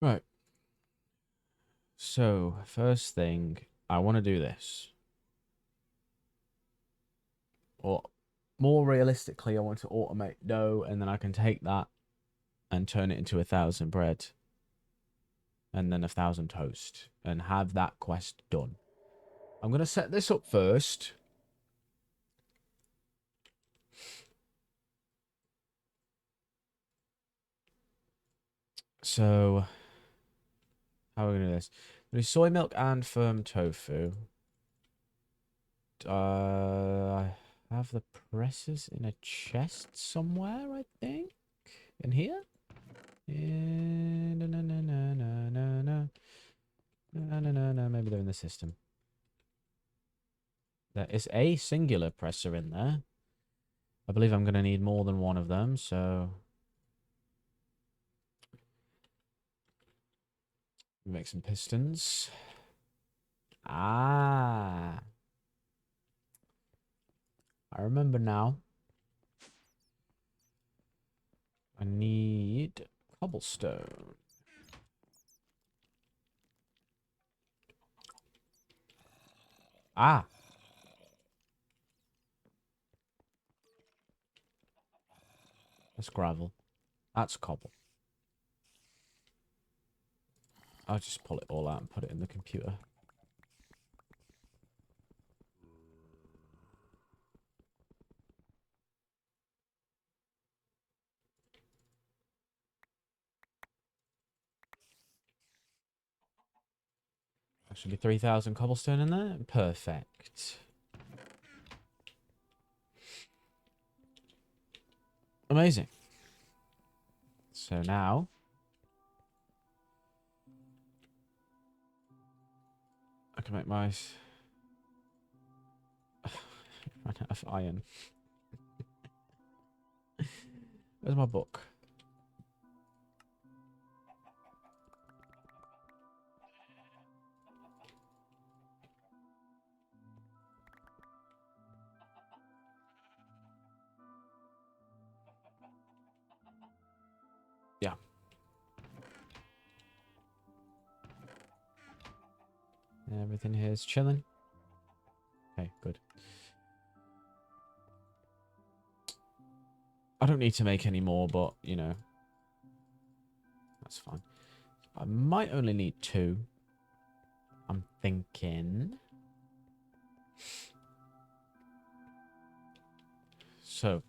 Right. So, first thing, I want to do this. Or more realistically, I want to automate dough, and then I can take that and turn it into 1,000 bread and then 1,000 toast and have that quest done. I'm going to set this up first. So, how are we going to do this? We do soy milk and firm tofu. I have the presses in a chest somewhere, I think. In here? No, no, no, no, no, no, no. No, no, no, no. Maybe they're in the system. There is a singular presser in there. I believe I'm going to need more than one of them, so make some pistons. Ah, I remember now. I need cobblestone. Ah, that's gravel. That's cobble. I'll just pull it all out and put it in the computer. Actually, 3,000 cobblestone in there. Perfect. Amazing. So now I can make my run out of iron. Where's my book? Yeah. Everything here is chilling. Okay, good. I don't need to make any more, but, you know, that's fine. I might only need two. I'm thinking. So,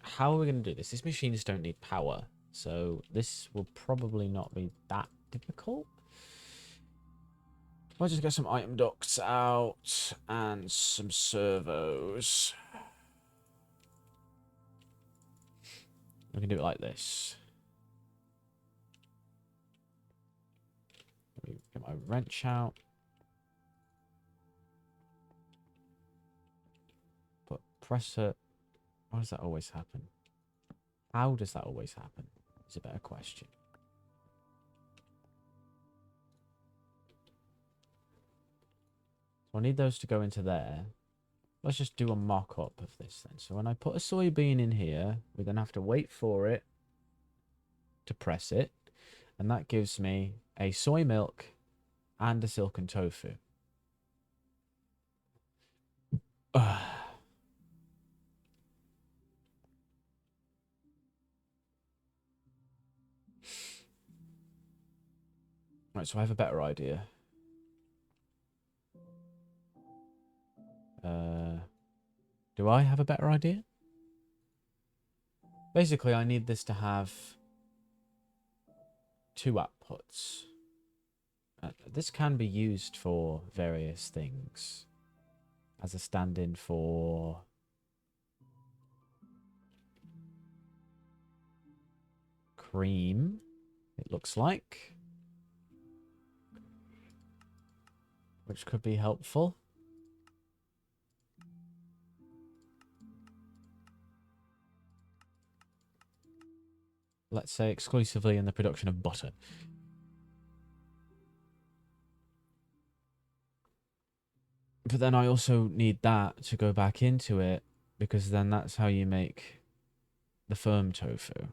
how are we going to do this? These machines don't need power, so this will probably not be that difficult. I'll just get some item ducts out and some servos. We can do it like this. Let me get my wrench out. Put presser. Why does that always happen? How does that always happen? Is a better question. So I need those to go into there. Let's just do a mock-up of this then. So when I put a soybean in here, we then have to wait for it to press it. And that gives me a soy milk and a silken tofu. Right, so I have a better idea. Do I have a better idea? Basically, I need this to have two outputs. This can be used for various things. As a stand-in for cream, it looks like. Which could be helpful. Let's say exclusively in the production of butter. But then I also need that to go back into it, because then that's how you make the firm tofu.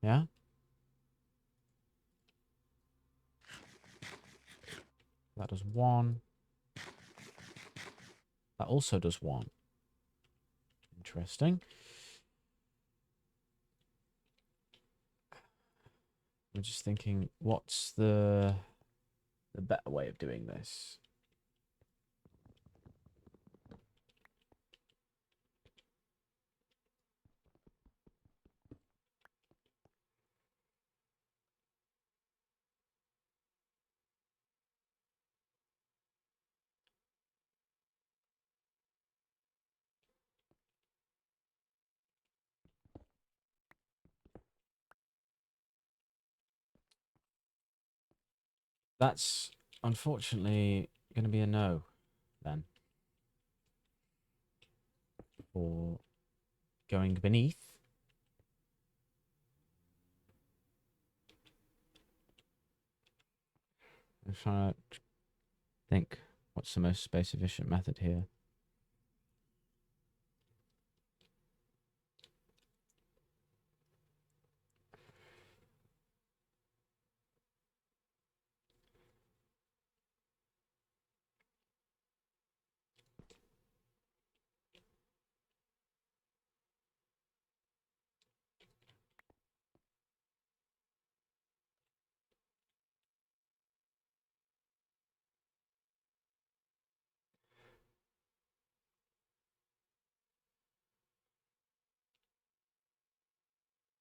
Yeah? That does 1. That also does 1. Interesting. I'm just thinking, what's the better way of doing this? That's unfortunately going to be a no, then, for going beneath. I'm trying to think what's the most space efficient method here.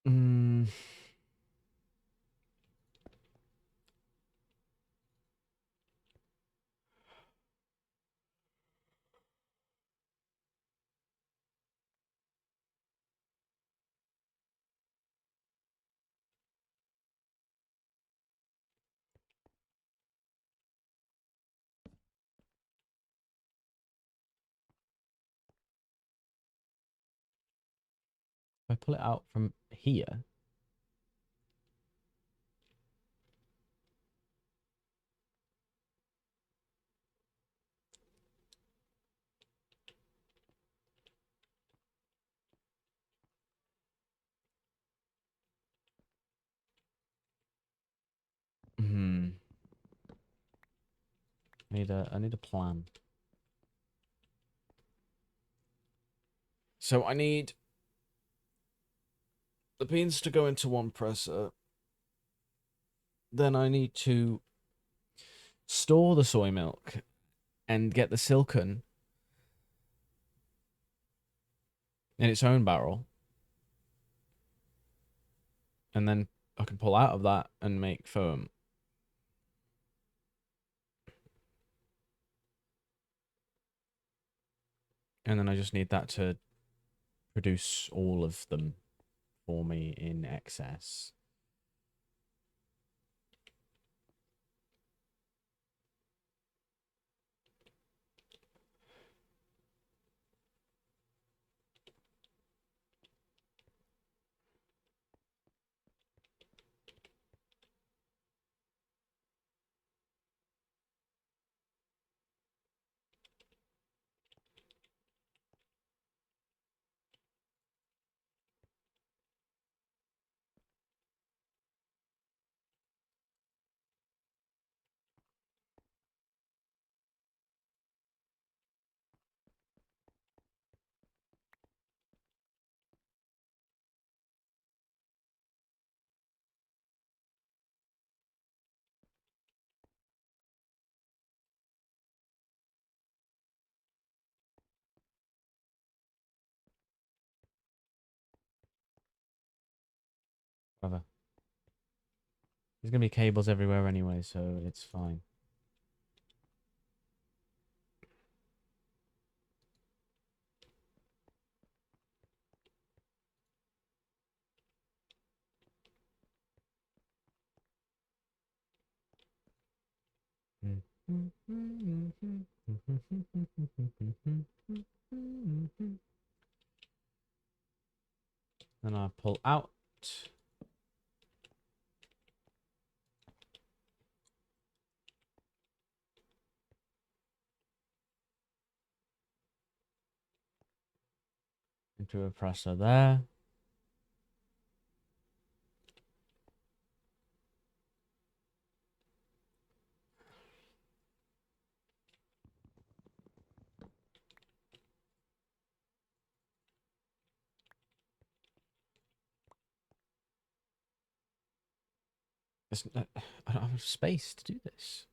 Mm, if I pull it out from here, hmm, I need a plan. So I need the beans to go into one presser. Then I need to store the soy milk and get the silken in its own barrel. And then I can pull out of that and make foam. And then I just need that to produce all of them for me in excess. Whatever. There's going to be cables everywhere anyway, so it's fine. Then I pull out. Into a presser there. I don't have space to do this.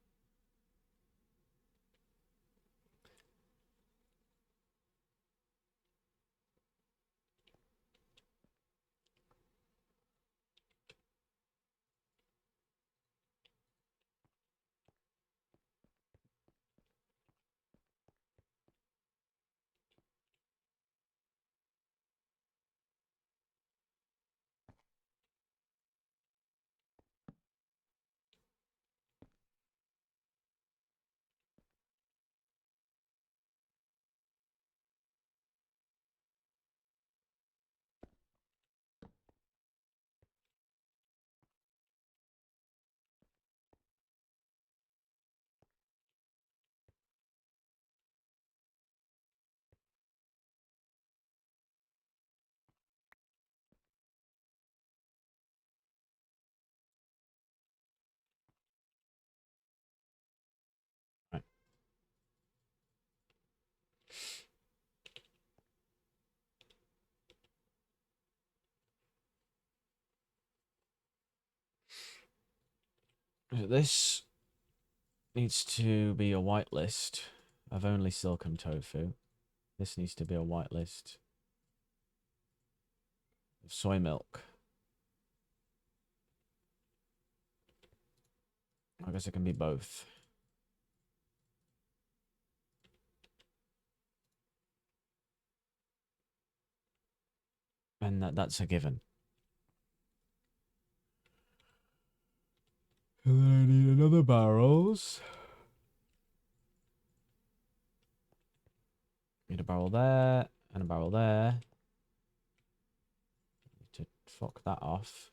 Right. This needs to be a whitelist of only silken tofu. This needs to be a whitelist of soy milk. I guess it can be both. And that's a given. And then I need another barrels. Need a barrel there and a barrel there. Need to fuck that off.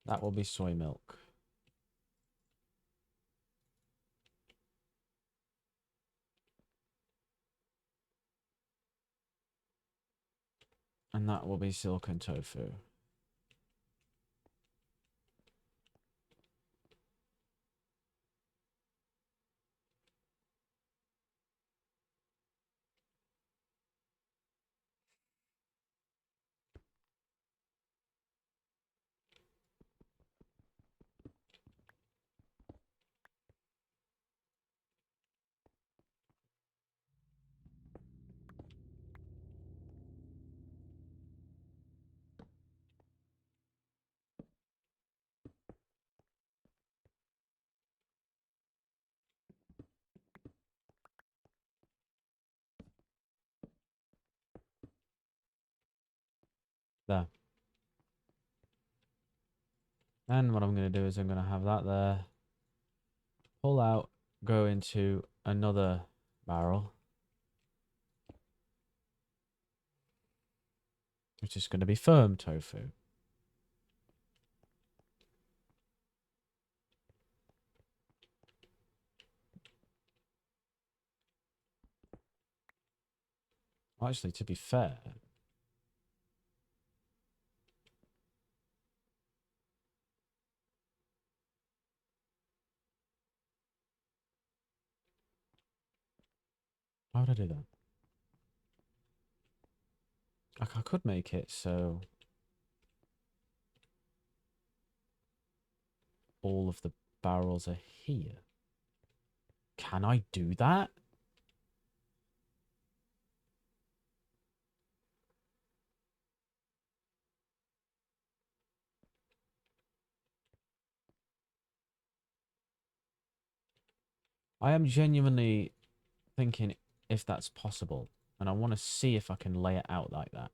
That will be soy milk. And that will be silken tofu. There. Then what I'm going to do is I'm going to have that there. Pull out, go into another barrel. Which is going to be firm tofu. Actually, to be fair, how would I do that? I could make it so all of the barrels are here. Can I do that? I am genuinely thinking if that's possible. And I want to see if I can lay it out like that.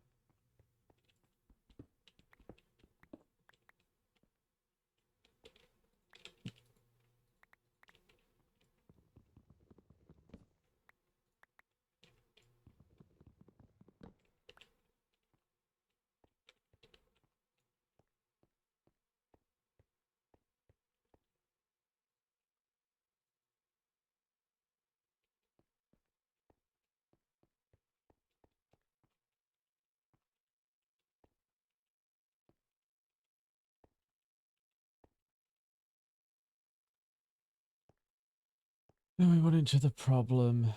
Then we went into the problem.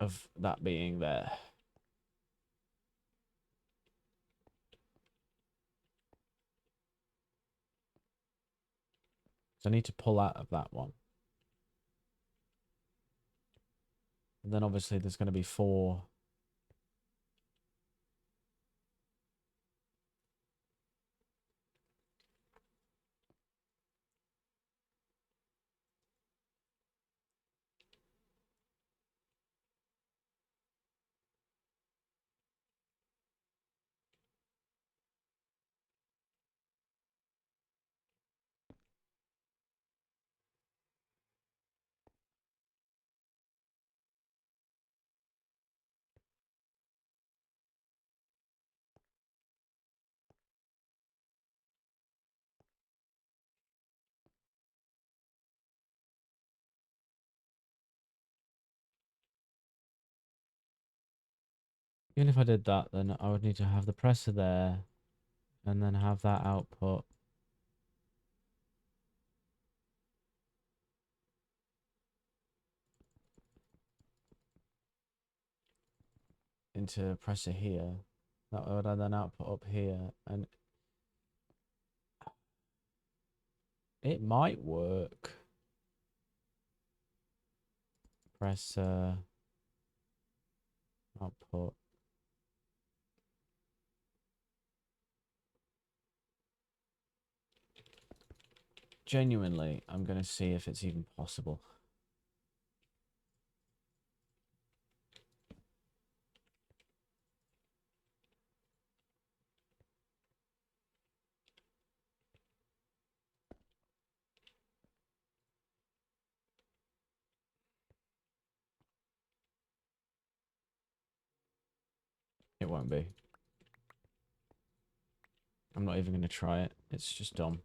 of that being there. So I need to pull out of that one. And then obviously there's going to be 4. Even if I did that, then I would need to have the presser there and then have that output. Into a presser here. That would then output up here. And it might work. Presser. Output. Genuinely, I'm going to see if it's even possible. It won't be. I'm not even going to try it. It's just dumb.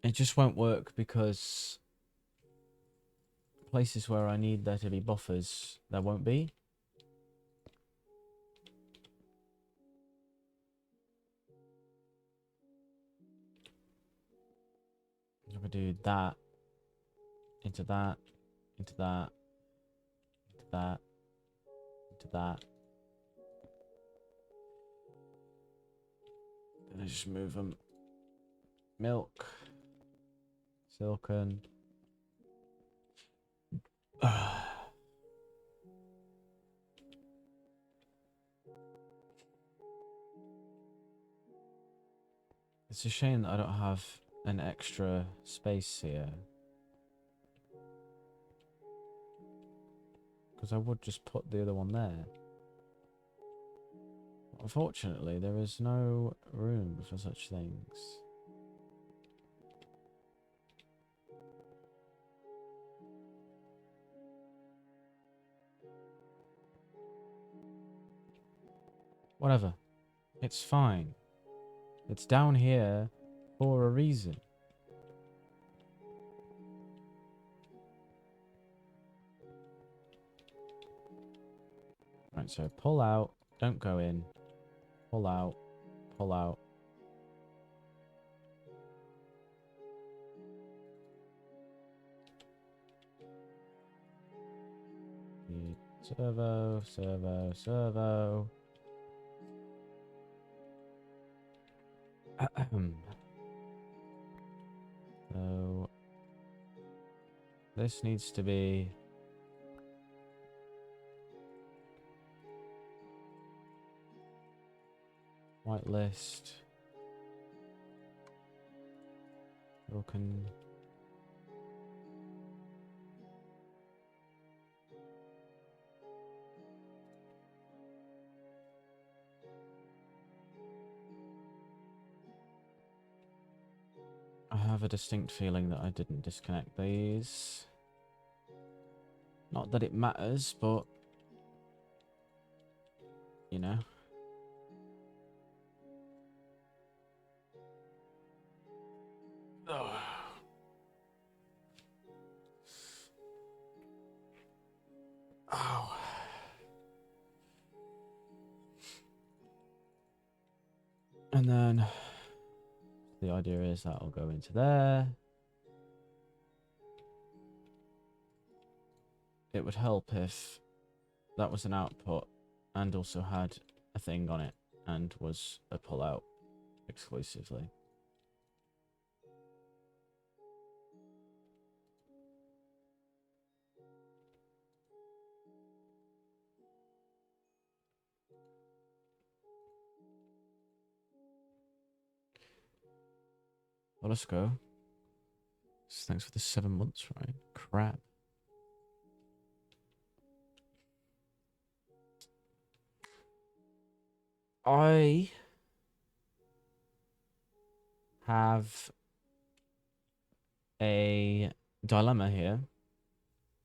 It just won't work because places where I need there to be buffers, there won't be. I'm going to do that, into that, into that, into that, into that. Then I just move them. Milk. Silken. It's a shame that I don't have an extra space here. Because I would just put the other one there. Unfortunately, there is no room for such things. Whatever. It's fine. It's down here for a reason. Right, so pull out. Don't go in. Pull out. Pull out. Servo, servo, servo. So this needs to be whitelist. Broken. I have a distinct feeling that I didn't disconnect these. Not that it matters, but you know. And then the idea is that I'll go into there. It would help if that was an output and also had a thing on it and was a pull-out exclusively. Well, let's go. Thanks for the 7 months, right? Crap. I have a dilemma here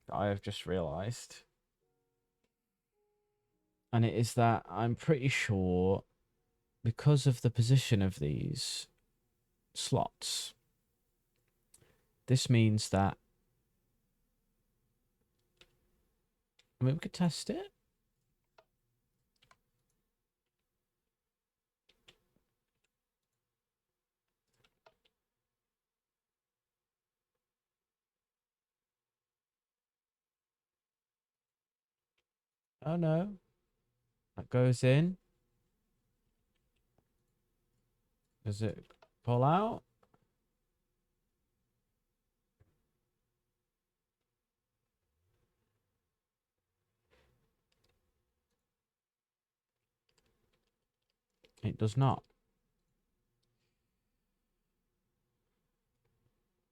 that I have just realized. And it is that I'm pretty sure, because of the position of these slots, this means that, I mean, we could test it. Oh no. That goes in. Does it pull out? It does not.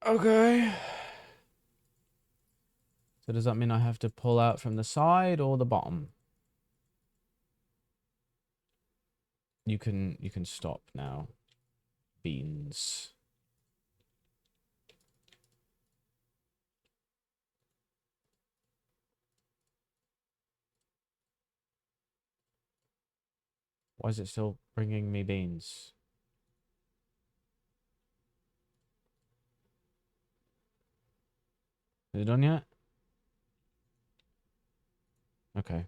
Okay. So does that mean I have to pull out from the side or the bottom? You can stop now. Beans. Why is it still bringing me beans? Is it done yet? Okay.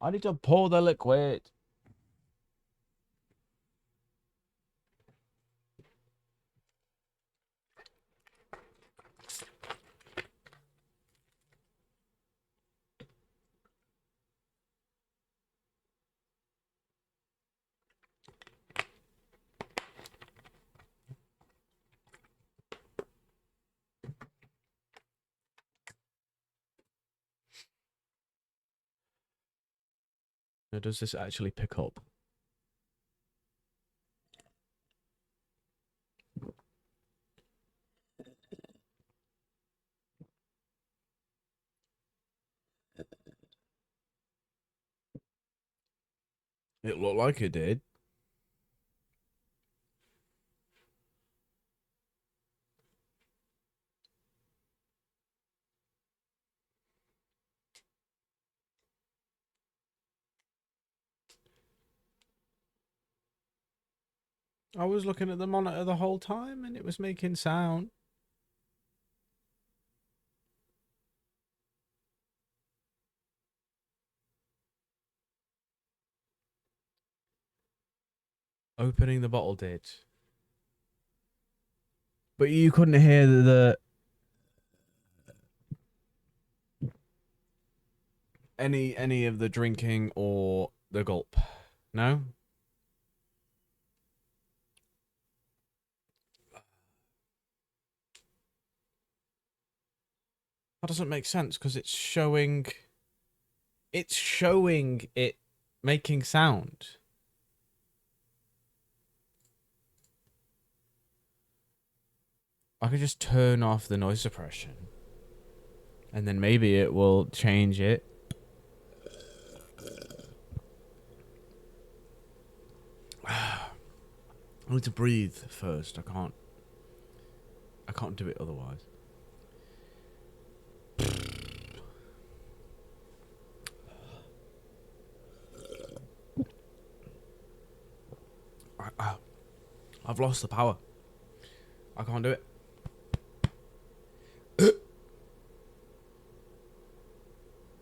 I need to pour the liquid. Now, does this actually pick up? It looked like it did. I was looking at the monitor the whole time and it was making sound. Opening the bottle did. But you couldn't hear any of the drinking or the gulp. No? That doesn't make sense because it's showing it making sound. I could just turn off the noise suppression. And then maybe it will change it. I need to breathe first. I can't do it otherwise. I've lost the power. I can't do it. That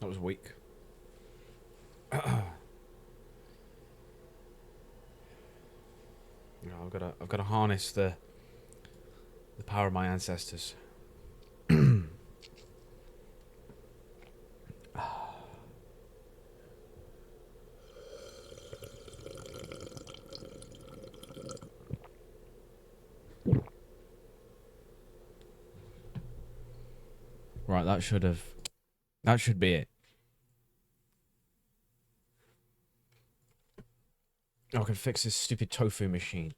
was weak. I've gotta harness the power of my ancestors. Right, that should be it. I can fix this stupid tofu machine.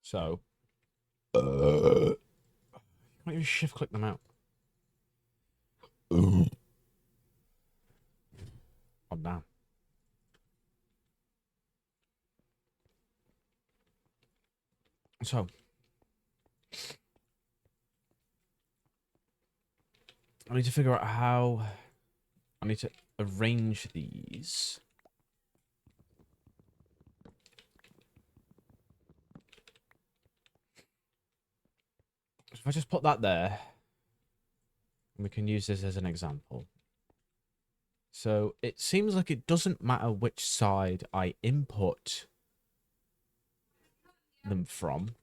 So, can't even shift click them out. Oh damn. So, I need to figure out how I need to arrange these. So if I just put that there, we can use this as an example. So it seems like it doesn't matter which side I input them from.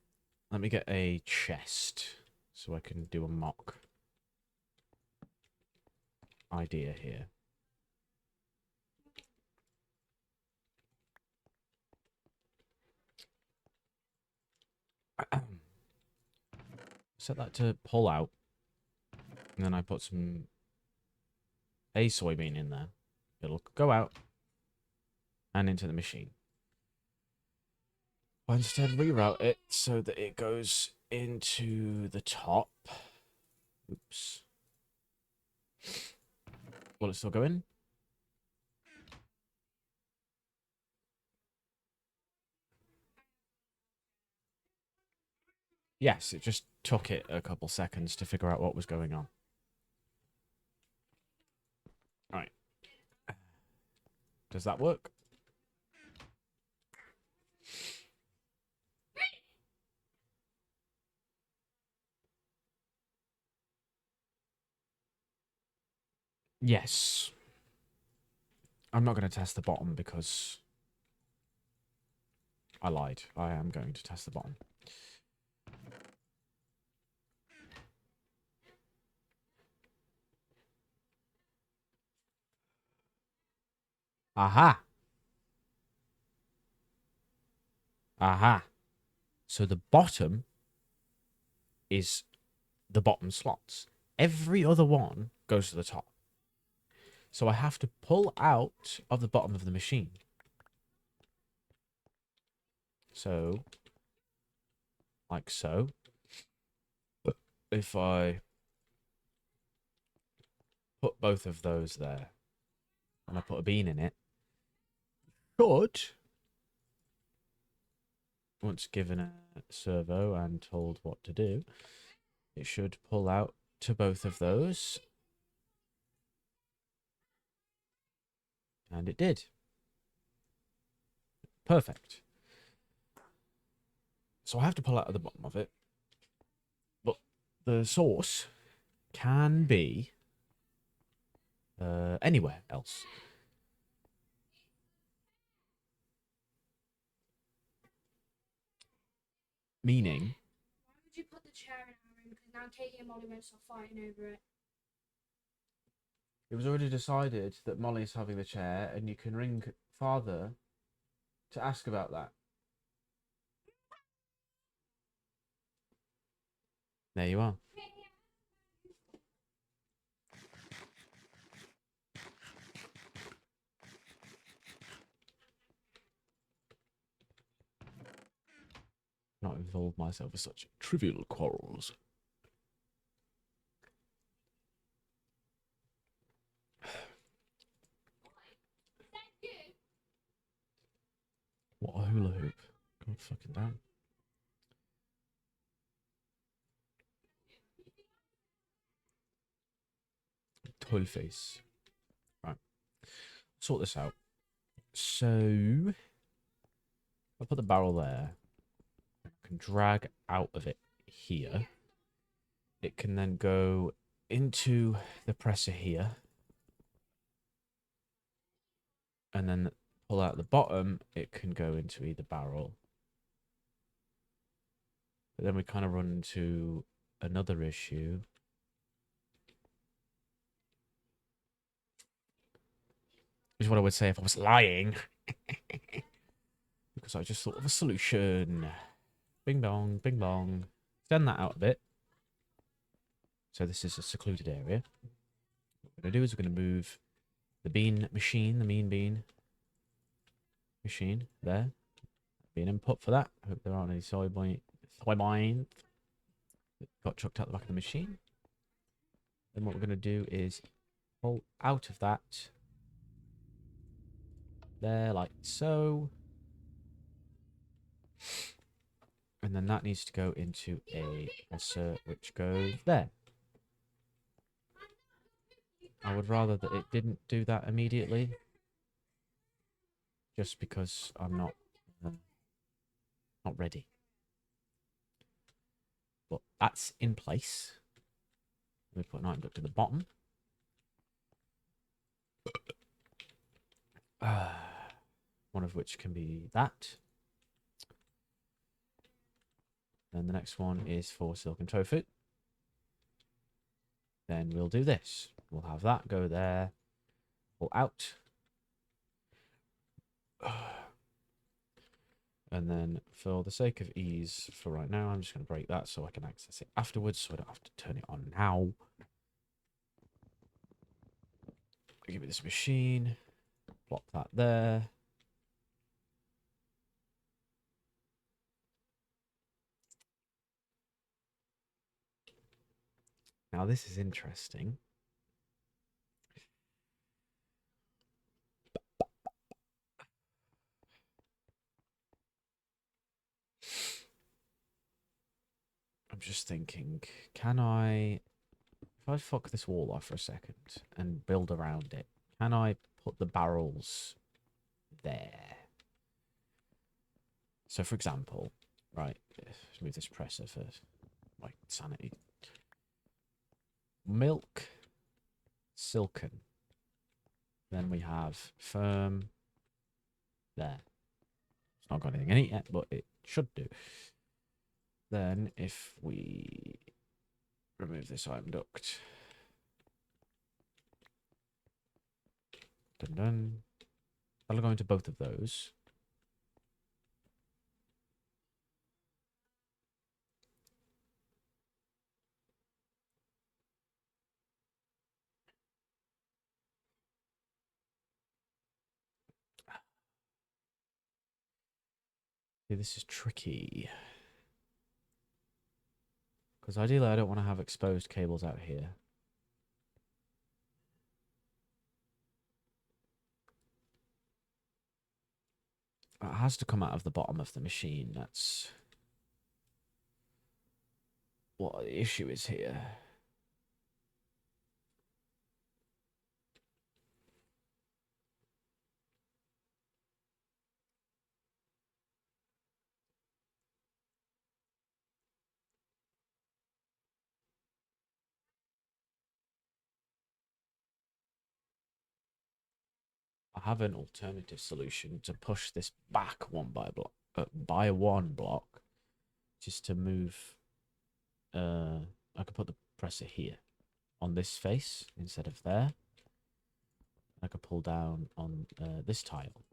Let me get a chest so I can do a mock idea here. Set that to pull out. And then I put some a soybean in there. It'll go out and into the machine. I'll instead reroute it so that it goes into the top. Oops. Will it still go in? Yes, it just took it a couple seconds to figure out what was going on. Right. Does that work? Yes. I'm not going to test the bottom because I lied. I am going to test the bottom. Aha. Aha. So the bottom is the bottom slots. Every other one goes to the top. So I have to pull out of the bottom of the machine. So, like so. If I put both of those there and I put a bean in it, should, once given a servo and told what to do, it should pull out to both of those. And it did. Perfect. So I have to pull out of the bottom of it. But the source can be anywhere else. Meaning... Why would you put the chair in our room? Because now Katie and Molly won't stop fighting over it. It was already decided that Molly's having the chair, and you can ring Father to ask about that. There you are. Not involve myself in such trivial quarrels. What a hula hoop. God fucking damn. Toy face. Right. Sort this out. So, I'll put the barrel there. I can drag out of it here. It can then go into the presser here. and then pull out the bottom, it can go into either barrel. But then we kind of run into another issue. Is what I would say if I was lying. Because I just thought of a solution. Bing bong, bing bong. Extend that out a bit. So this is a secluded area. What we're going to do is we're going to move the bean machine, the mean bean machine there. Be an input for that. I hope there aren't any soybeans that got chucked out the back of the machine. Then what we're going to do is pull out of that there like so. And then that needs to go into a presser which goes there. I would rather that it didn't do that immediately. Just because I'm not ready. But that's in place. We put an item duct to the bottom. One of which can be that. Then the next one is for silk and tofu. Then we'll do this. We'll have that go there. Pull out. And then for the sake of ease for right now, I'm just going to break that so I can access it afterwards so I don't have to turn it on now. Give me this machine. Plop that there. Now this is interesting. I'm just thinking, can I, if I fuck this wall off for a second and build around it, can I put the barrels there? So for example, right, let's move this presser for my sanity. Milk, silken. Then we have firm there. It's not got anything in it yet, but it should do. Then if we remove this item duct. Dun dun. That'll go into both of those. See, this is tricky. Because ideally I don't want to have exposed cables out here. It has to come out of the bottom of the machine. That's what the issue is here. I have an alternative solution to push this back one by one block, just to move. I could put the presser here on this face instead of there. I could pull down on this tile.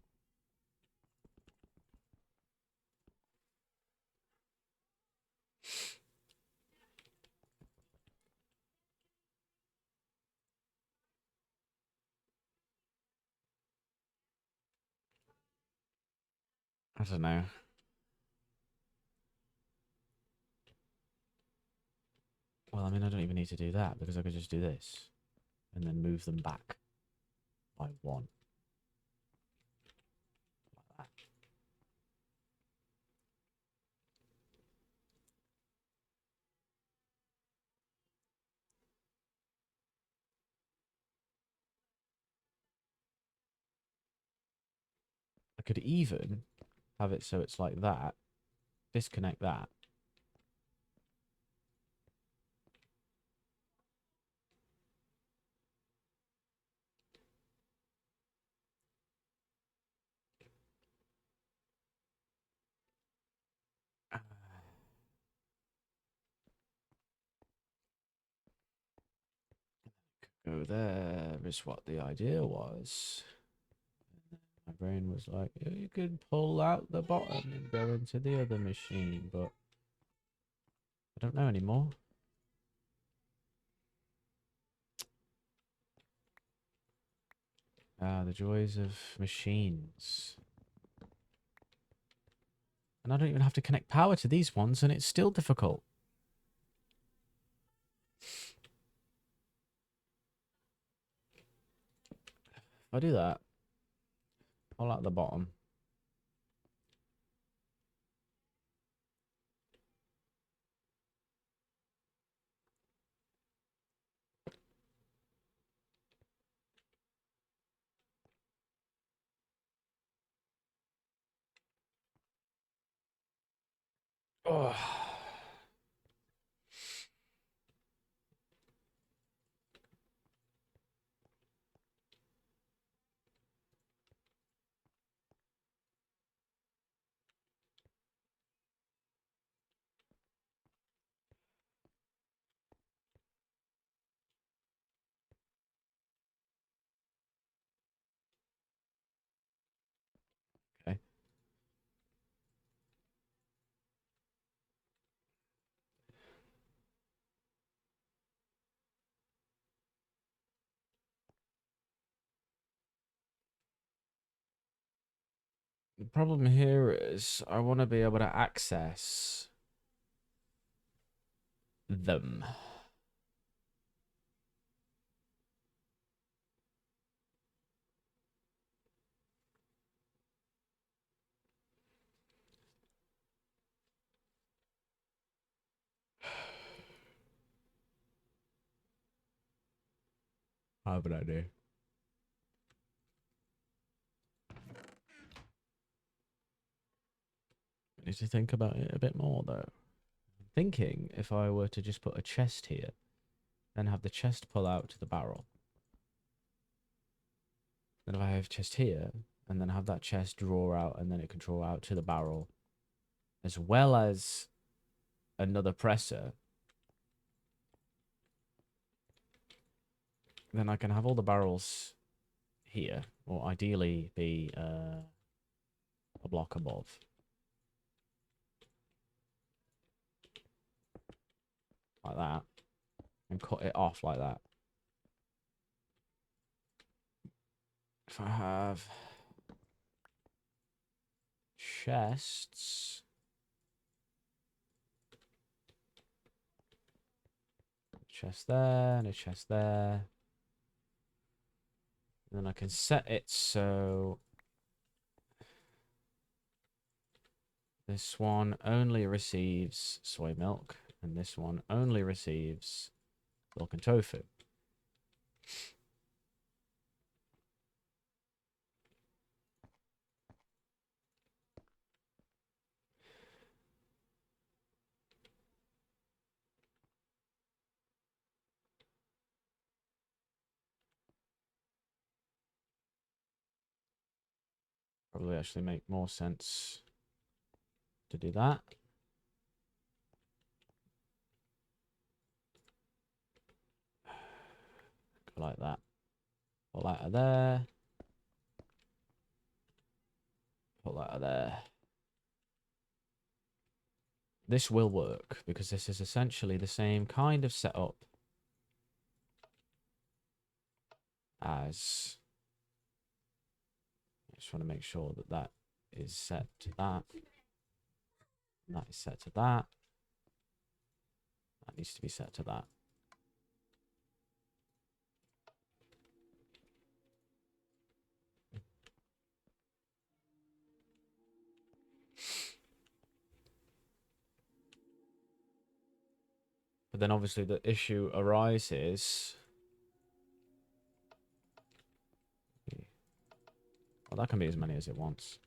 I don't know. Well, I mean, I don't even need to do that because I could just do this and then move them back by one. Like that. I could even have it so it's like that, disconnect that. Go there is what the idea was. My brain was like, "Yeah, you could pull out the bottom and go into the other machine, but I don't know anymore. Ah, the joys of machines. And I don't even have to connect power to these ones, and it's still difficult. If I do that, pull out the bottom. Oh. Okay. The problem here is I want to be able to access them. I have an idea. I need to think about it a bit more, though. I'm thinking if I were to just put a chest here, then have the chest pull out to the barrel. Then if I have chest here, and then have that chest draw out, and then it can draw out to the barrel, as well as another presser, then I can have all the barrels here, or ideally be a block above. Like that. And cut it off like that. If I have chests, chest there, and a chest there. And then I can set it so this one only receives soy milk, and this one only receives milk and tofu. Probably actually make more sense to do that. Go like that. Pull out of there. Pull out of there. This will work because this is essentially the same kind of setup as... I just want to make sure that that is set to that. That is set to that. That needs to be set to that. But then obviously the issue arises... Well, that can be as many as it wants.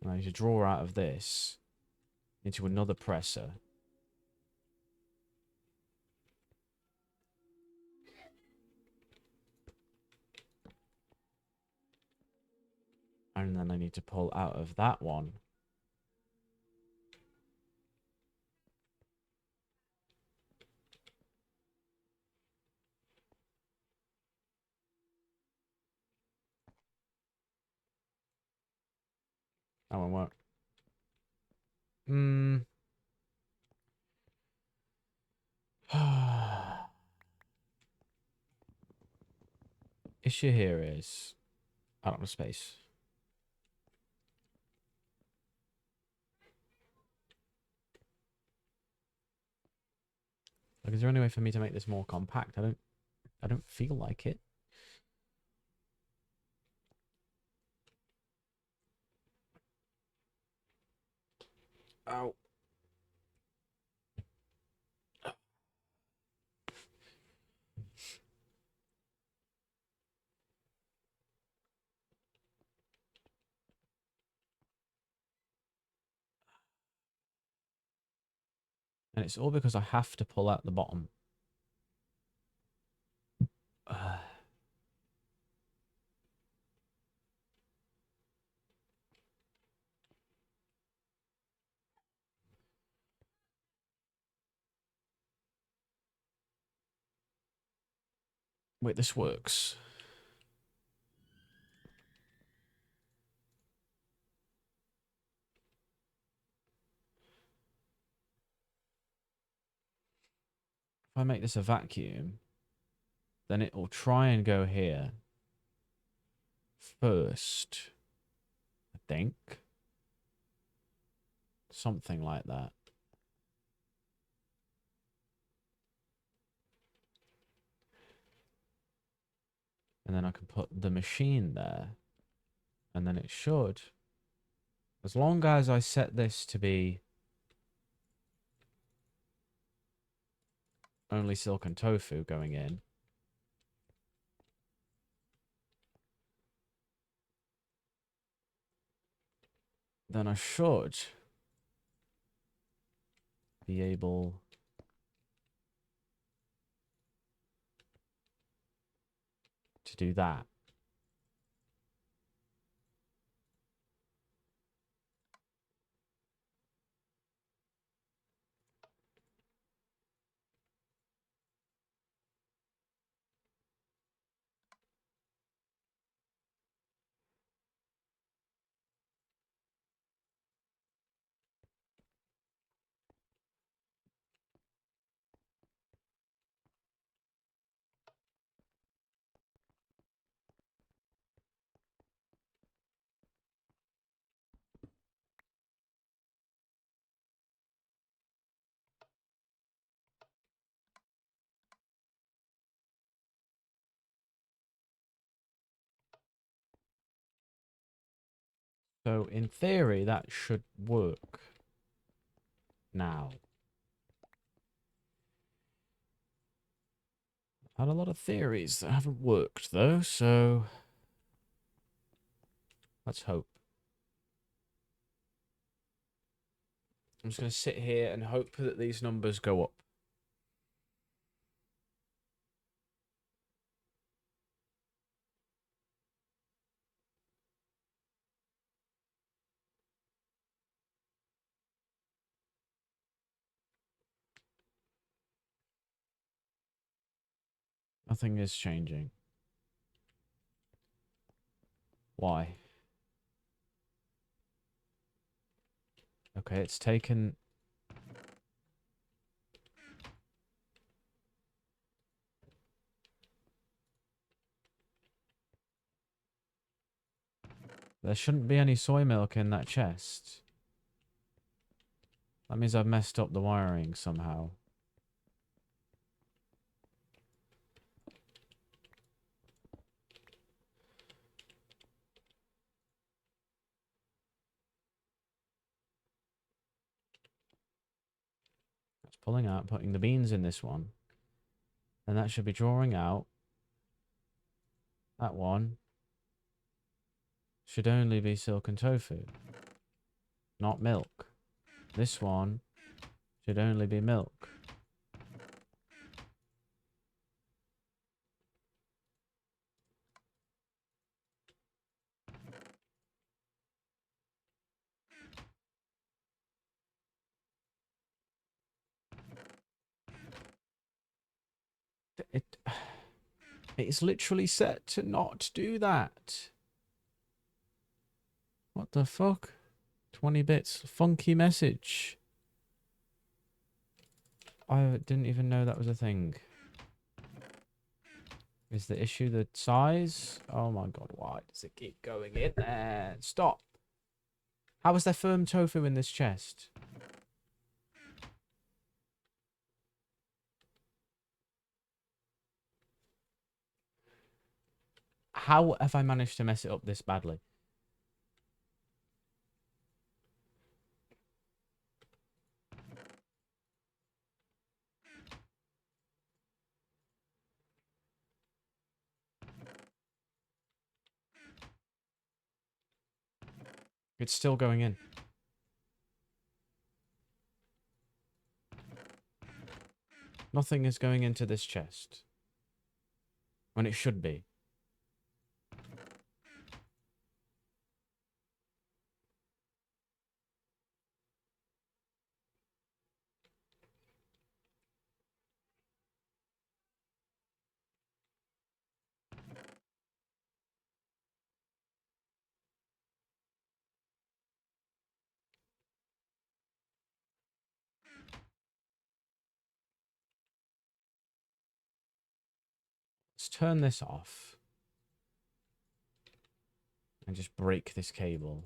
I need to draw out of this into another presser. And then I need to pull out of that one. That won't work. Hmm. Issue here is I don't have space. Like, is there any way for me to make this more compact? I don't feel like it. Ow. And it's all because I have to pull out the bottom. Wait, this works. If I make this a vacuum, then it will try and go here first, I think. Something like that. And then I can put the machine there. And then it should. As long as I set this to be only silk and tofu going in. Then I should be able to do that. So in theory, that should work now. Had a lot of theories that haven't worked though, so let's hope. I'm just going to sit here and hope that these numbers go up. Nothing is changing. Why? Okay, it's taken... There shouldn't be any soy milk in that chest. That means I've messed up the wiring somehow. That's pulling out, putting the beans in this one. And that should be drawing out. That one should only be silk and tofu, not milk. This one should only be milk. It is literally set to not do that. What the fuck? 20 bits. Funky message. I didn't even know that was a thing. Is the issue the size? Oh my god, why does it keep going in there? Stop. How is there firm tofu in this chest? How have I managed to mess it up this badly? It's still going in. Nothing is going into this chest. When it should be. Let's turn this off. And just break this cable.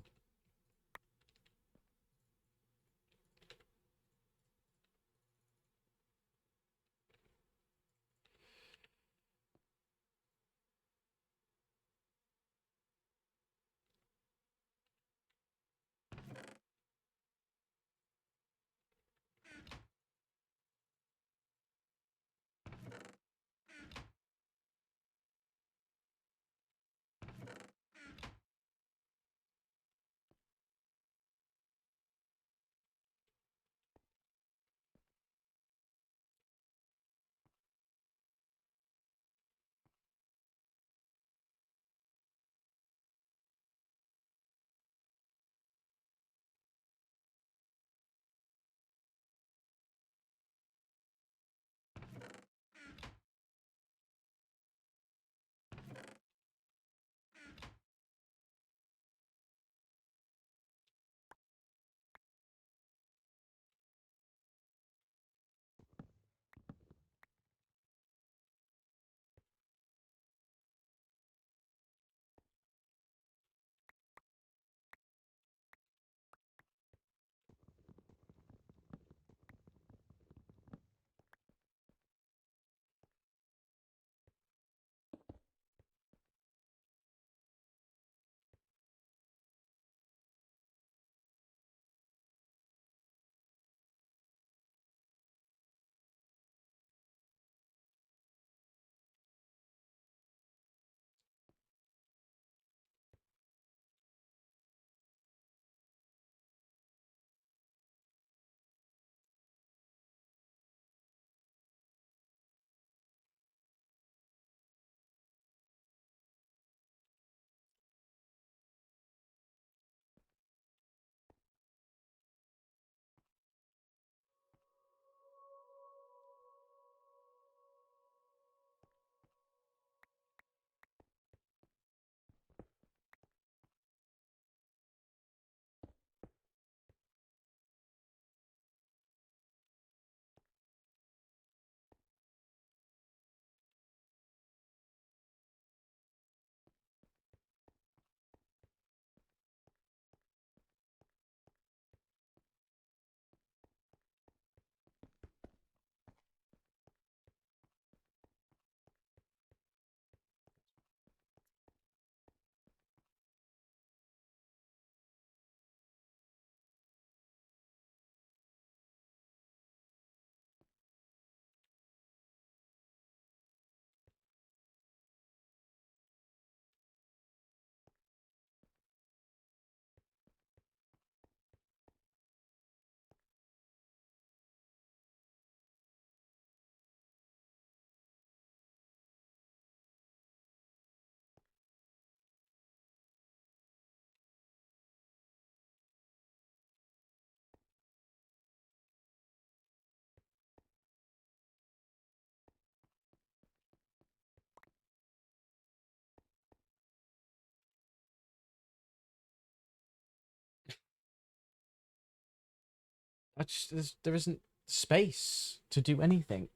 There isn't space to do anything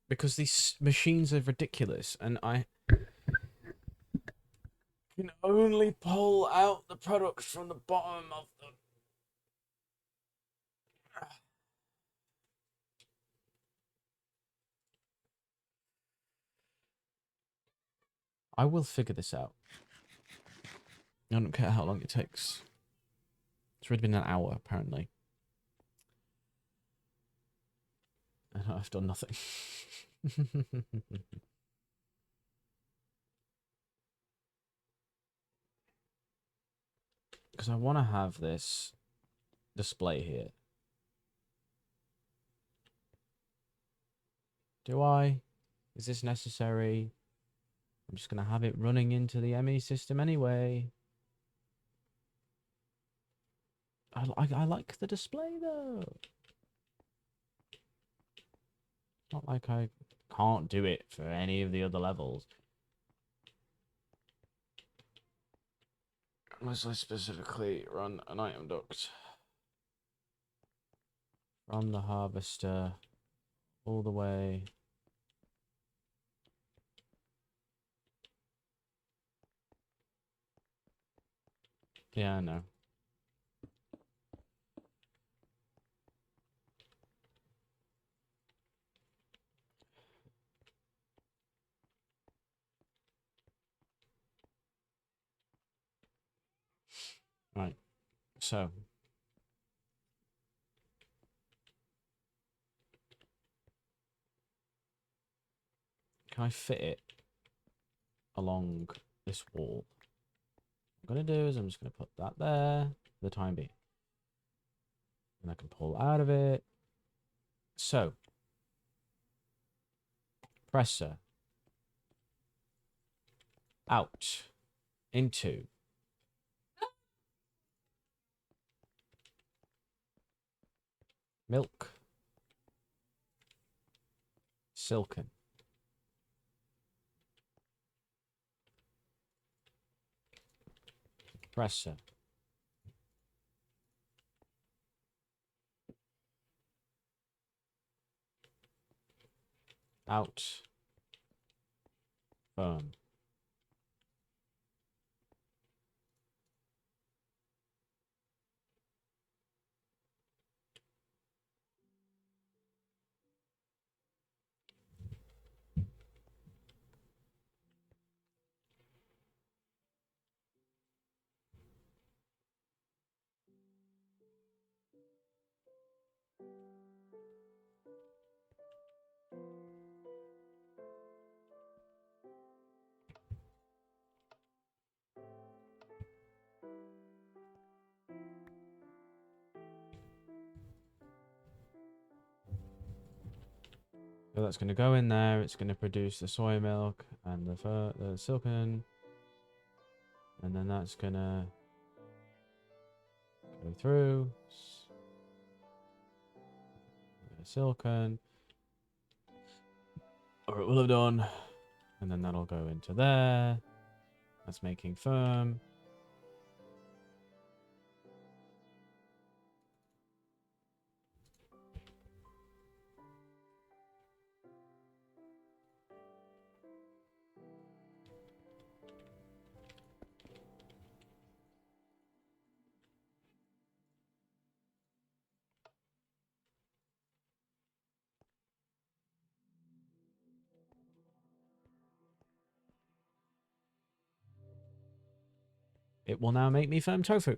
because these machines are ridiculous, and I can only pull out the product from the bottom of the. I will figure this out. I don't care how long it takes. It's already been an hour, apparently. And I've done nothing. Because I want to have this display here. Do I? Is this necessary? I'm just going to have it running into the ME system anyway. I like the display, though. Not like I can't do it for any of the other levels. Unless I specifically run an item duct from the harvester all the way. Yeah, I know. Right. So, can I fit it along this wall? What I'm going to do is I'm just going to put that there for the time being. And I can pull out of it. So, presser out into milk, silken, presser out, firm. So that's going to go in there. It's going to produce the soy milk and the silken. And then that's going to go through. Silken. Or it will have done. And then that'll go into there. That's making firm. It will now make me firm tofu.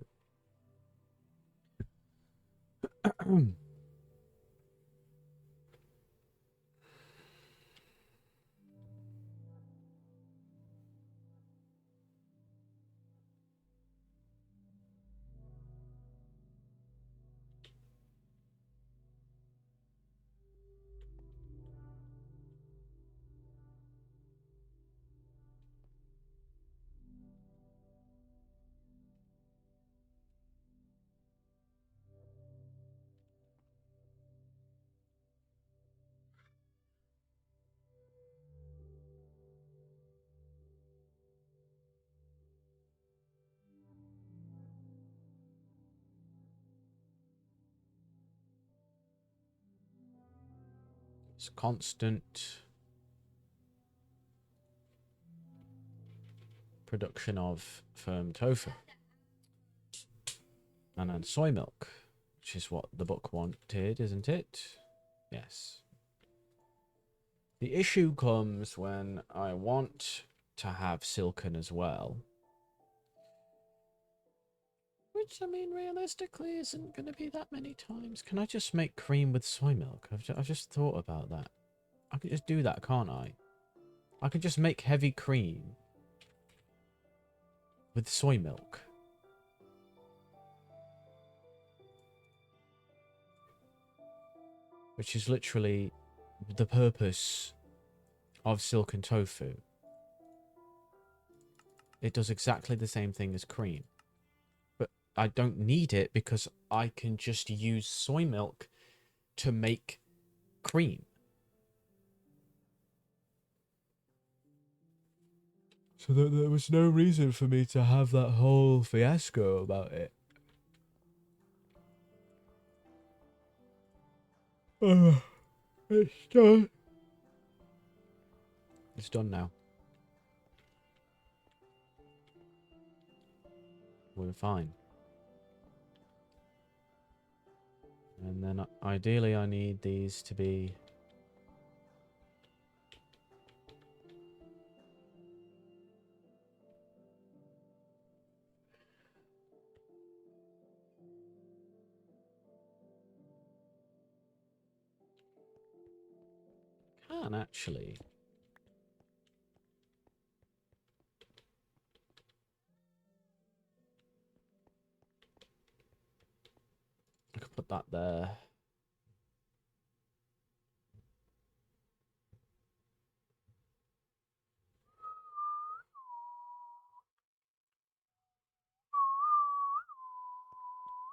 It's constant production of firm tofu. And then soy milk, which is what the book wanted, isn't it? Yes. The issue comes when I want to have silken as well. Which, I mean, realistically isn't going to be that many times. Can I just make cream with soy milk? I've just thought about that. I could just do that, can't I? I could just make heavy cream with soy milk. Which is literally the purpose of silken tofu. It does exactly the same thing as cream. But I don't need it because I can just use soy milk to make cream. So there was no reason for me to have that whole fiasco about it. It's done. It's done now. We're fine. And then ideally I need these to be... Can actually... I could put that there.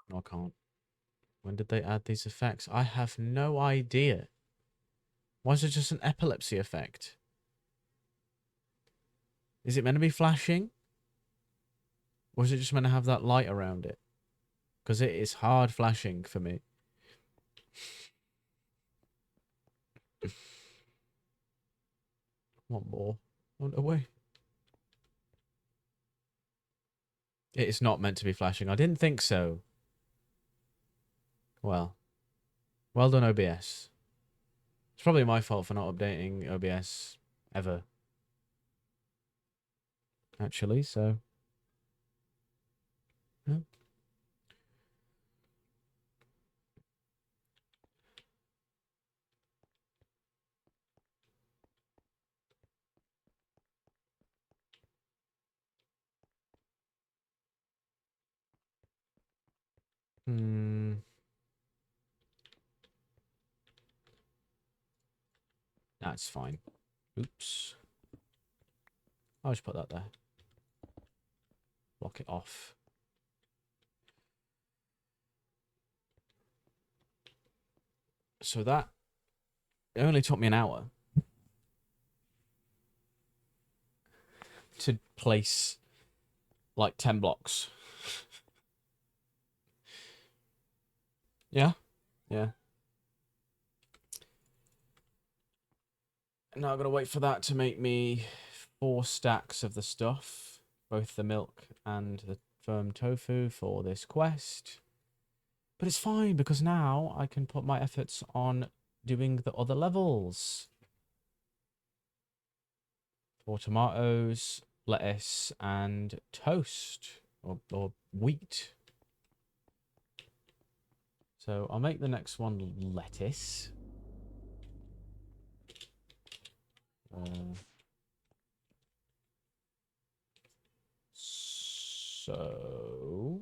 No, I can't. When did they add these effects? I have no idea. Why is it just an epilepsy effect? Is it meant to be flashing? Or is it just meant to have that light around it? Because it is hard flashing for me. Want more? Oh, no way. It is not meant to be flashing. I didn't think so. Well. Well done, OBS. It's probably my fault for not updating OBS ever. Actually, so... Yeah. That's fine. Oops. I'll just put that there. Block it off. So that... It only took me an hour to place like 10 blocks. Yeah? Yeah. Now I've got to wait for that to make me 4 stacks of the stuff. Both the milk and the firm tofu for this quest. But it's fine because now I can put my efforts on doing the other levels. 4 tomatoes, lettuce, and toast. Or wheat. So I'll make the next one lettuce. So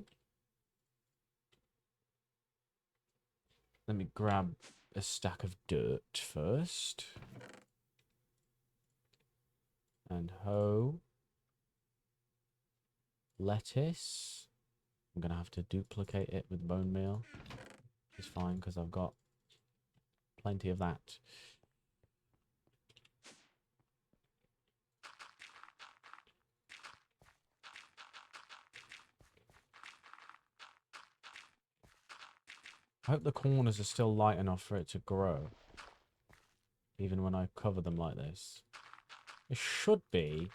let me grab a stack of dirt first. And hoe. Lettuce. I'm going to have to duplicate it with bone meal. It's fine because I've got plenty of that. I hope the corners are still light enough for it to grow. even when I cover them like this. It should be.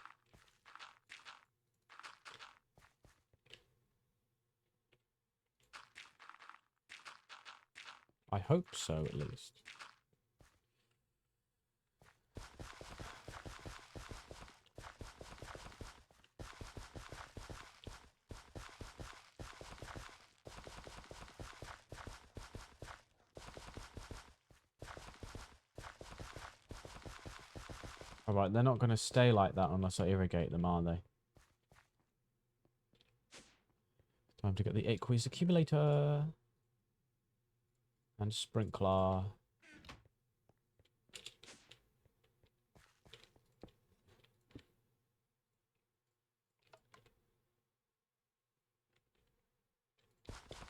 I hope so, at least. Alright, they're not going to stay like that unless I irrigate them, are they? Time to get the aqueous accumulator. And sprinkler.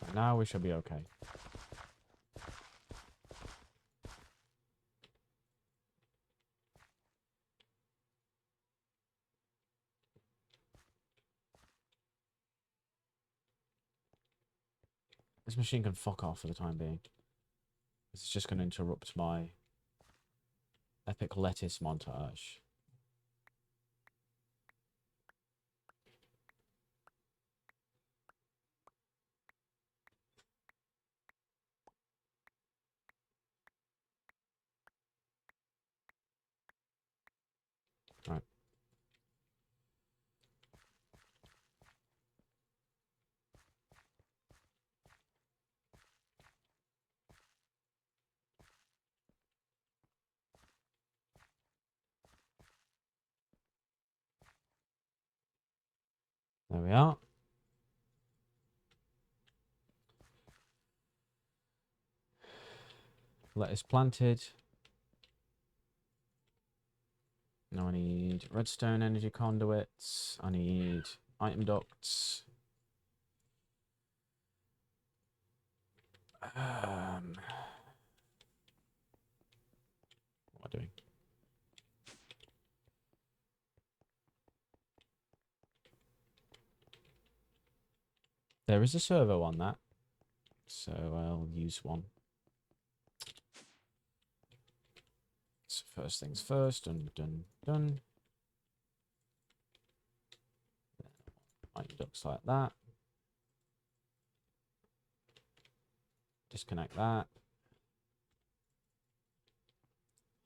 Right, now we should be okay. This machine can fuck off for the time being. It's just going to interrupt my epic lettuce montage. Right. There we are. Lettuce planted. Now I need redstone energy conduits. I need item ducts. What am I doing? There is a servo on that, so I'll use one. So first things first. Dun, dun, dun. Item ducts like that. Disconnect that.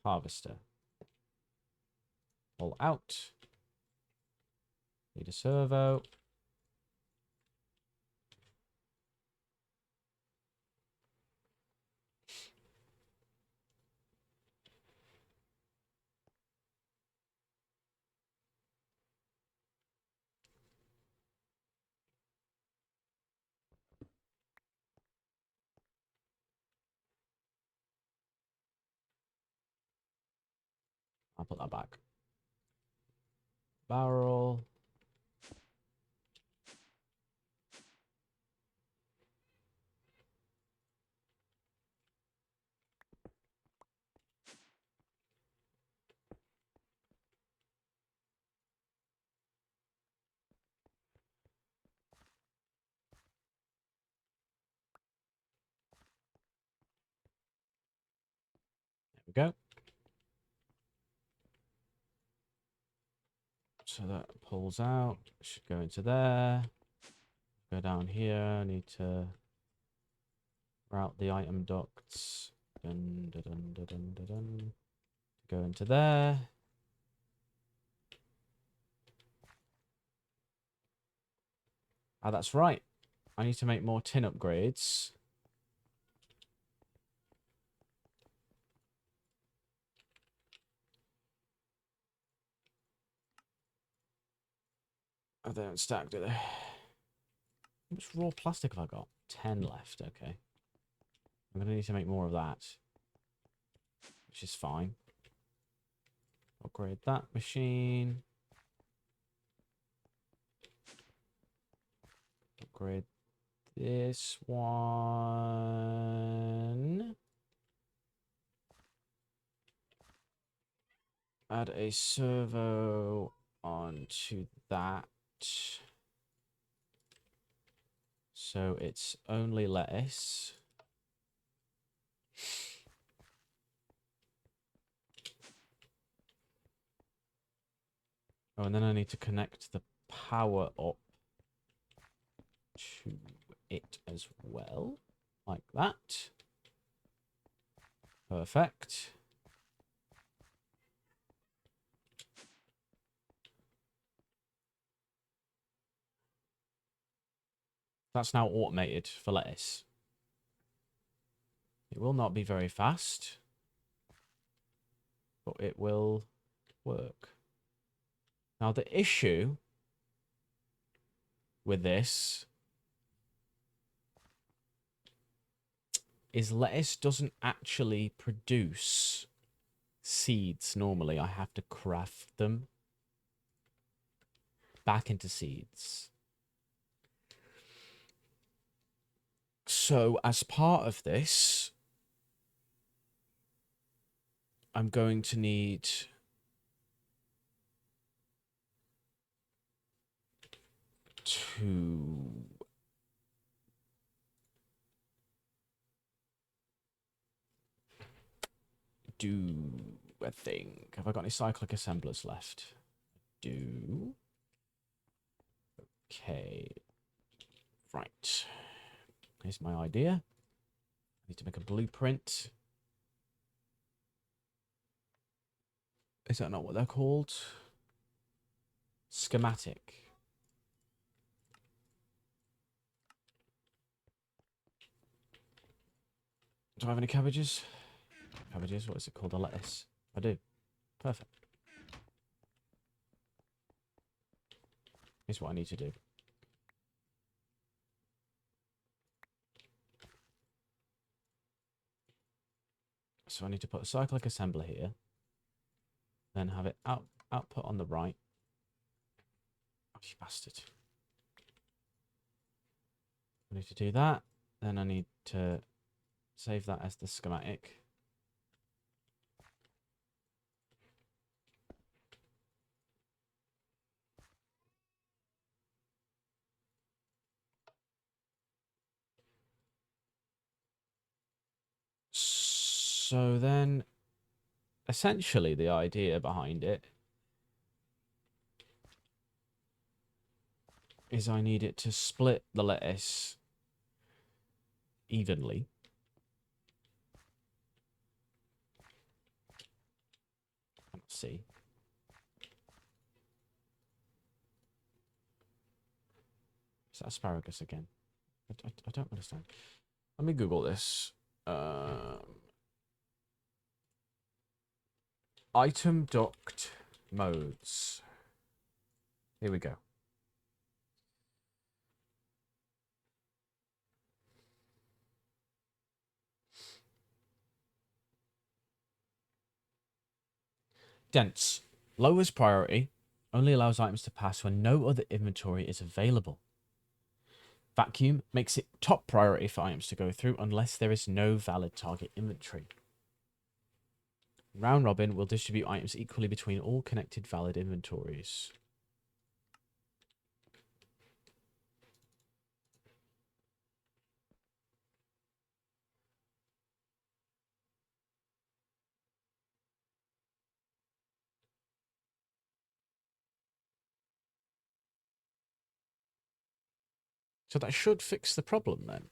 Harvester. All out. Need a servo. I'll put that back. Barrel. There we go. So that pulls out. Should go into there. Go down here. I need to route the item ducts. Dun, dun, dun, dun, dun, dun, dun. Go into there. Ah, that's right. I need to make more tin upgrades. Oh, they don't stack, do they? How much raw plastic have I got? 10 left, okay. I'm going to need to make more of that. Which is fine. Upgrade that machine. Upgrade this one. Add a servo onto that. So it's only lettuce. Oh, and then I need to connect the power up to it as well. Like that. Perfect. That's now automated for lettuce. It will not be very fast, but it will work. Now, the issue with this is lettuce doesn't actually produce seeds normally. I have to craft them back into seeds. So, as part of this, I'm going to need to do a thing. Have I got any cyclic assemblers left? Do. Okay. Right. Here's my idea. I need to make a blueprint. Is that not what they're called? Schematic. Do I have any cabbages? Cabbages? What is it called? A lettuce. I do. Perfect. Here's what I need to do. So I need to put a cyclic assembler here. Then have it output on the right. Oh, you bastard. I need to do that. Then I need to save that as the schematic. So then, essentially, the idea behind it is I need it to split the lettuce evenly. Let's see. Is that asparagus again? I don't understand. Let me Google this. Item duct modes. Here we go. Dense. Lowest priority. Only allows items to pass when no other inventory is available. Vacuum makes it top priority for items to go through unless there is no valid target inventory. Round robin will distribute items equally between all connected valid inventories. So that should fix the problem then.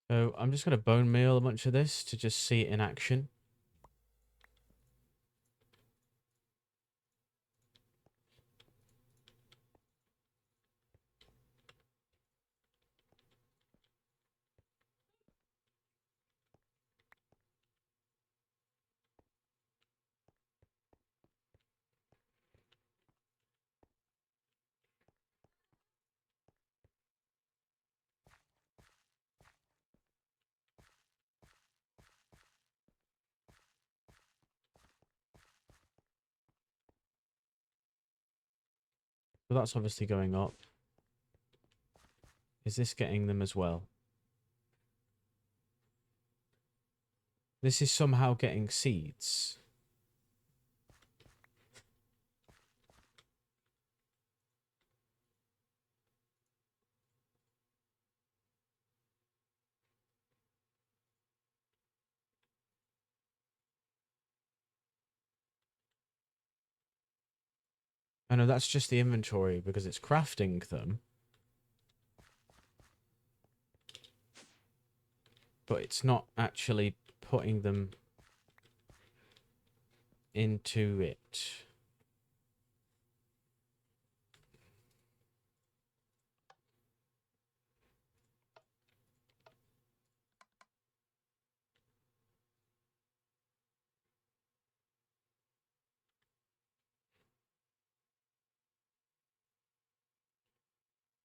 So I'm just going to bone meal a bunch of this to just see it in action. So that's obviously going up. Is this getting them as well? This is somehow getting seeds. I know that's just the inventory because it's crafting them. But it's not actually putting them into it.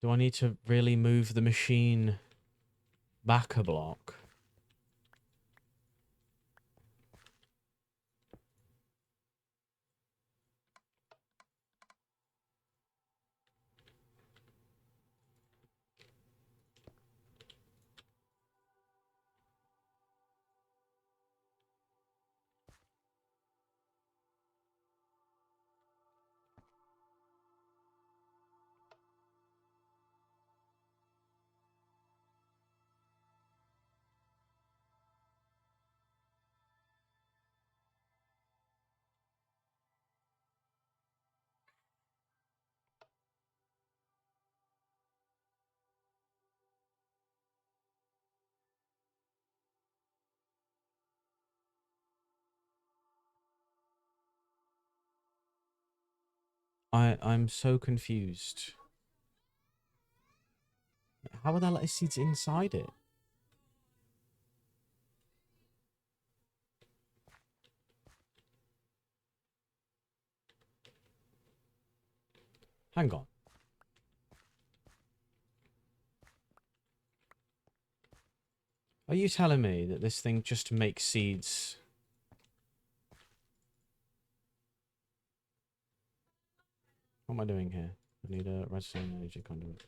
Do I need to really move the machine back a block? I'm so confused. How would I let seeds inside it? Hang on. Are you telling me that this thing just makes seeds? What am I doing here? I need a redstone energy conduit.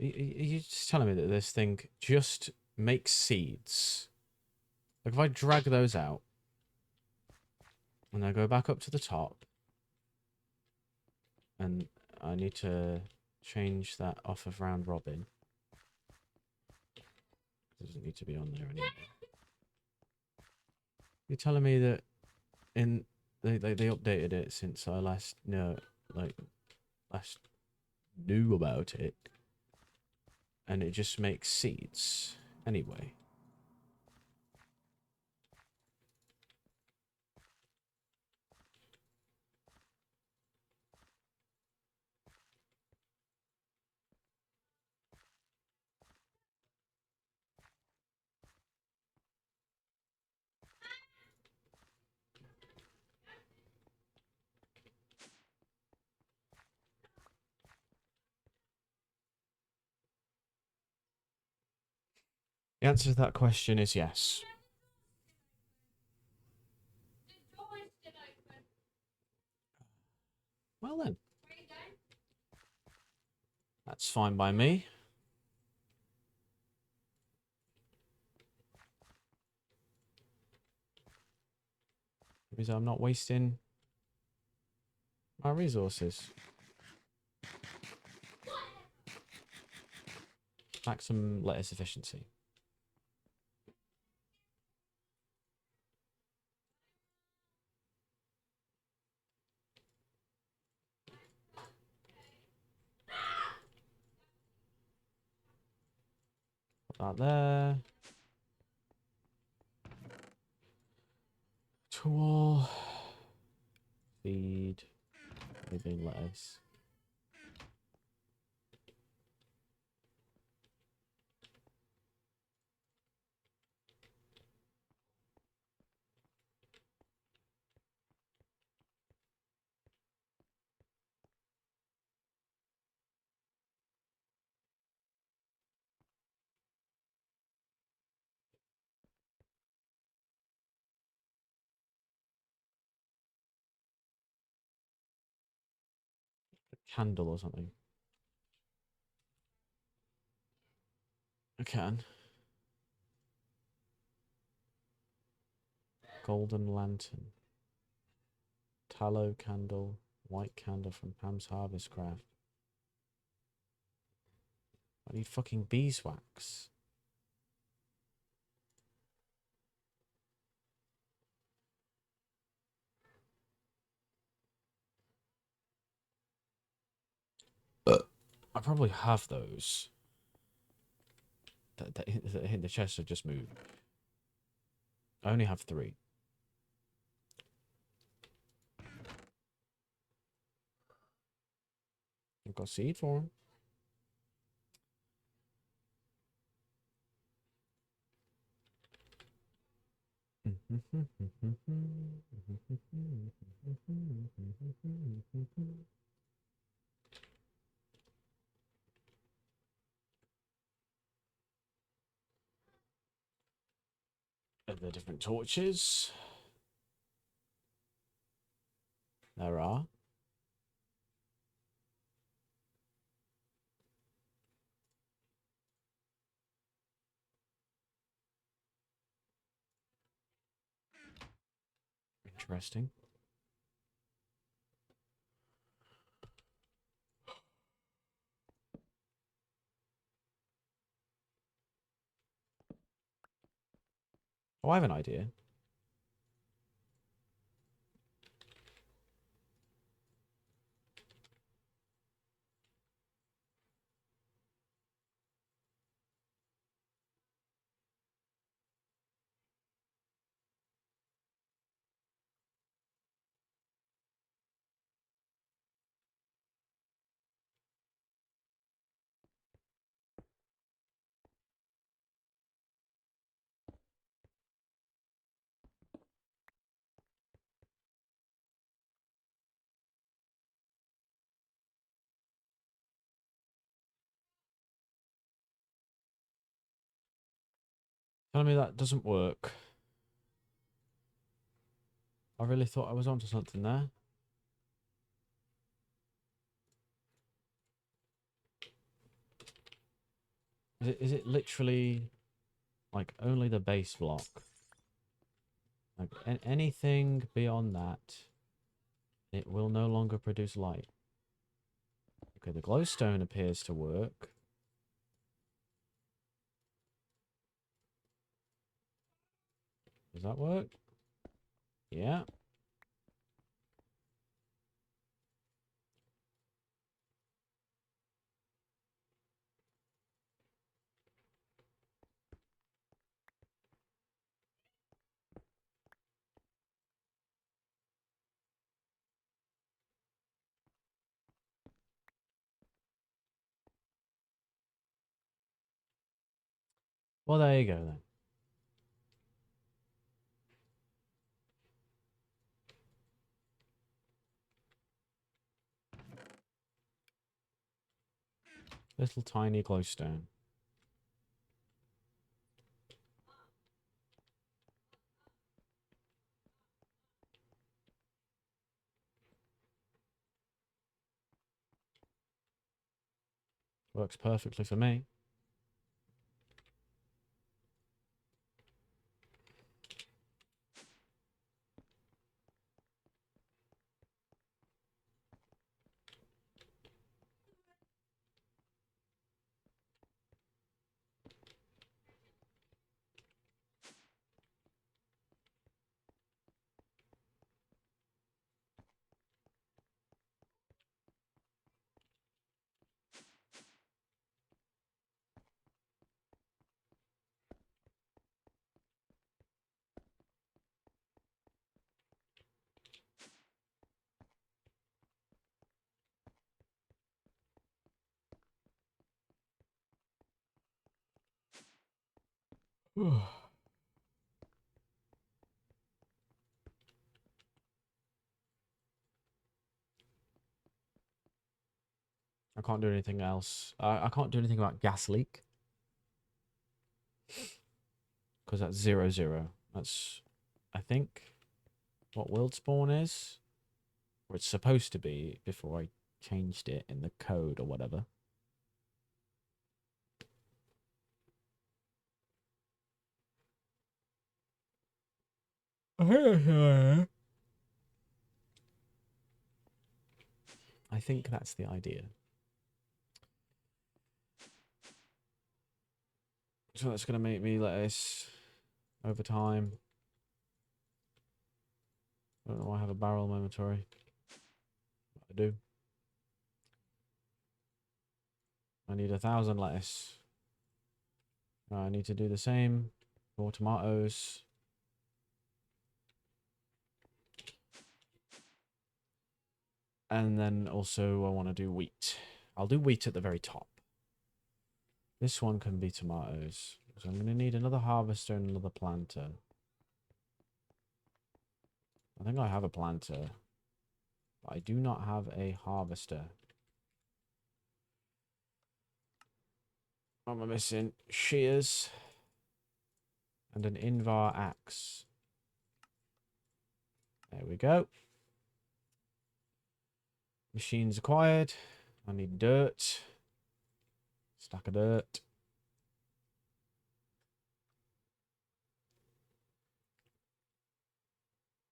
Are you just telling me that this thing just makes seeds? Like if I drag those out and I go back up to the top and I need to change that off of round robin. It doesn't need to be on there anymore. You're telling me that in they updated it since I last last knew about it, and it just makes seeds anyway. The answer to that question is yes. Well then, that's fine by me. Because I'm not wasting my resources. Maximum lettuce efficiency. Put that there. Tool. Feed. Maybe lettuce. A candle or something. I can. Golden lantern. Tallow candle. White candle from Pam's Harvest Craft. I need fucking beeswax. I probably have those. The chests have just moved. I only have 3. I've got seed for them. Are there different torches? There are. Interesting. Oh, I have an idea. Tell me that doesn't work. I really thought I was onto something there. Is it literally like only the base block? Like anything beyond that, it will no longer produce light. Okay, the glowstone appears to work. Does that work? Yeah. Well, there you go then. Little tiny glowstone. Works perfectly for me. I can't do anything else. I can't do anything about gas leak. Because that's 0, 0. That's, I think, what world spawn is. Or it's supposed to be before I changed it in the code or whatever. I think that's the idea. So that's going to make me lettuce over time. I don't know why I have a barrel in my inventory. I do. I need 1,000 lettuce. I need to do the same for tomatoes. And then also I want to do wheat. I'll do wheat at the very top. This one can be tomatoes. So I'm going to need another harvester and another planter. I think I have a planter. But I do not have a harvester. What am I missing? Shears. And an Invar axe. There we go. Machines acquired. I need dirt. Stack of dirt.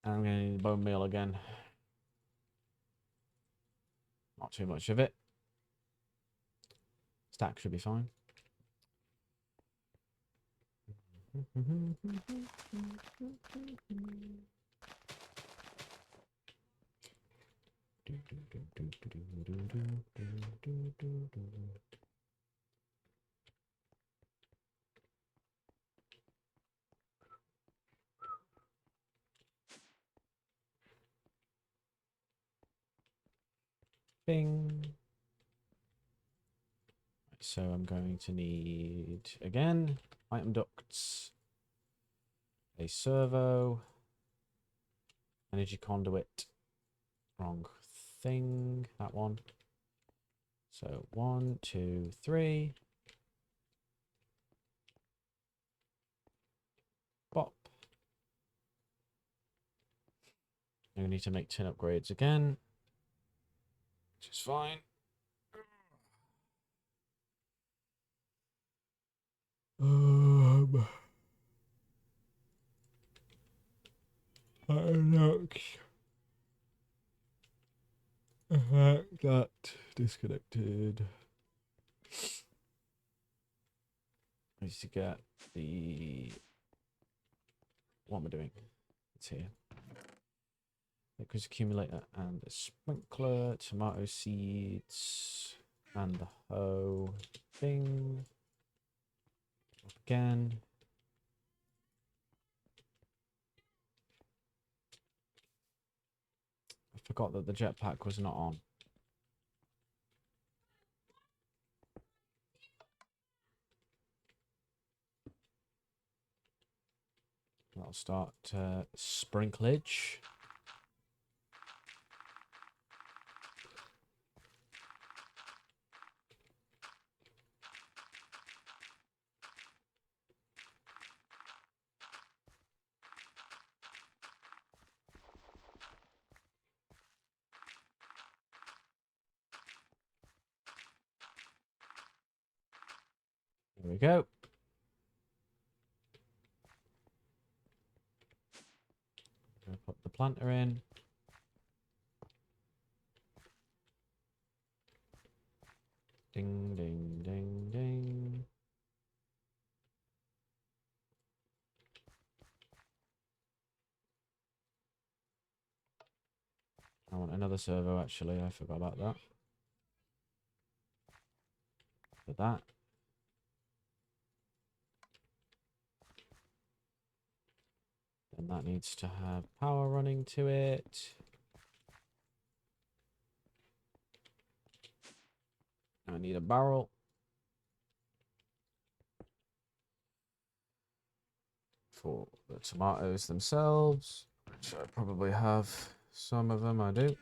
And I'm going to need bone meal again. Not too much of it. Stack should be fine. Bing. So I'm going to need, again, item ducts, a servo, energy conduit, wrong thing, that one. So 1, 2, 3. Bop. I'm going to need to make 10 upgrades again, which is fine. That disconnected. I need to get the. What am I doing? It's here. Liquids accumulator and a sprinkler, tomato seeds, and the hoe. Bing. Again. I forgot that the jetpack was not on. I'll start sprinklage. There we go. I'm going to put the planter in. Ding, ding, ding, ding. I want another servo, actually. I forgot about that. For that. Then that needs to have power running to it. I need a barrel. For the tomatoes themselves, which I probably have some of them. I do.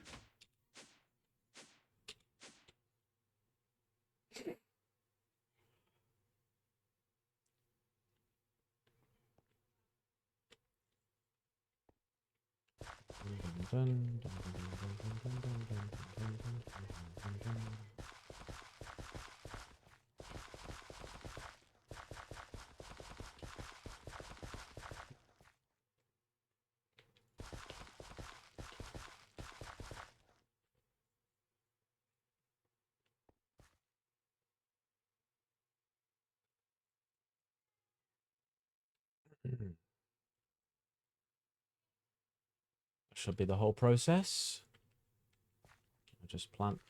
should be the whole process. I'll just plant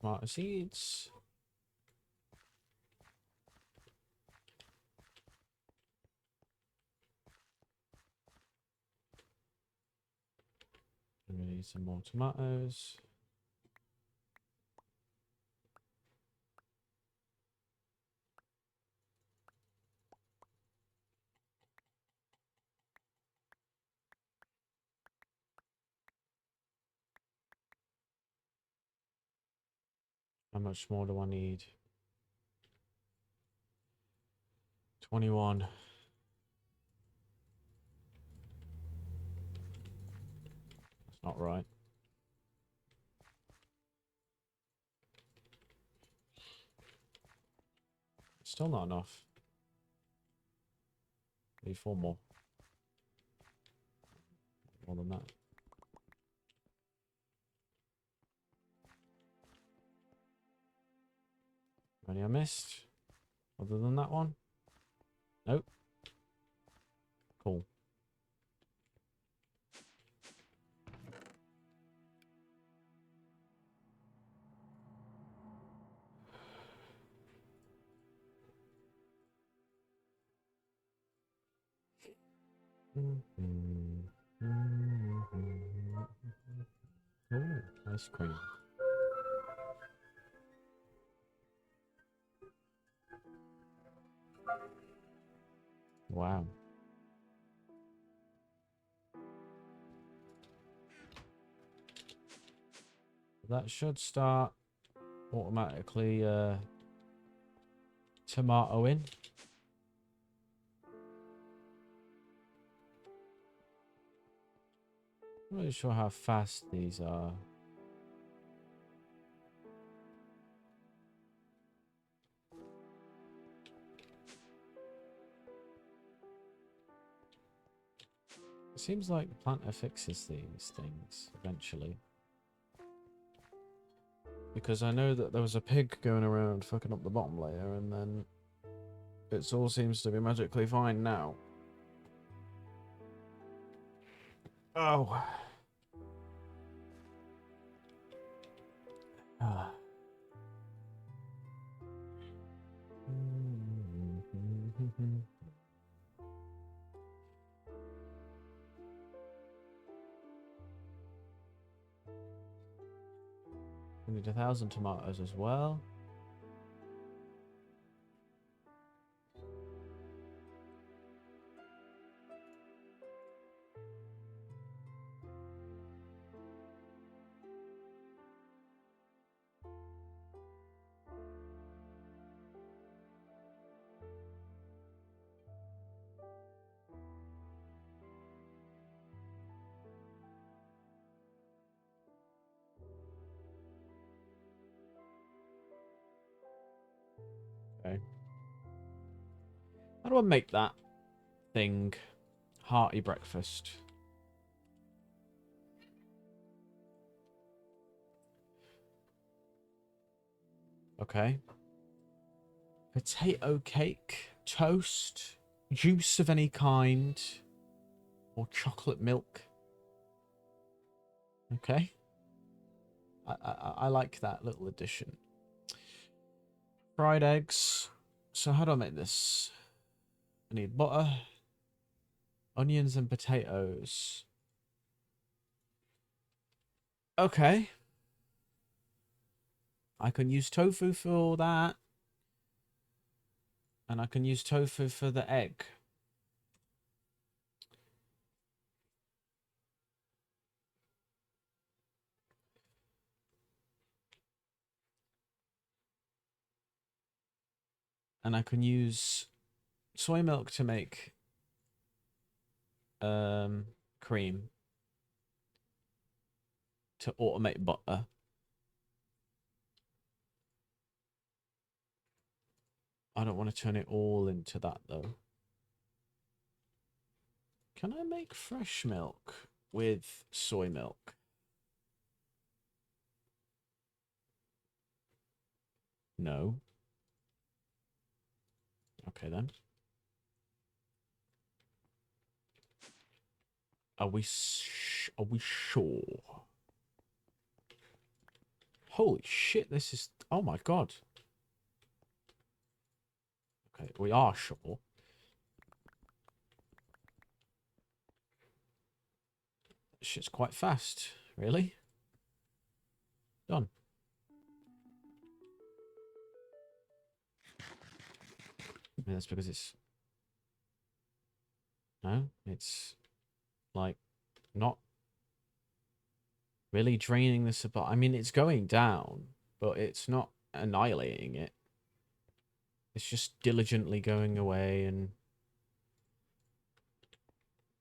tomato seeds. We need some more tomatoes. How much more do I need? 21. That's not right. Still not enough. Need 4 more. More than that. Any I missed? Other than that one? Nope. Cool. Oh, ice cream. Wow. That should start automatically tomatoing. Not really sure how fast these are. It seems like the planter fixes these things eventually. Because I know that there was a pig going around fucking up the bottom layer, and then it all seems to be magically fine now. Oh. Ah. We need 1,000 tomatoes as well. Okay. How do I make that thing? Hearty breakfast. Okay. Potato cake, toast, juice of any kind, or chocolate milk. Okay. I like that little addition. Fried eggs. So how do I make this? I need butter, onions, and potatoes. Okay. I can use tofu for that. And I can use tofu for the egg. And I can use soy milk to make cream to automate butter. I don't want to turn it all into that though. Can I make fresh milk with soy milk? No. Okay then. Are we sure? Holy shit, this is... Oh my god. Okay, we are sure. This shit's quite fast, really. Done. I mean, that's because it's... No, it's... Like, not really draining the supply. I mean, it's going down, but it's not annihilating it. It's just diligently going away and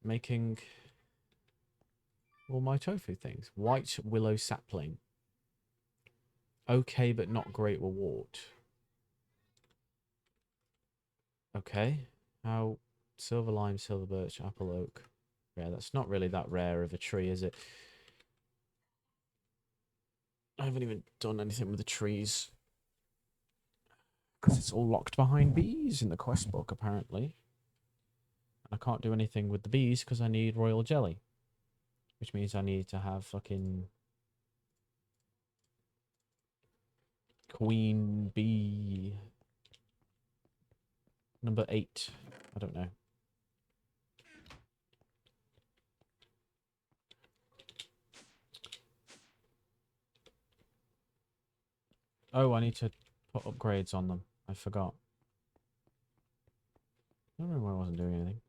making all my tofu things. White willow sapling. Okay, but not great reward. Okay. How... Silver lime, silver birch, apple oak. Yeah, that's not really that rare of a tree, is it? I haven't even done anything with the trees. Because it's all locked behind bees in the quest book, apparently. I can't do anything with the bees because I need royal jelly. Which means I need to have fucking... Queen bee... Number 8. I don't know. Oh, I need to put upgrades on them. I forgot. I don't remember why I wasn't doing anything.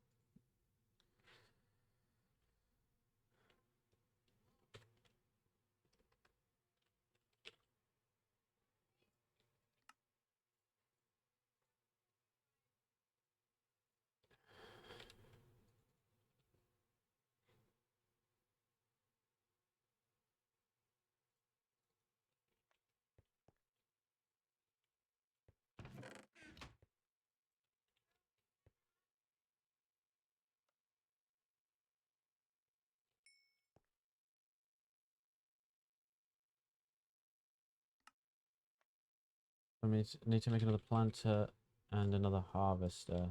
I need to make another planter and another harvester.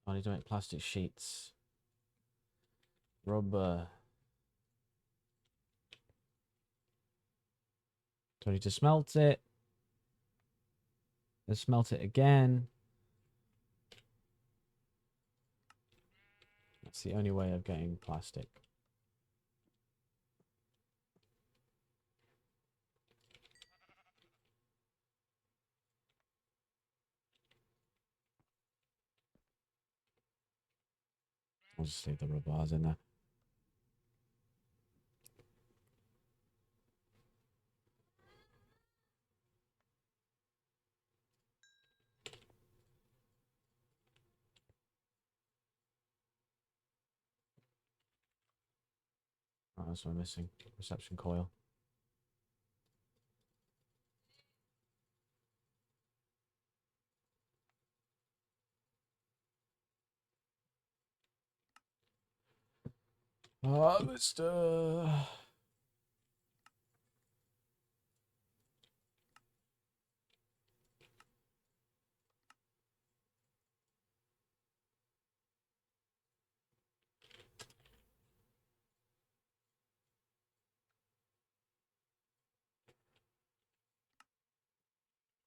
I need to make plastic sheets. Rubber. Do I need to smelt it? Then smelt it again. That's the only way of getting plastic. I'll just leave the rubber bars in there. Oh, that's what I'm missing. Reception coil. Harvester.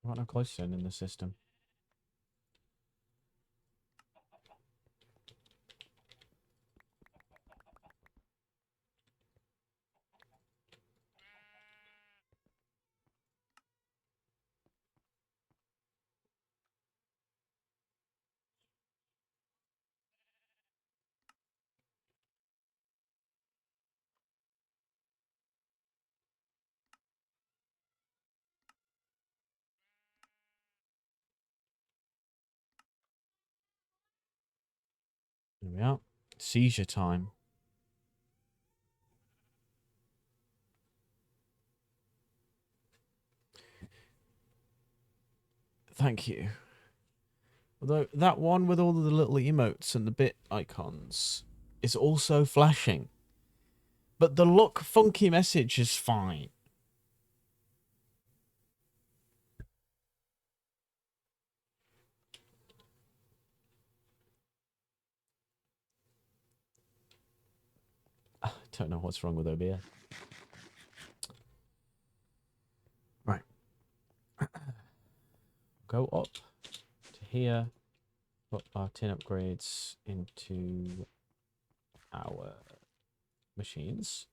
I've got no close in the system. There we are. Seizure time. Thank you. Although that one with all of the little emotes and the bit icons is also flashing. But the look funky message is fine. Don't know what's wrong with OBS. Right. Go up to here. Put our tin upgrades into our machines.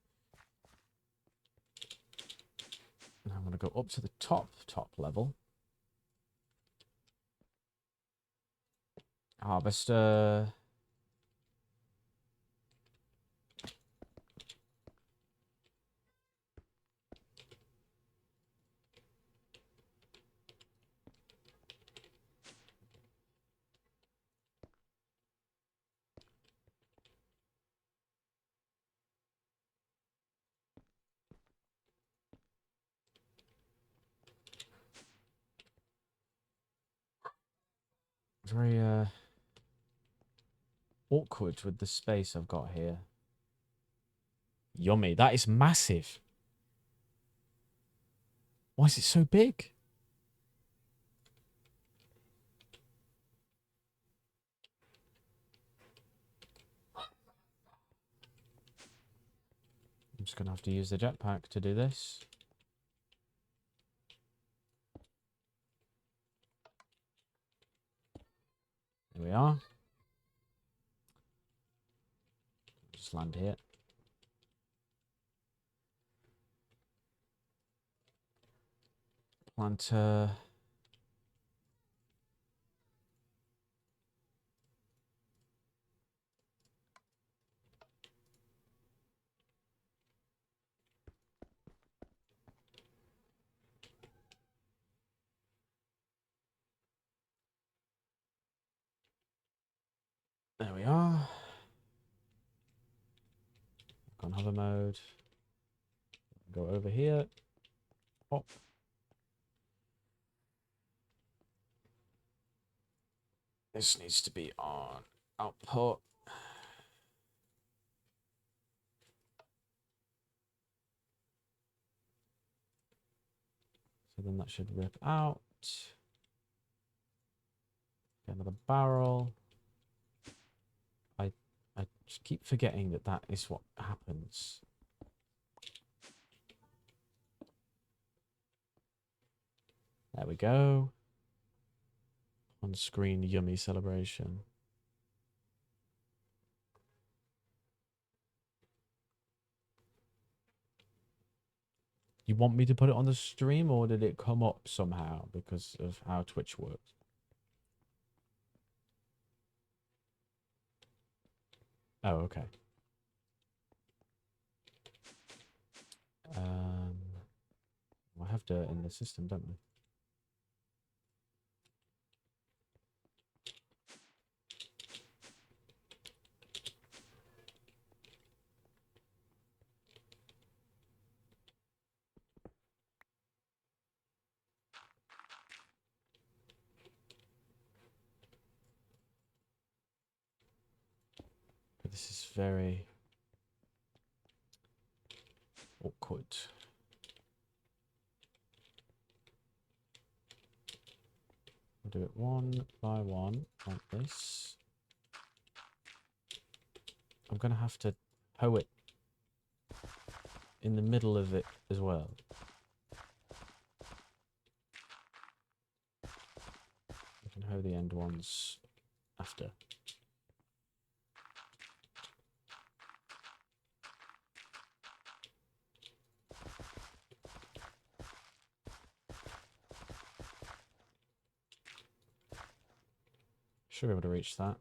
And I'm going to go up to the top level. Harvester. Very awkward with the space I've got here. Yummy. That is massive. Why is it so big? I'm just going to have to use the jetpack to do this. There we are. Just land here. Planter. There we are. On hover mode. Go over here. Pop. This needs to be on output. So then that should rip out. Get another barrel. I just keep forgetting that that is what happens. There we go. On screen yummy celebration. You want me to put it on the stream, or did it come up somehow because of how Twitch works? Oh, okay. I have dirt in the system, don't we? But this is very awkward. I'll do it one by one, like this. I'm going to have to hoe it in the middle of it as well. I can hoe the end ones after. Should be able to reach that.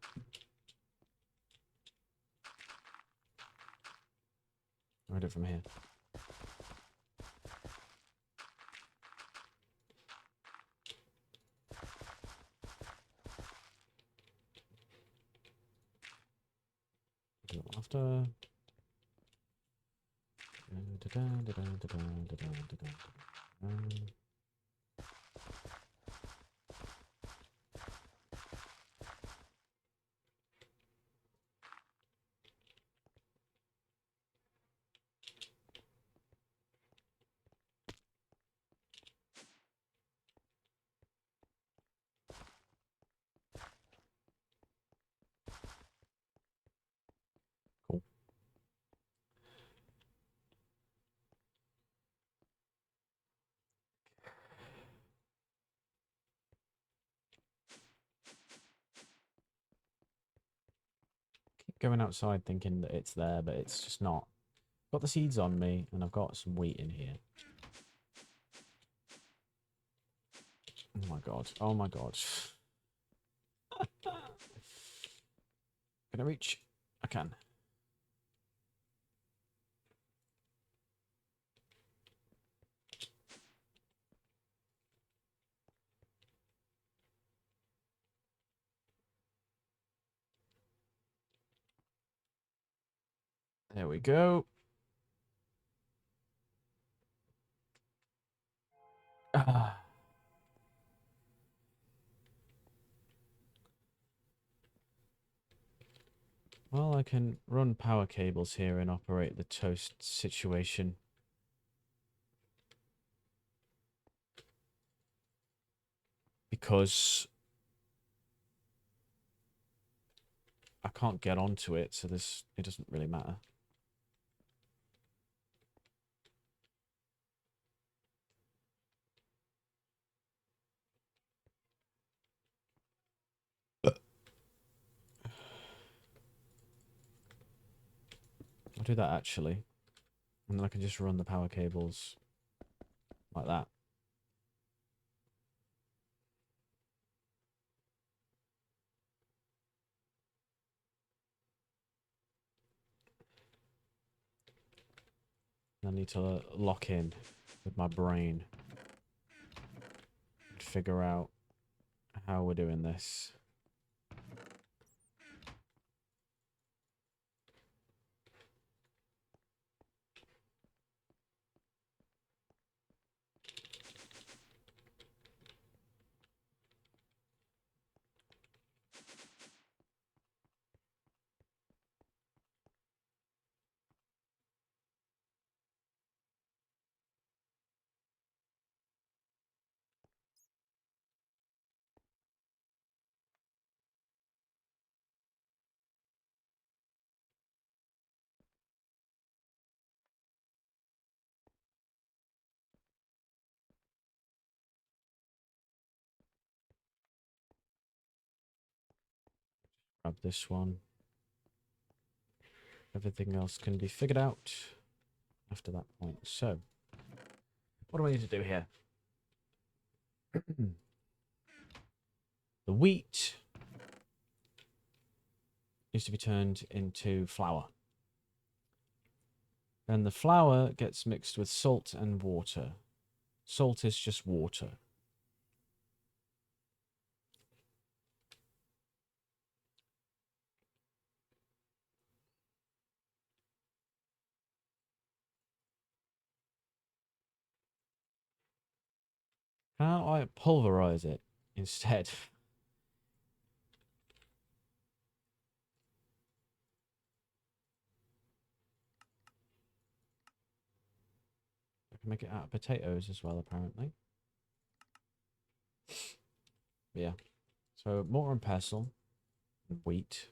I'll do it from here. Do it after. Cool. going outside thinking that it's there, but it's just not. Got the seeds on me, and I've got some wheat in here. Oh my god. Oh my god. Can I reach? I can. There we go. Ah. Well, I can run power cables here and operate the toast situation. Because I can't get onto it, so it doesn't really matter. I'll do that actually. And then I can just run the power cables like that. I need to lock in with my brain and figure out how we're doing this. Grab this one. Everything else can be figured out after that point. So, what do I need to do here? The wheat needs to be turned into flour. Then the flour gets mixed with salt and water. Salt is just water. How do I pulverize it instead? I can make it out of potatoes as well, apparently. But yeah. So mortar and pestle, wheat.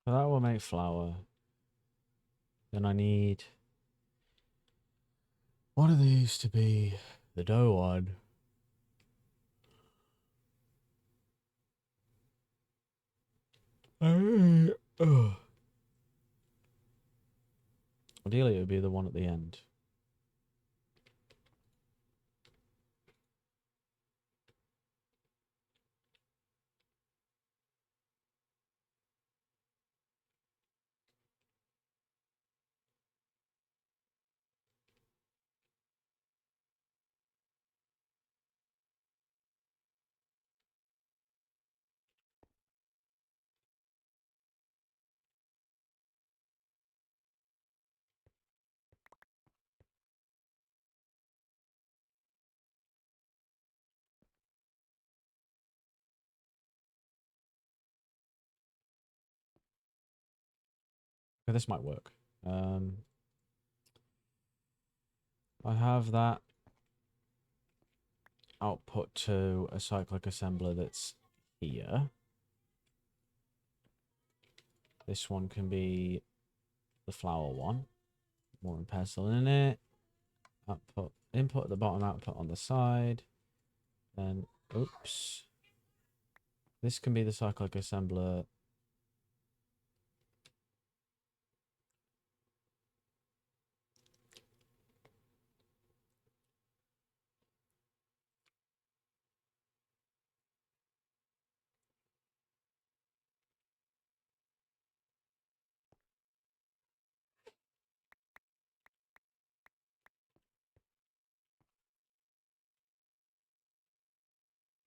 So that will make flour. Then I need one of these to be the dough one. Ugh. Ideally, it would be the one at the end. Okay, this might work. I have that output to a cyclic assembler that's here. This one can be the flour one. More and pestle in it. Output, input at the bottom, output on the side. Then, oops. This can be the cyclic assembler.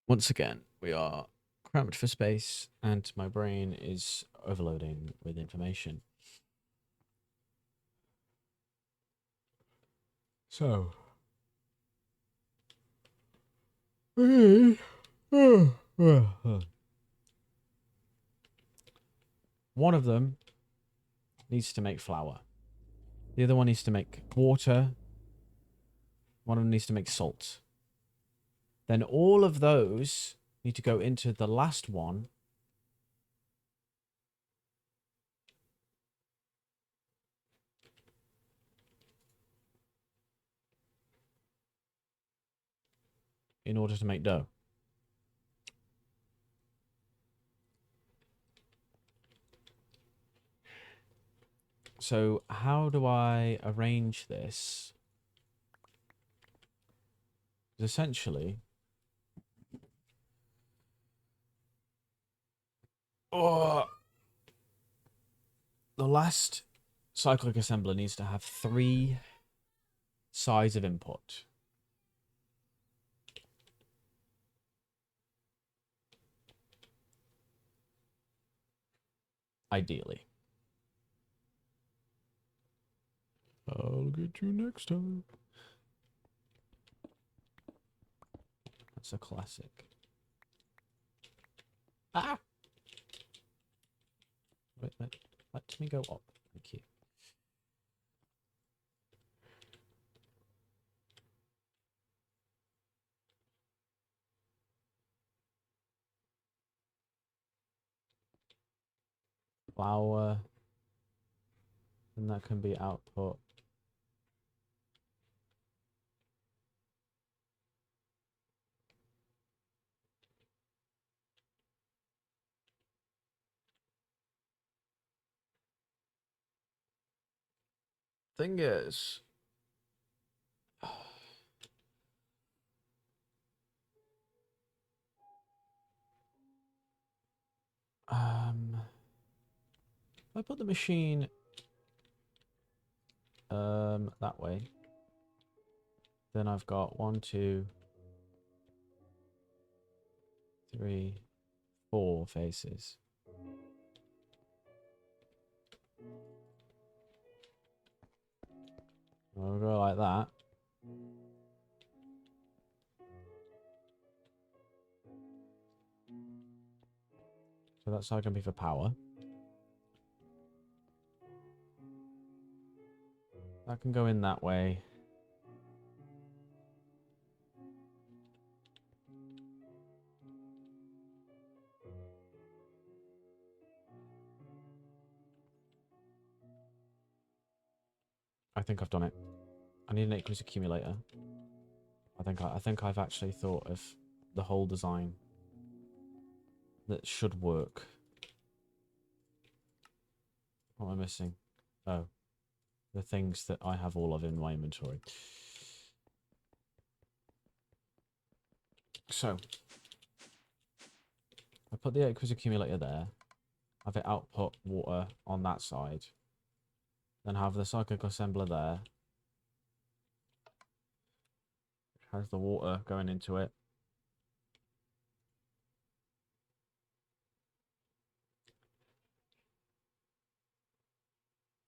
Once again, we are cramped for space, and my brain is overloading with information. So, one of them needs to make flour. The other one needs to make water. One of them needs to make salt. Then all of those need to go into the last one. In order to make dough. So how do I arrange this? Because essentially, oh, the last cyclic assembler needs to have 3 sides of input. Ideally. I'll get you next time. That's a classic. Ah! Wait, let me go up. Thank you. Flour. And that can be output. Thing is, if I put the machine that way, then I've got 1, 2, 3, 4 faces. I'll go like that. So that's how it can be for power. That can go in that way. I think I've done it. I need an aqueous accumulator. I think I've actually thought of the whole design that should work. What am I missing? Oh, the things that I have all of in my inventory. So, I put the aqueous accumulator there. Have it output water on that side. Then have the cyclic assembler there. Has the water going into it.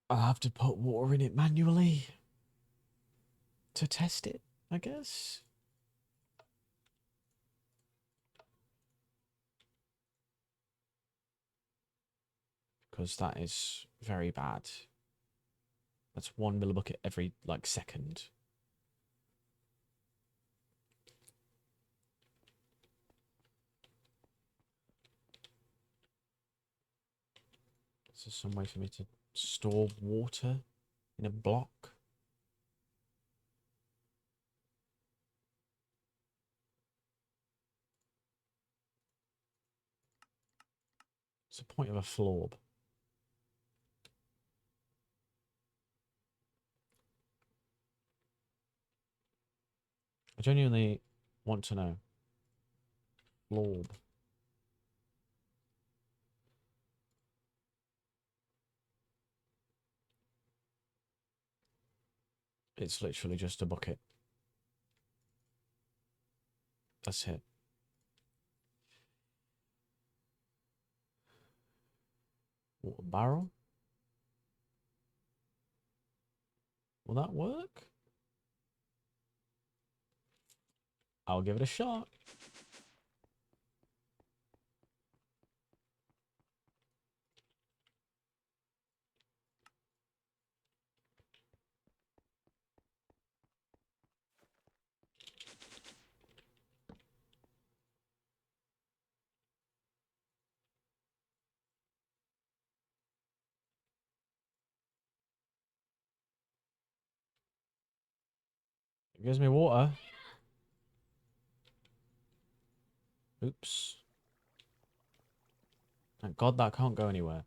I'll have to put water in it manually to test it, I guess. because that is very bad. That's 1 millibucket every, like, second. Is there some way for me to store water in a block? What's the point of a florb? I genuinely want to know. Florb. It's literally just a bucket. That's it. Water barrel? Will that work? I'll give it a shot. It gives me water. Oops. Thank God that can't go anywhere.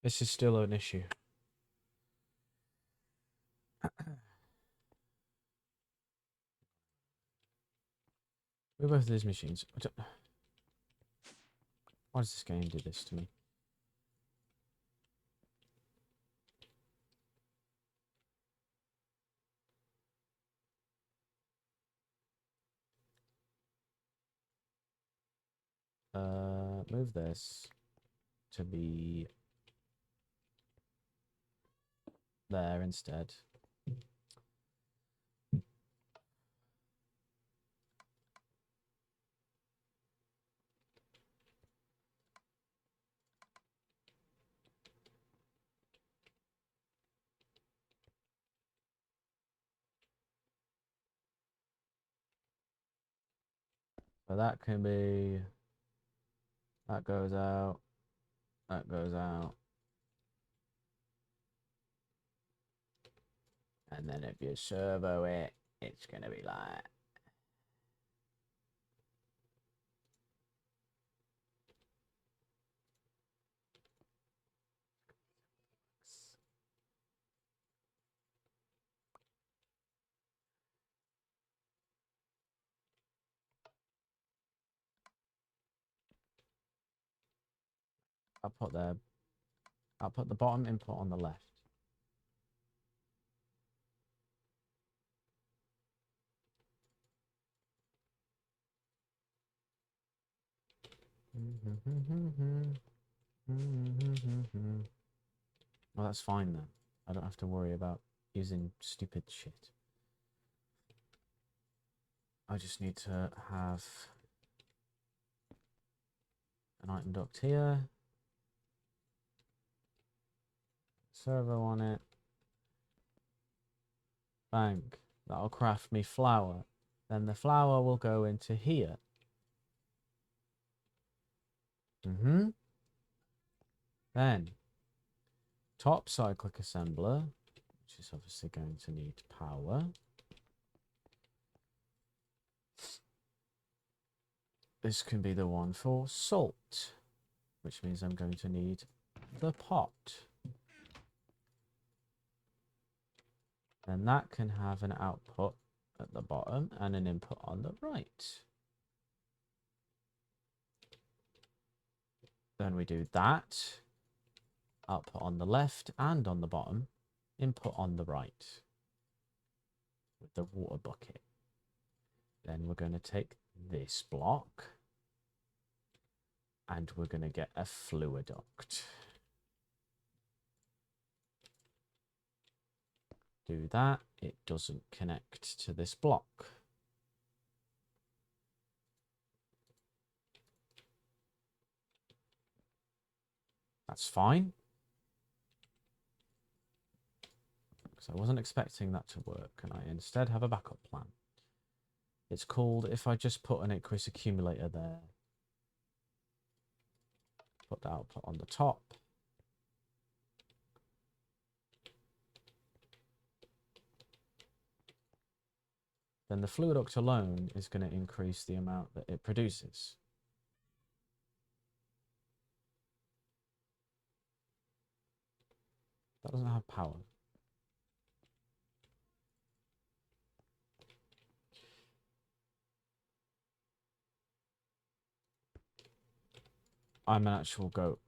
This is still an issue. We're both of these machines. Why does this game do this to me? Move this to be there instead. So that can be... That goes out. That goes out. And then if you servo it, it's going to be like... I'll put the bottom input on the left. Well, that's fine then. I don't have to worry about using stupid shit. I just need to have an item duct here. Servo on it. Bang. That'll craft me flour. Then the flour will go into here. Then, top cyclic assembler, which is obviously going to need power. This can be the one for salt, which means I'm going to need the pot. And that can have an output at the bottom and an input on the right. Then we do that. output on the left and on the bottom, input on the right with the water bucket. Then we're going to take this block and we're going to get a fluiduct. Do that, it doesn't connect to this block. That's fine. Because I wasn't expecting that to work, and I instead have a backup plan. It's called, if I just put an aqueous accumulator there, put the output on the top, then the fluiduct alone is going to increase the amount that it produces. That doesn't have power. I'm an actual goat.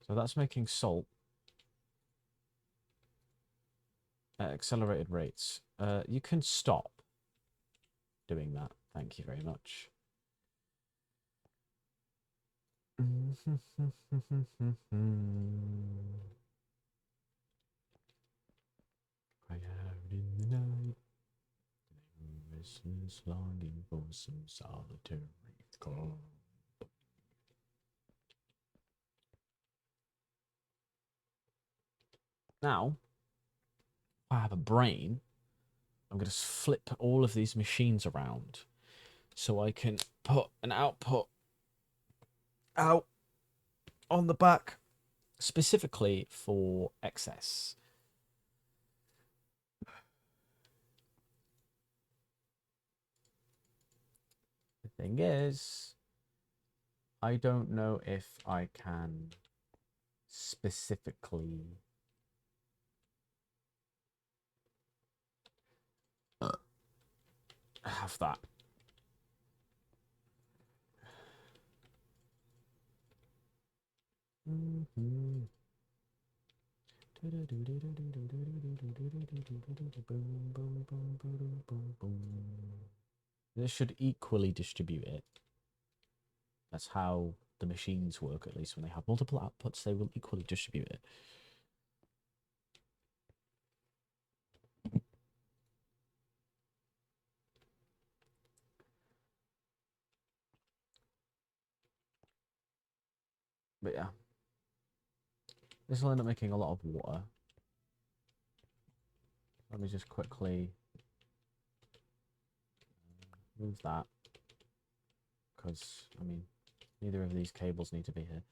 So that's making salt at accelerated rates. You can stop doing that. Thank you very much. I out in the night, restless longing for some solitary calm. Now, if I have a brain, I'm going to flip all of these machines around so I can put an output out on the back specifically for excess. The thing is, I don't know if I can specifically have that. This should equally distribute it. That's how the machines work, at least when they have multiple outputs, they will equally distribute it. But yeah, this will end up making a lot of water. Let me just quickly move that, because, I mean, neither of these cables need to be here.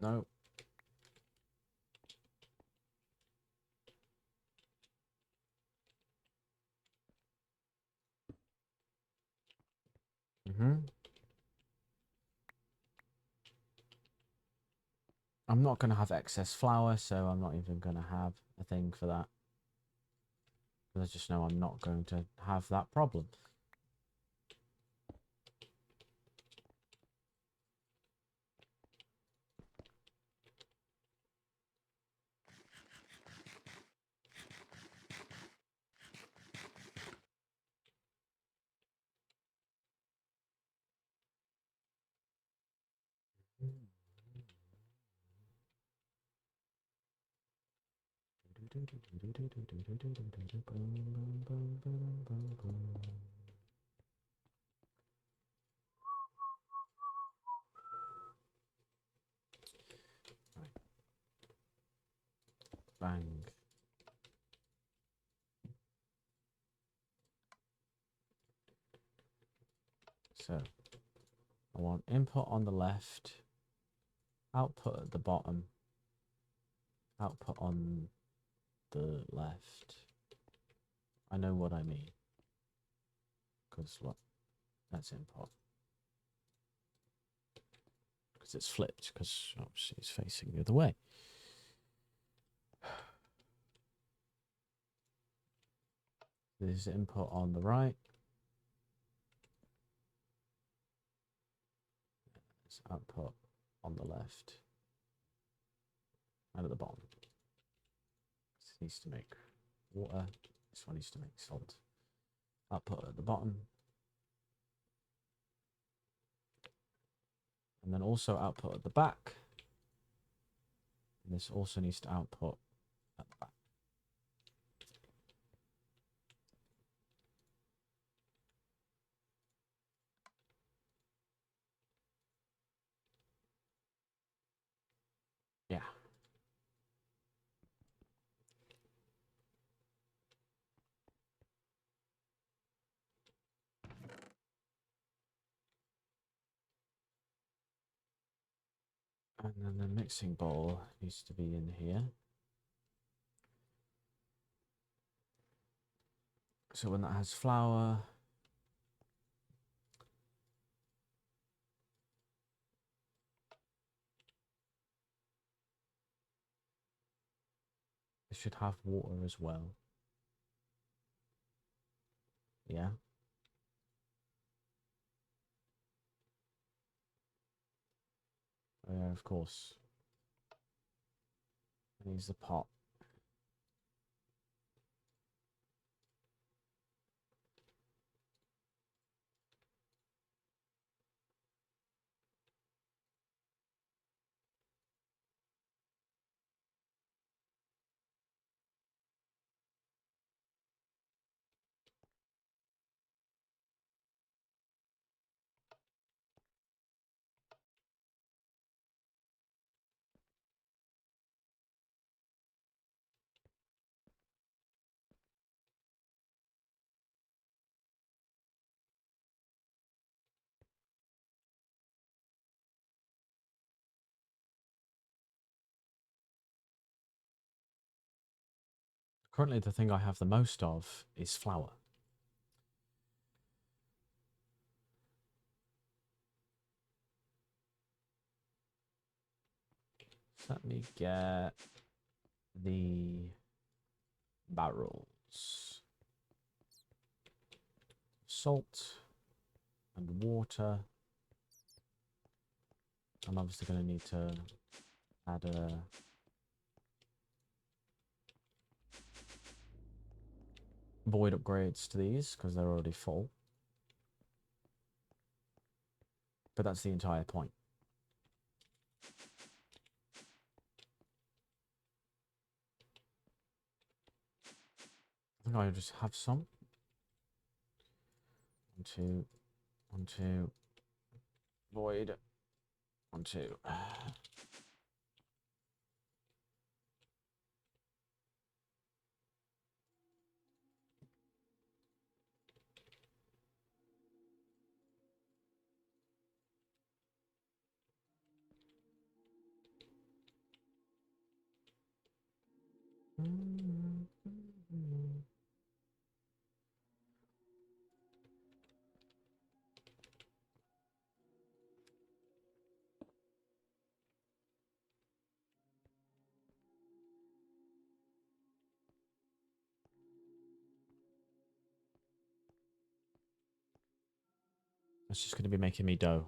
No. I'm not going to have excess flour, so I'm not even going to have a thing for that. Because I just know I'm not going to have that problem. Bang. So, I want input on the left, output at the bottom, output on the left. I know what I mean. Because what? That's input. Because it's flipped, because obviously it's facing the other way. This input on the right. This output on the left. And at the bottom. This needs to make water. This one needs to make salt. Output at the bottom. And then also output at the back. And this also needs to output at the back. Yeah. And then the mixing bowl needs to be in here. So when that has flour, it should have water as well. Yeah. Oh yeah, of course. It needs the pot. Currently, the thing I have the most of is flour. Let me get the barrels. Salt and water. I'm obviously going to need to add a void upgrades to these because they're already full. But that's the entire point. I think I'll just have some. 1, 2, 1, 2. Void. 1, 2. It's just going to be making me dough.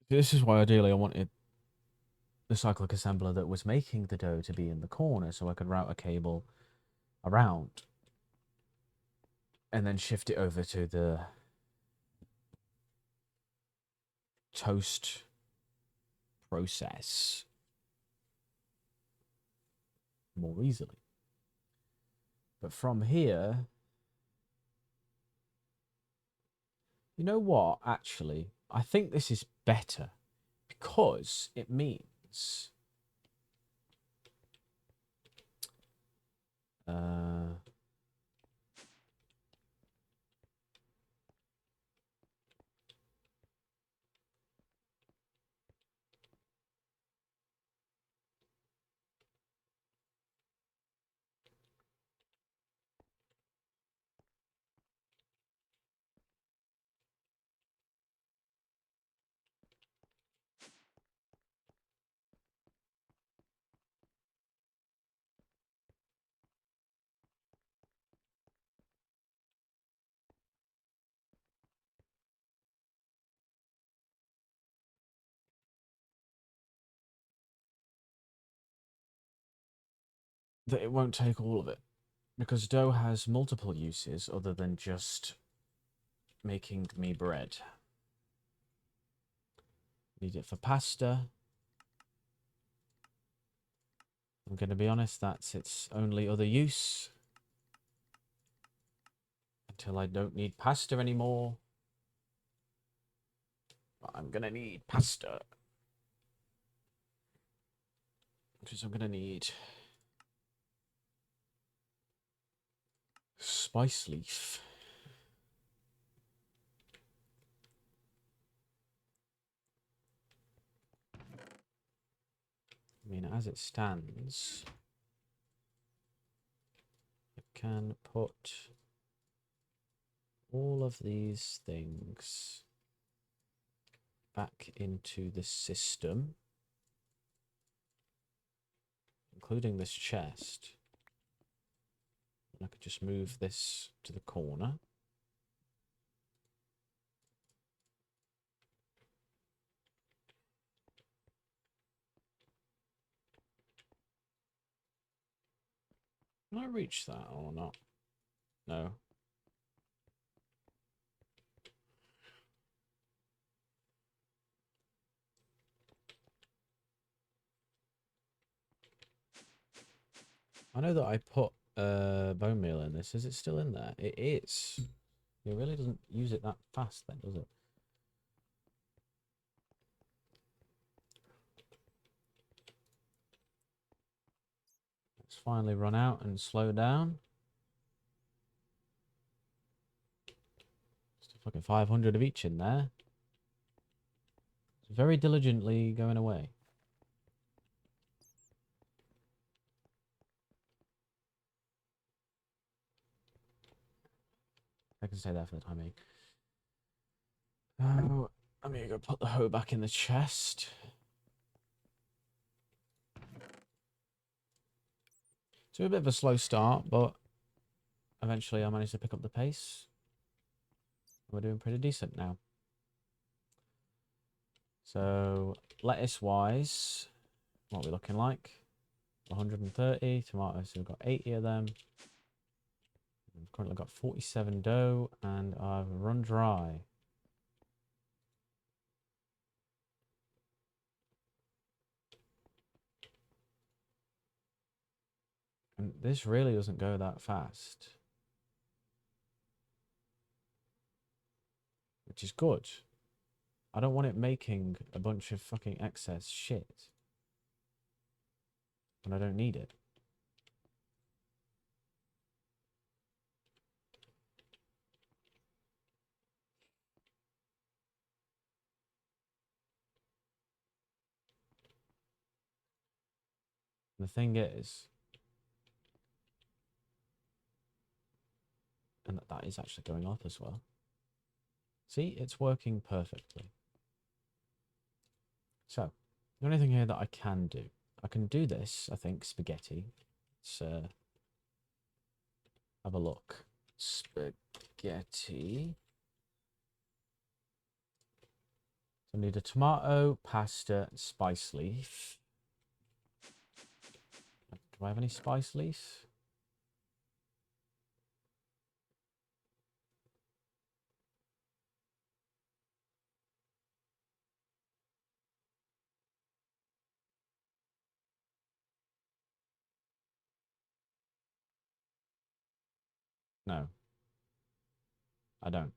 This is why ideally I wanted the cyclic assembler that was making the dough to be in the corner so I could route a cable around and then shift it over to the toast process. more easily. But from here, you know what? Actually, I think this is better because it means uh, that it won't take all of it. Because dough has multiple uses other than just making me bread. Need it for pasta. I'm going to be honest, that's its only other use. Until I don't need pasta anymore. But I'm going to need pasta. Which is I'm going to need spice leaf. I mean, as it stands, I can put all of these things back into the system, including this chest. And I could just move this to the corner. Can I reach that or not? No. I know that I put bone meal in this. Is it still in there? It is. It really doesn't use it that fast then, does it? Let's finally run out and slow down. Still fucking 500 of each in there. It's very diligently going away. I can say that for the time being. Oh, I'm gonna go put the hoe back in the chest. So a bit of a slow start, but eventually I managed to pick up the pace. We're doing pretty decent now. So lettuce-wise, what are we looking like? 130 tomatoes. So we've got 80 of them. I've currently got 47 dough, and I've run dry. And this really doesn't go that fast. Which is good. I don't want it making a bunch of fucking excess shit. When I don't need it. The thing is, and that is actually going up as well. See, it's working perfectly. So, the only thing here that I can do, I can do this, I think, spaghetti. Let's have a look. Spaghetti. So I need a tomato, pasta, and spice leaf. Do I have any spice leaf? No, I don't.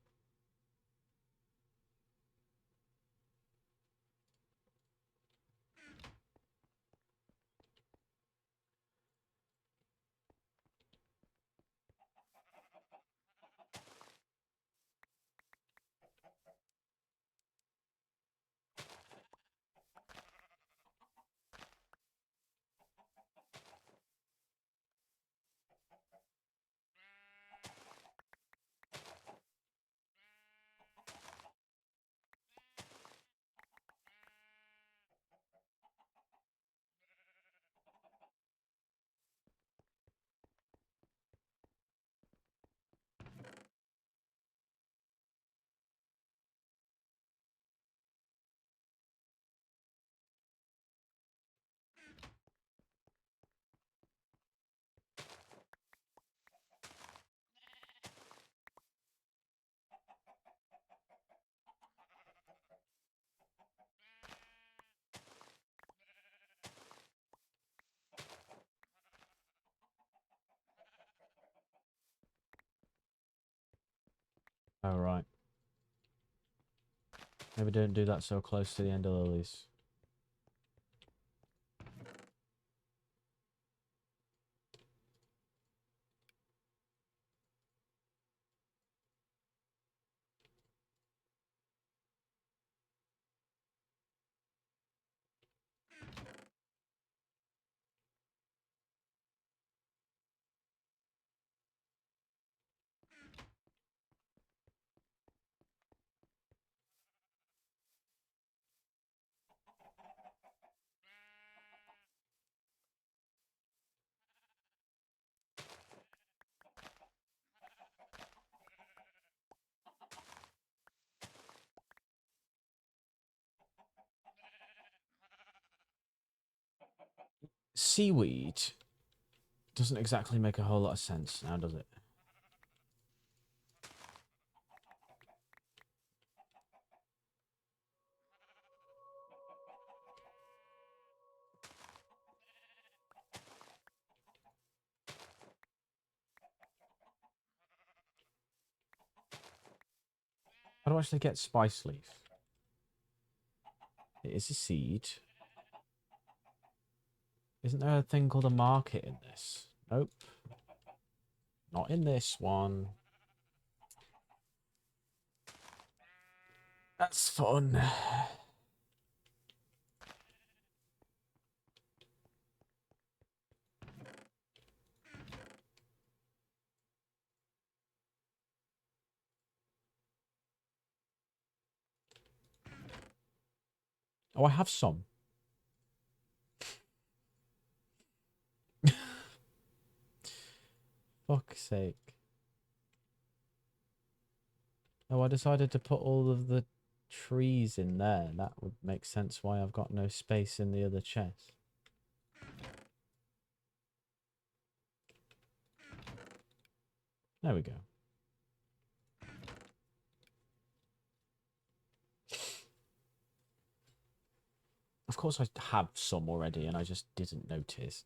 Oh, right. Maybe don't do that so close to the end of lilies. Seaweed doesn't exactly make a whole lot of sense now, does it? How do I actually get spice leaf? It is a seed. Isn't there a thing called a market in this? Nope. Not in this one. That's fun. Oh, I have some. Fuck's sake. Oh, I decided to put all of the trees in there. That would make sense why I've got no space in the other chest. There we go. Of course I have some already and I just didn't notice.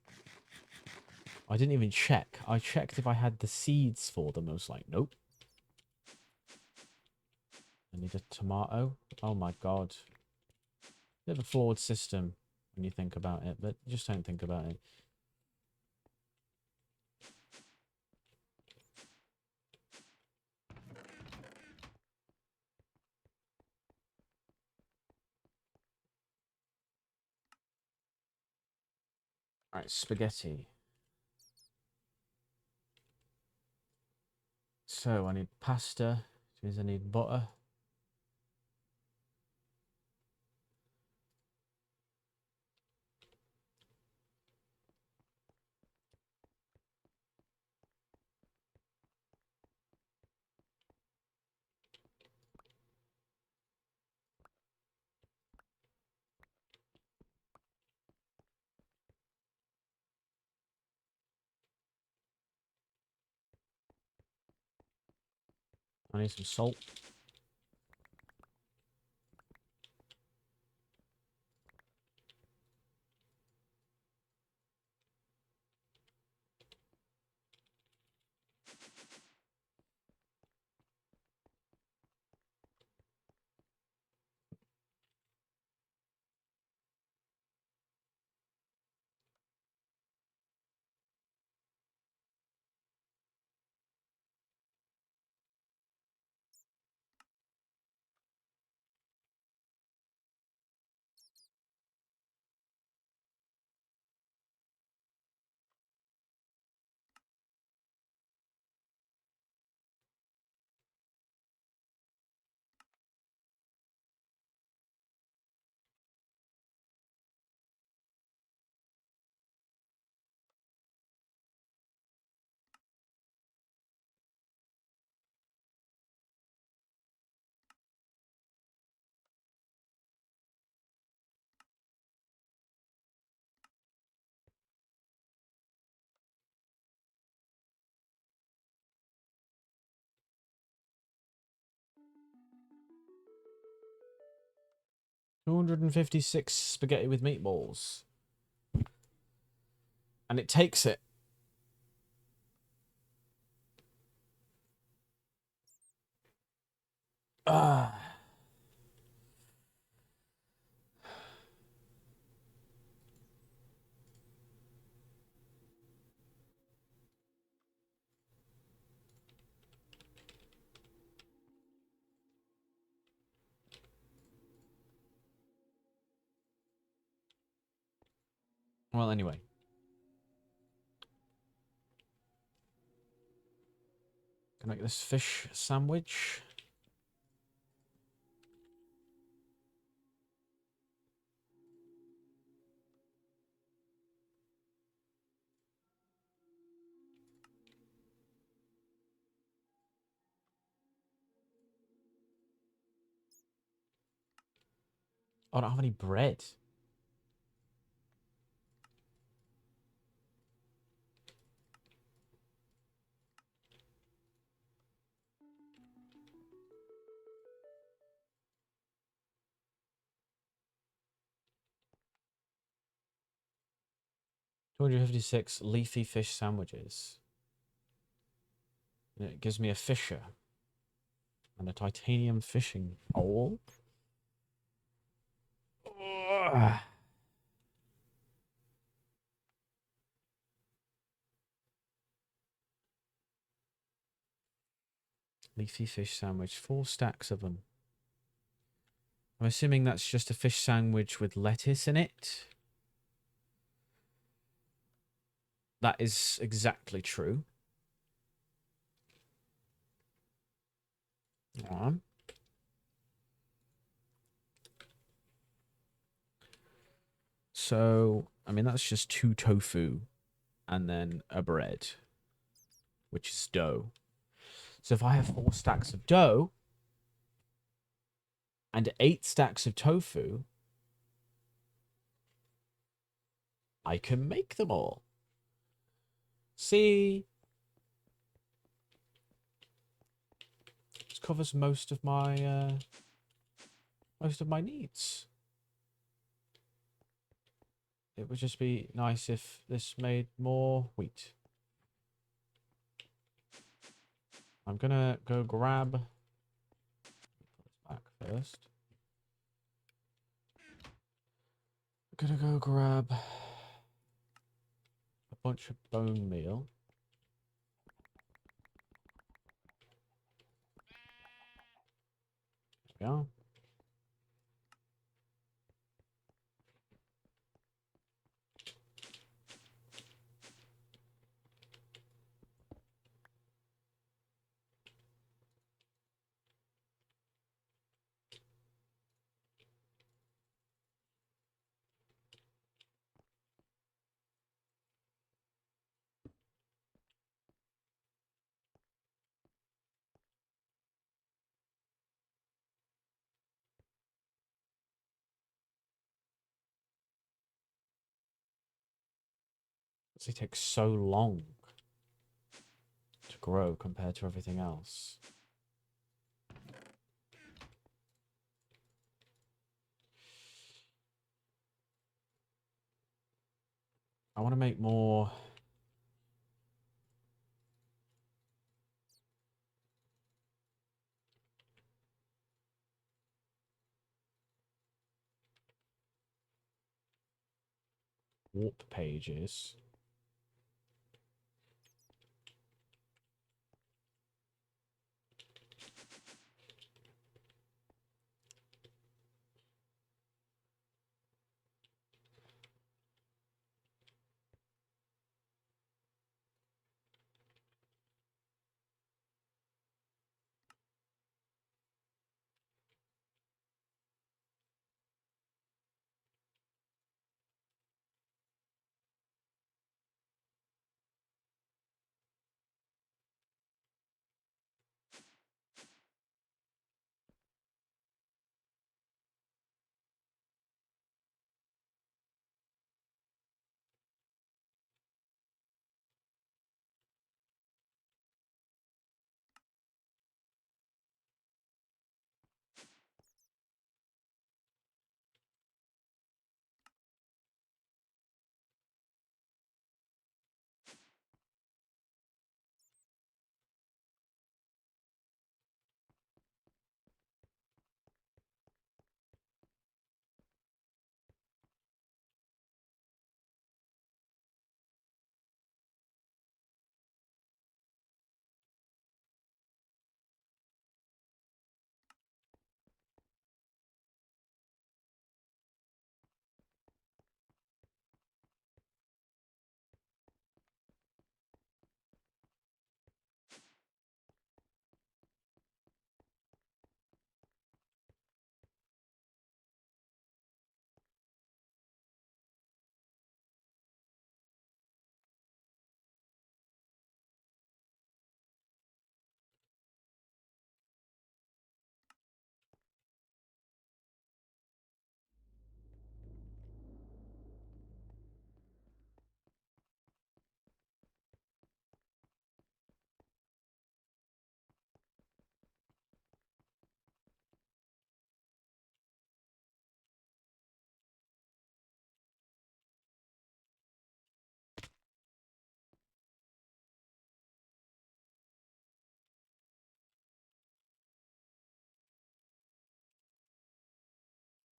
I didn't even check. I checked if I had the seeds for them. I was like, nope. I need a tomato. Oh my god. Bit of a flawed system when you think about it, but just don't think about it. Alright, spaghetti. So I need pasta, which means I need butter. I need some salt. 256 spaghetti with meatballs. And it takes it. Ah. Well, anyway. Can I get this fish sandwich? Oh, I don't have any bread. 256 leafy fish sandwiches. And it gives me a fisher. And a titanium fishing pole. Ugh. Leafy fish sandwich. 4 stacks of them. I'm assuming that's just a fish sandwich with lettuce in it. That is exactly true. So, I mean, that's just 2 tofu and then a bread, which is dough. So if I have 4 stacks of dough and 8 stacks of tofu, I can make them all. See? This covers most of my needs. It would just be nice if this made more wheat. I'm gonna go grab... Put this back first. I'm gonna go grab a bunch of bone meal. There we are. It takes so long to grow compared to everything else. I want to make more... warp pages.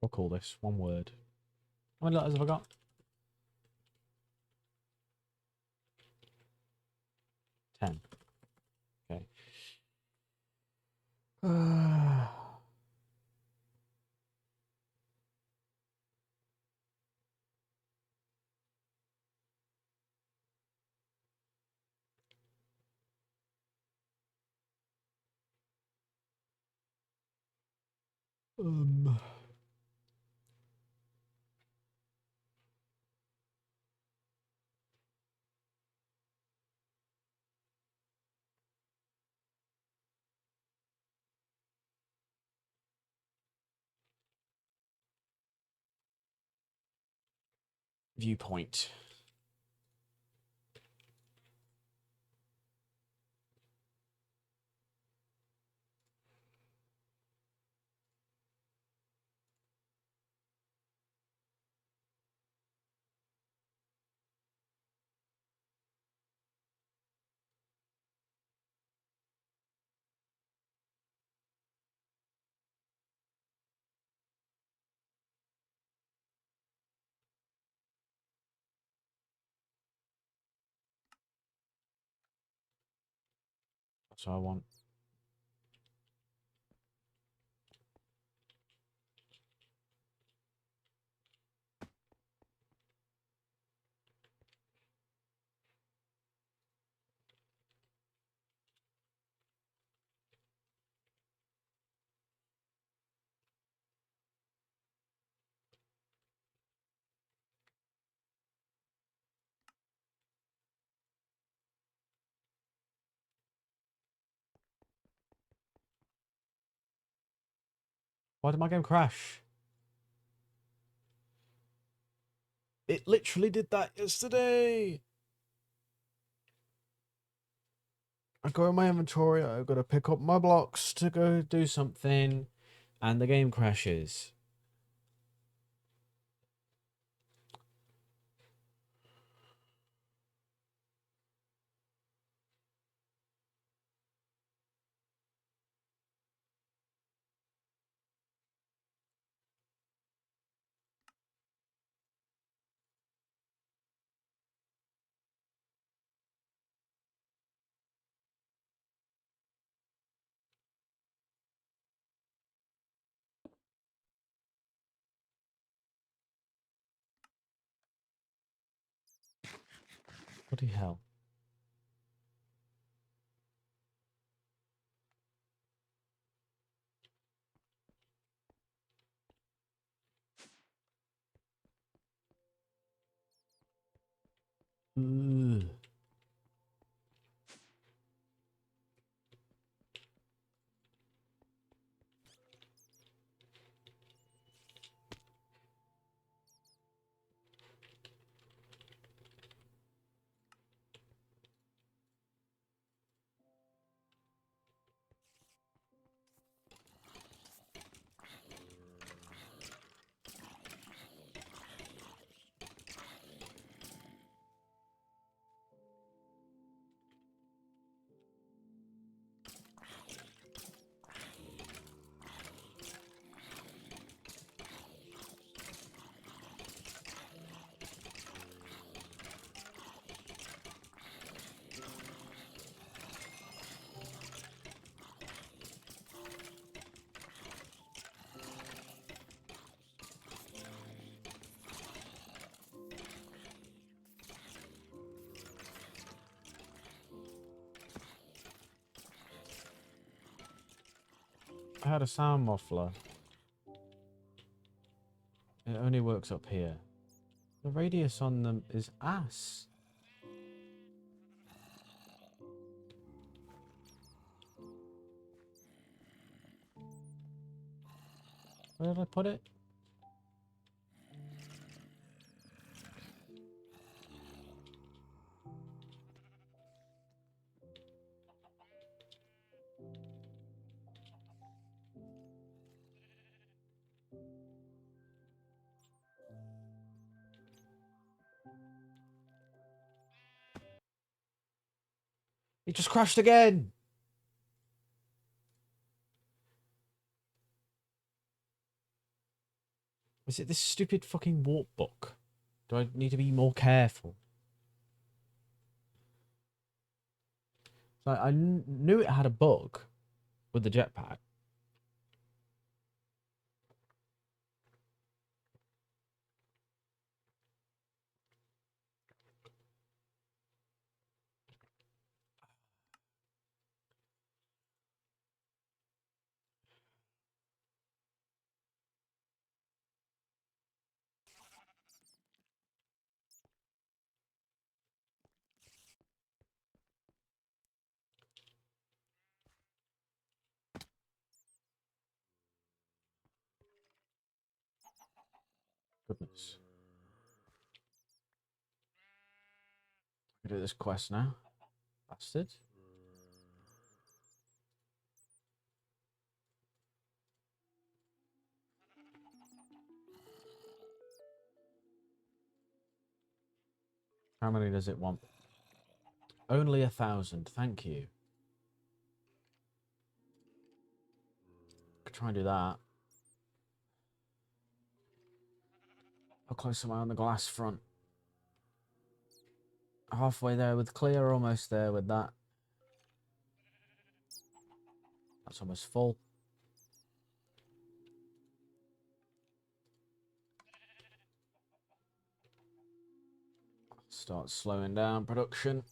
We'll call this one word. How many letters have I got? Ten. Okay. um. Viewpoint. That's what I want. Why did my game crash? It literally did that yesterday. I go in my inventory, I've got to pick up my blocks to go do something, and the game crashes. Bloody hell. Ugh. I had a sound muffler. It only works up here. The radius on them is ass. Where did I put it? It just crashed again. Is it this stupid fucking warp book? Do I need to be more careful? So I knew it had a bug with the jetpack. Goodness. I can do this quest now. Bastard. How many does it want? Only 1,000. Thank you. Could try and do that. How close am I on the glass front? Halfway there with clear, almost there with that. That's almost full. Start slowing down production.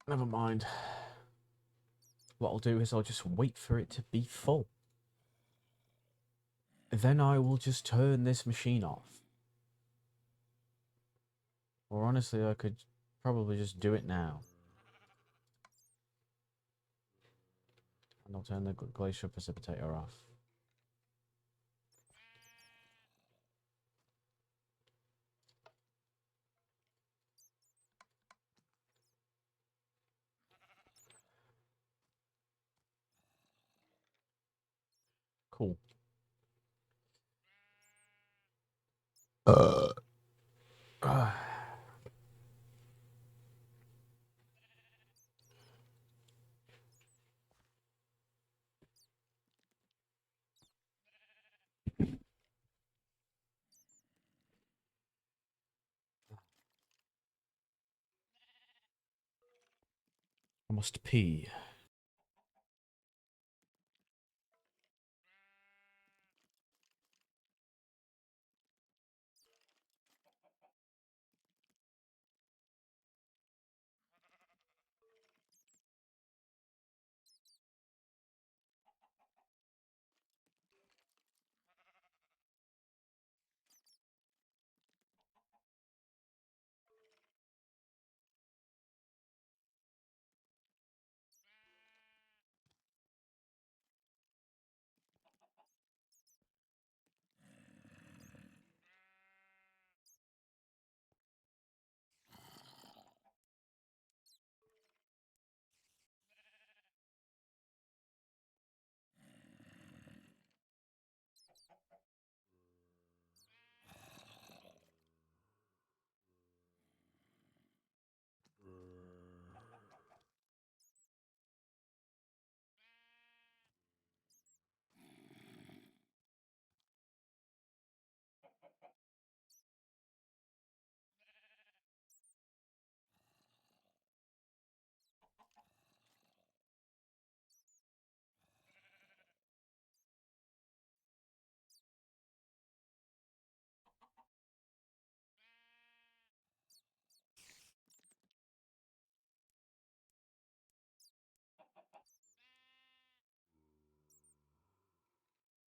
Never mind. What I'll do is I'll just wait for it to be full. Then I will just turn this machine off. Or honestly, I could probably just do it now. And I'll turn the glacier precipitator off. Cool. Uh. I must pee.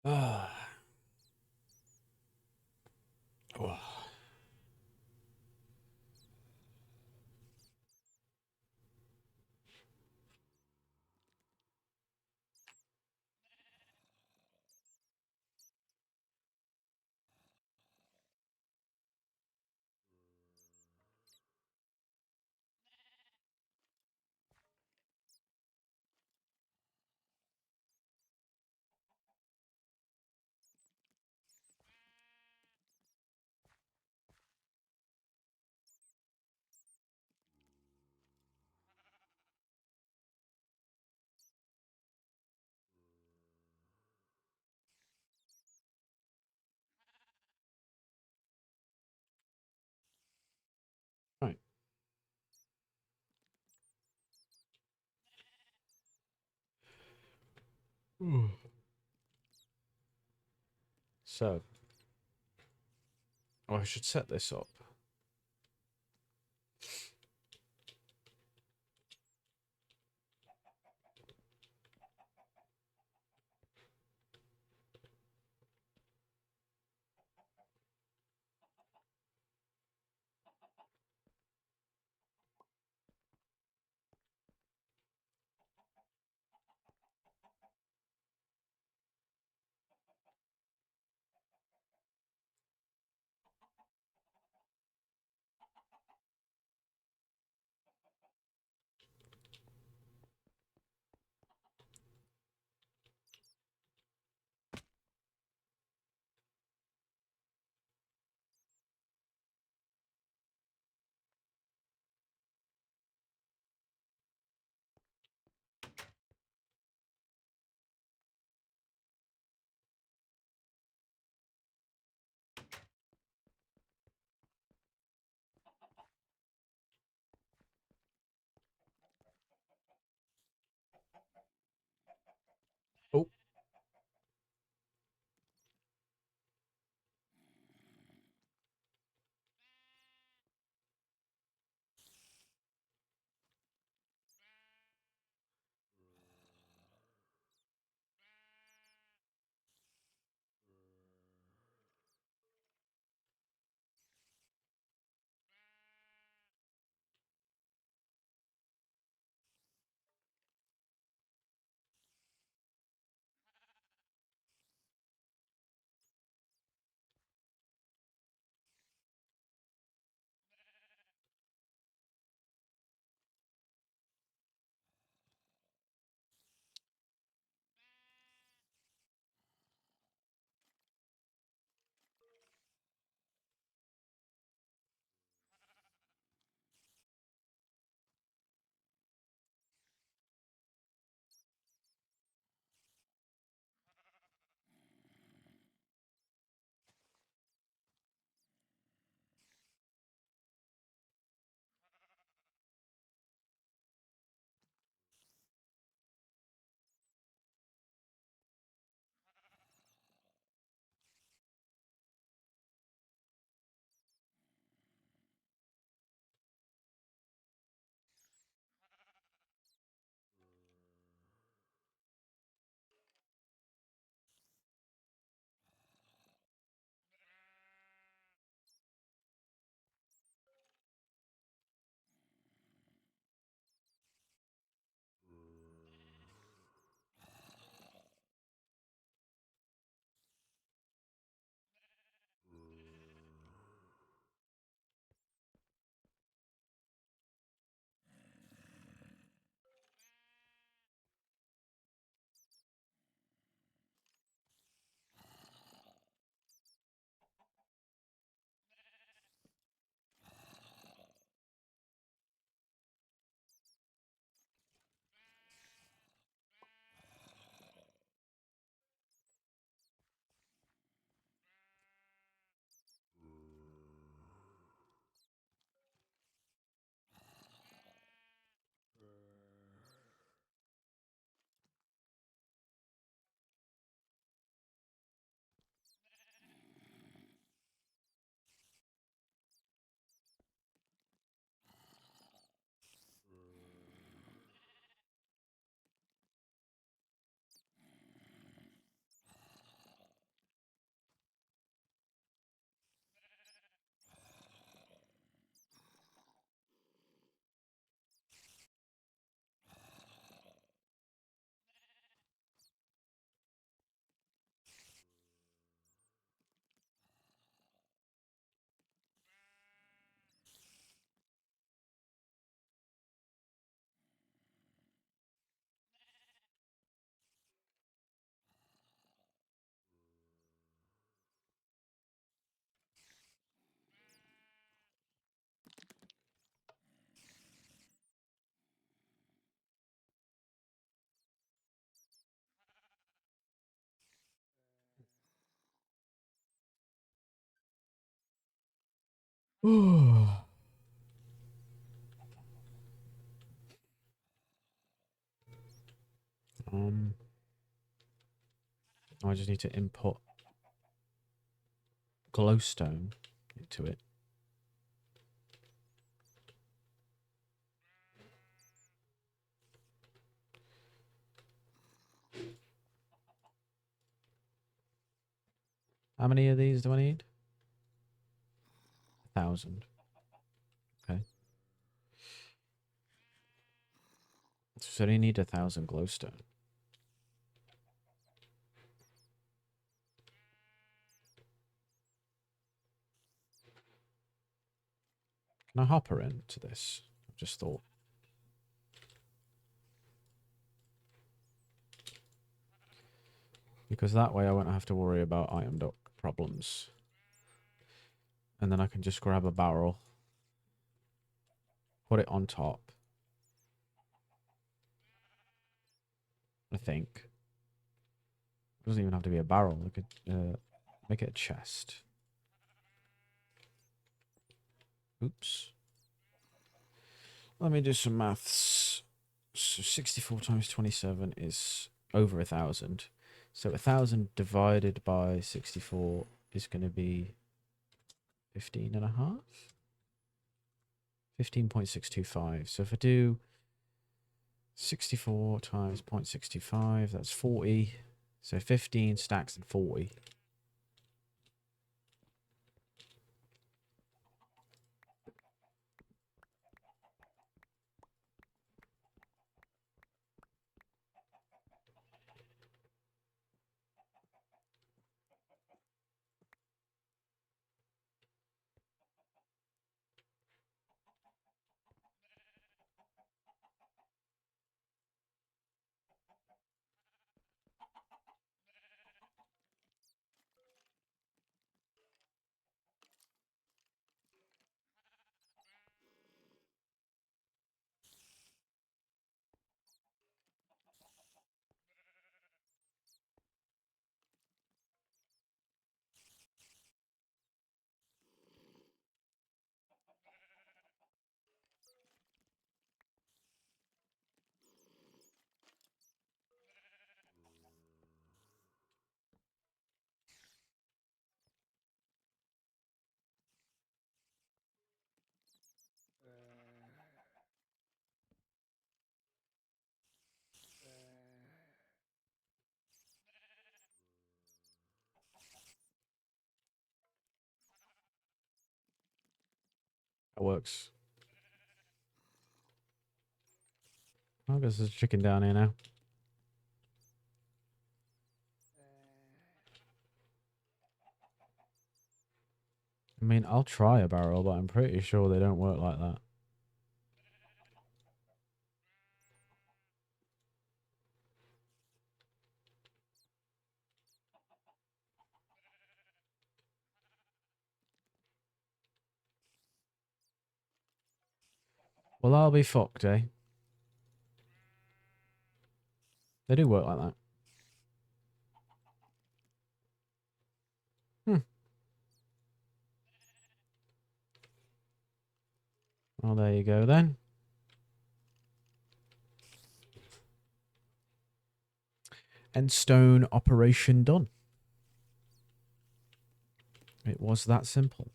Ah. Oh. So, I should set this up. Oh. um I just need to input glowstone into it. How many of these do I need? 1,000. Okay. So I need 1,000 glowstone. Can I hop her into this? I just thought. Because that way I won't have to worry about item dock problems. And then I can just grab a barrel, put it on top. I think. It doesn't even have to be a barrel. I could make it a chest. Oops. Let me do some maths. So 64 times 27 is over 1,000. So 1,000 divided by 64 is going to be 15 and a half? 15.625. So if I do 64 times 0.625, that's 40. So 15 stacks and 40. That works. I guess there's a chicken down here now. I mean, I'll try a barrel, but I'm pretty sure they don't work like that. Well, I'll be fucked, eh? They do work like that. Hmm. Well, there you go then. And stone operation done. It was that simple.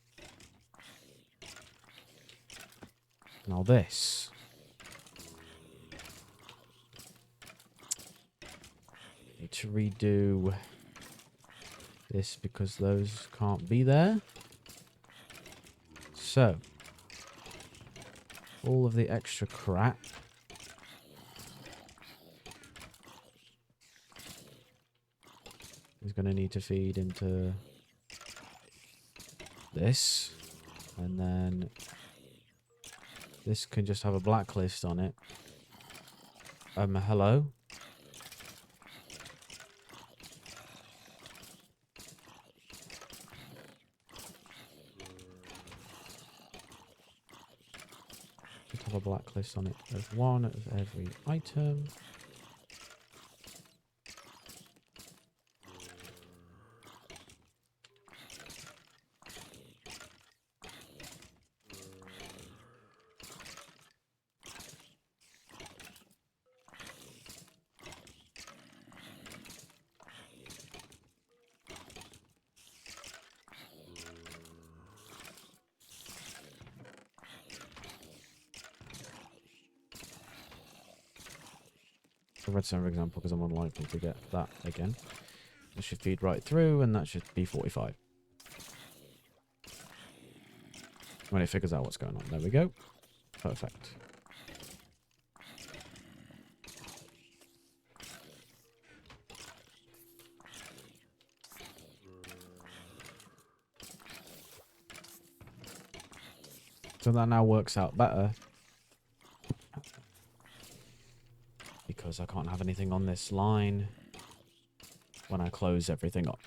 Now this. Need to redo this because those can't be there. So. All of the extra crap. Is going to need to feed into this. And then this can just have a blacklist on it. Hello? Just have a blacklist on it of one of every item. a redstone, for example, because I'm unlikely to get that again. That should feed right through, and that should be 45. When it figures out what's going on. There we go. Perfect. So that now works out better. Because I can't have anything on this line when I close everything up.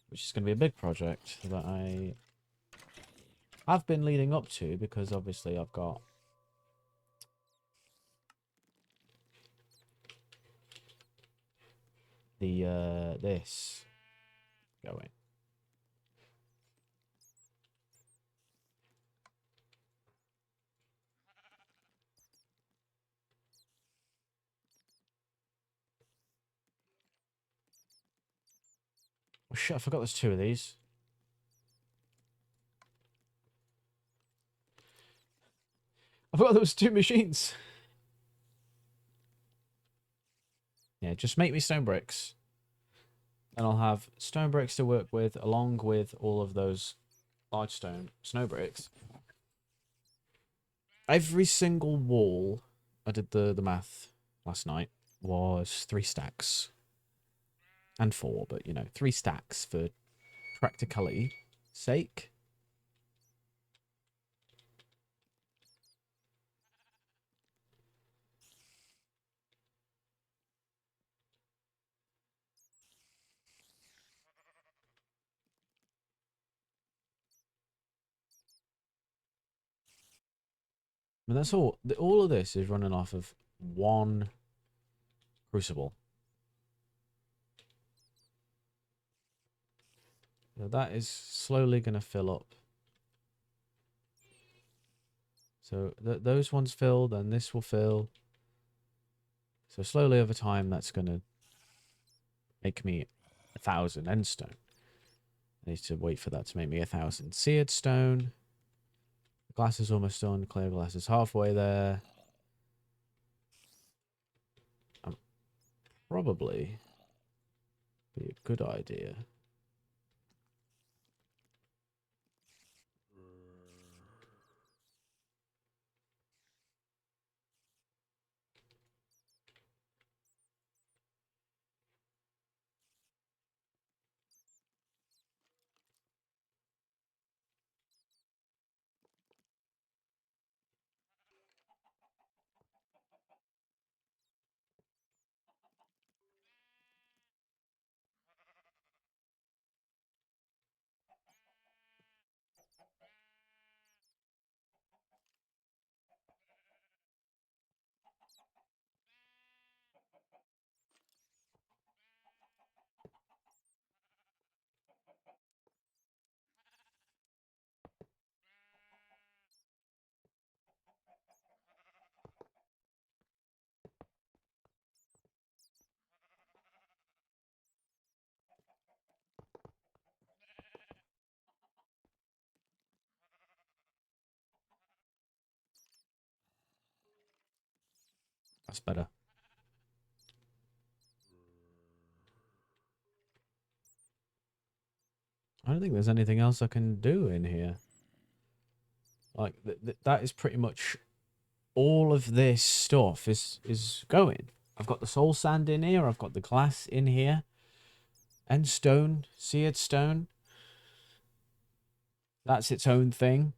Which is going to be a big project that I have been leading up to, because obviously I've got the this going. Oh shit, I forgot there's 2 of these. I forgot there was 2 machines. Yeah, just make me stone bricks. And I'll have stone bricks to work with, along with all of those large stone snow bricks. Every single wall, I did the math last night, was 3 stacks. And 4, but, you know, 3 stacks for practicality sake. And that's all. All of this is running off of 1 crucible. Now that is slowly going to fill up. So those ones fill, then this will fill. So slowly over time, that's going to make me 1,000 end stone. I need to wait for that to make me 1,000 seared stone. The glass is almost done. Clear glass is halfway there. Probably be a good idea. That's better. I don't think there's anything else I can do in here. Like, that is pretty much all of this stuff is going. I've got the soul sand in here. I've got the glass in here. And stone. Seared stone. That's its own thing.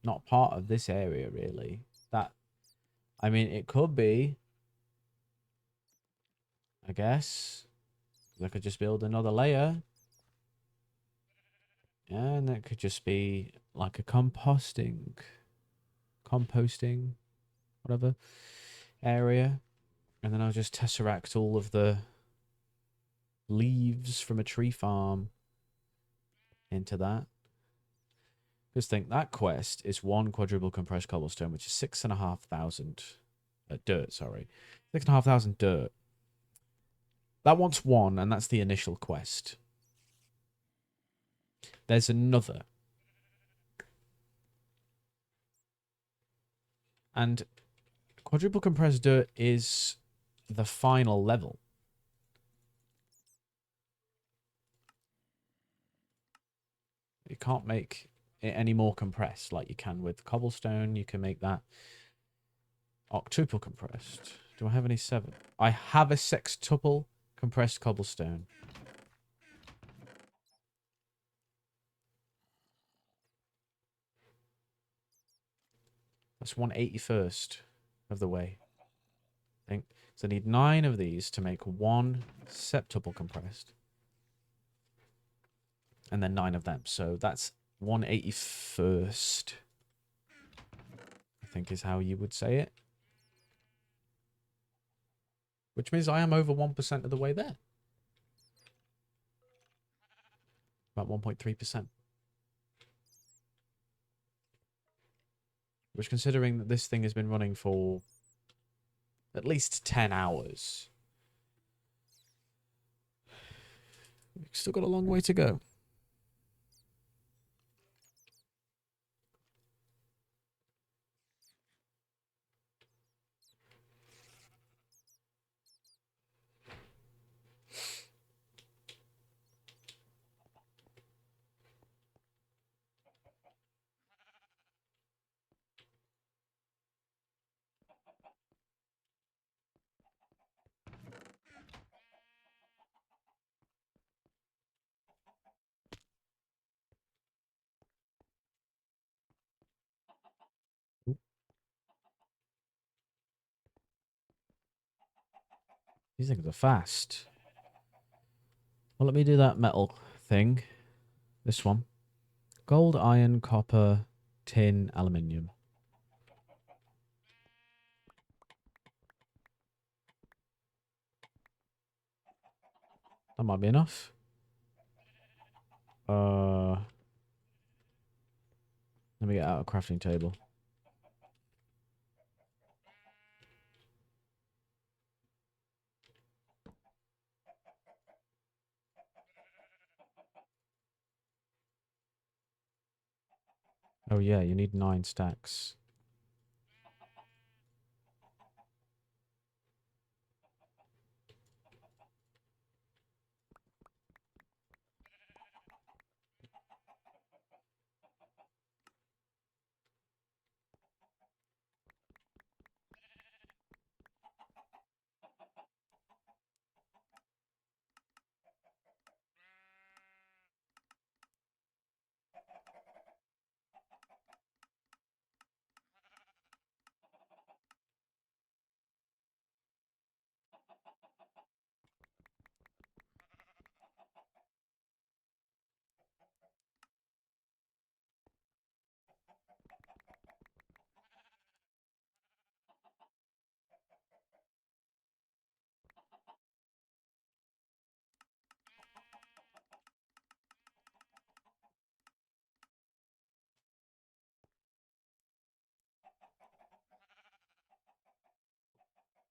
Not part of this area, really. That, I mean, it could be. I guess. I could just build another layer. And that could just be like a composting, whatever, area. And then I'll just tesseract all of the leaves from a tree farm into that. Just think, that quest is 1 quadruple compressed cobblestone, which is 6,500 dirt, sorry. 6,500 dirt. That wants 1, and that's the initial quest. There's another. And Quadruple compressed dirt is the final level. You can't make it any more compressed like you can with cobblestone. You can make that octuple compressed. Do I have any 7? I have a sextuple compressed cobblestone. That's 1/81st of the way, I think. So I need 9 of these to make 1 septuple compressed. And then 9 of them. So that's 1/81st. I think is how you would say it. Which means I am over 1% of the way there. About 1.3%. Which, considering that this thing has been running for at least 10 hours, we've still got a long way to go. These things are fast. Well, let me do that metal thing. This one. Gold, iron, copper, tin, aluminium. That might be enough. Let me get out a crafting table. Oh yeah, you need 9 stacks.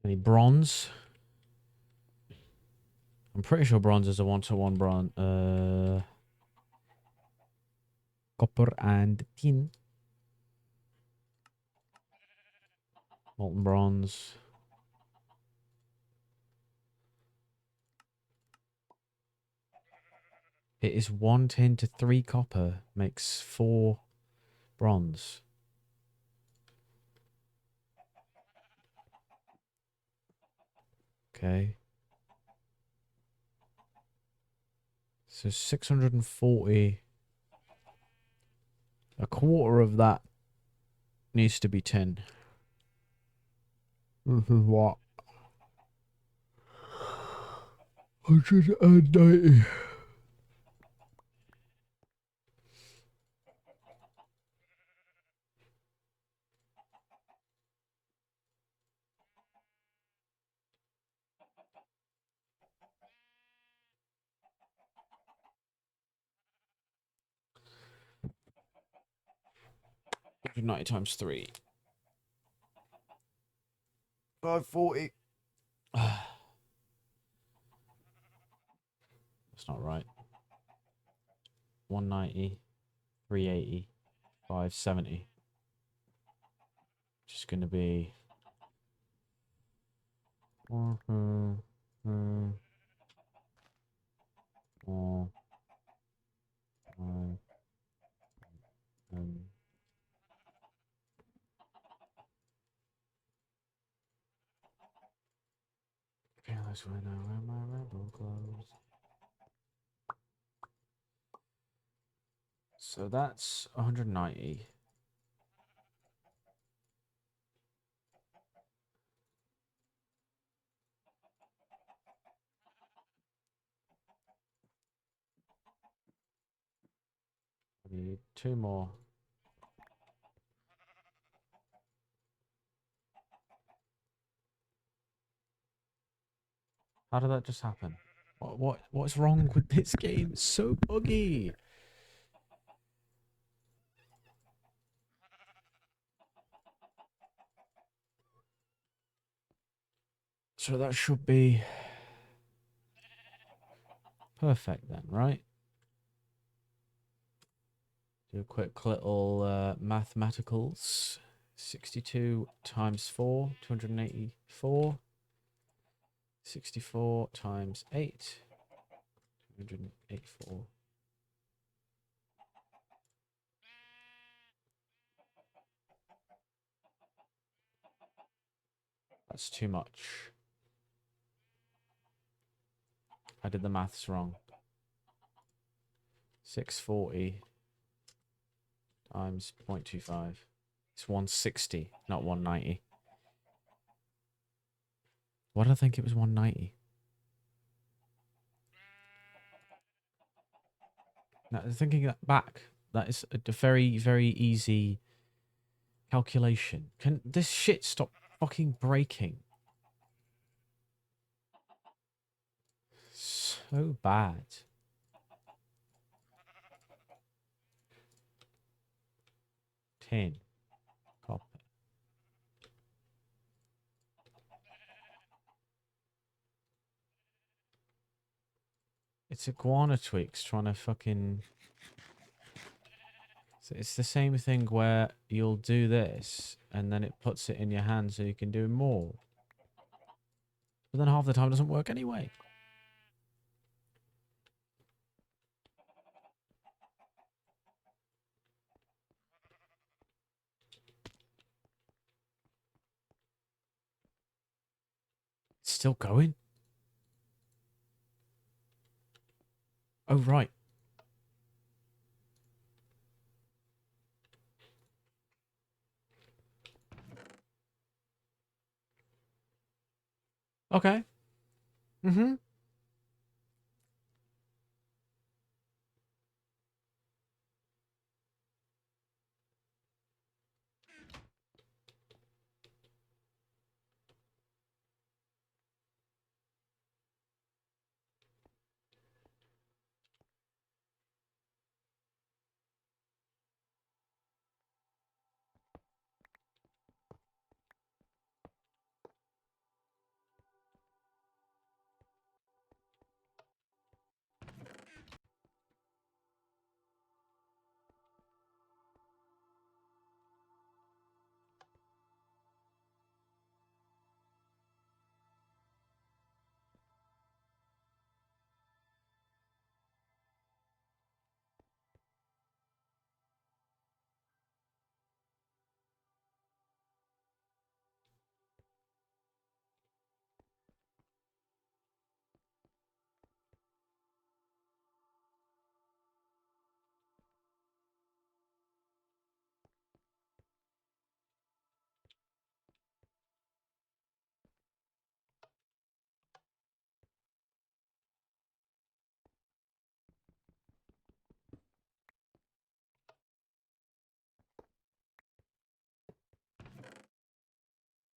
Any bronze? I'm pretty sure bronze is a 1-to-1 bronze. Copper and tin. Molten bronze. It is 1 tin to 3 copper. Makes 4 bronze. Okay. So 640. A quarter of that needs to be tin. This is what? 190. $190 times 3. 540. That's not right. 190, 380, 570. Just going to be 4, 4, 5, Fearless when I wear my rebel clothes. So that's 190. I need 2 more. How did that just happen? What's wrong with this game? It's so buggy. So that should be perfect then, right? Do a quick little mathematicals. 62 times 4, 284. 64 times 8, 284. That's too much. I did the maths wrong. 640 times 0.25. It's 160, not 190. Why did I think it was 190? Now, thinking that back, that is a very, very easy calculation. Can this shit stop fucking breaking? So bad. Tin. Copper. It's iguana tweaks trying to fucking... So it's the same thing where you'll do this and then it puts it in your hand so you can do more. But then half the time it doesn't work anyway. It's still going? Oh, right. Okay. Mm-hmm.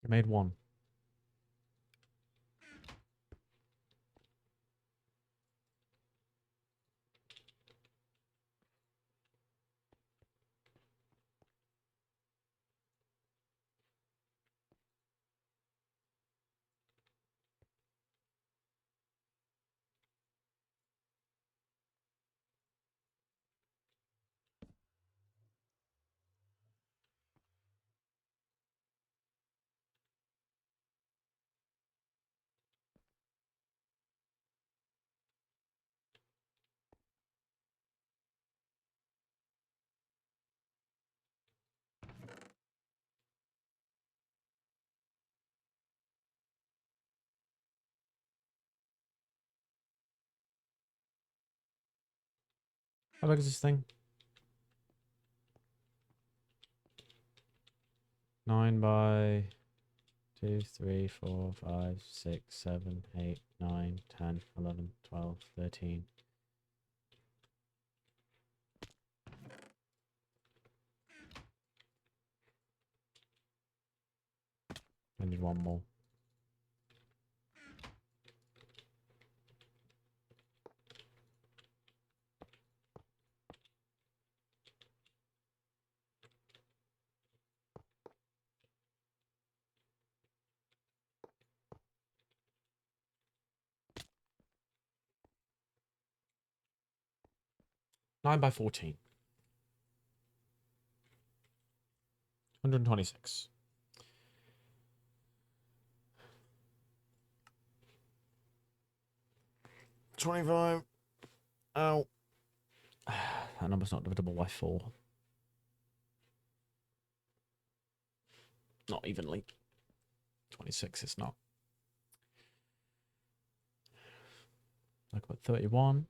You made one. How big is this thing? 9 by 2, 3, 4, 5, 6, 7, 8, 9, 10, 11, 12, 13. I need one more. Nine by 14. 126. $25. Ow. That number's not divisible by 4. Not evenly. 26 is not. Like about 31.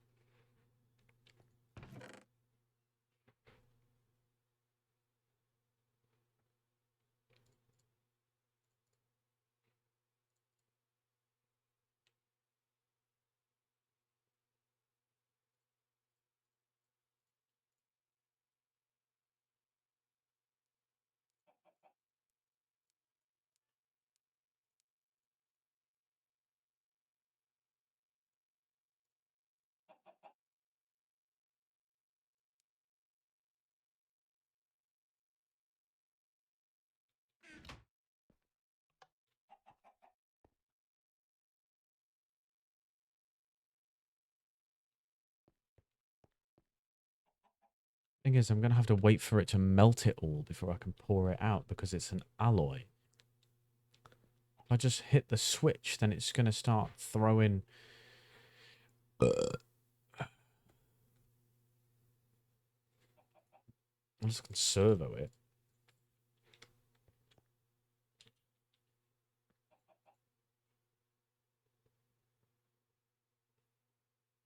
Thing is, I'm going to have to wait for it to melt it all before I can pour it out because it's an alloy. If I just hit the switch, then it's going to start throwing... I'm just going to servo it.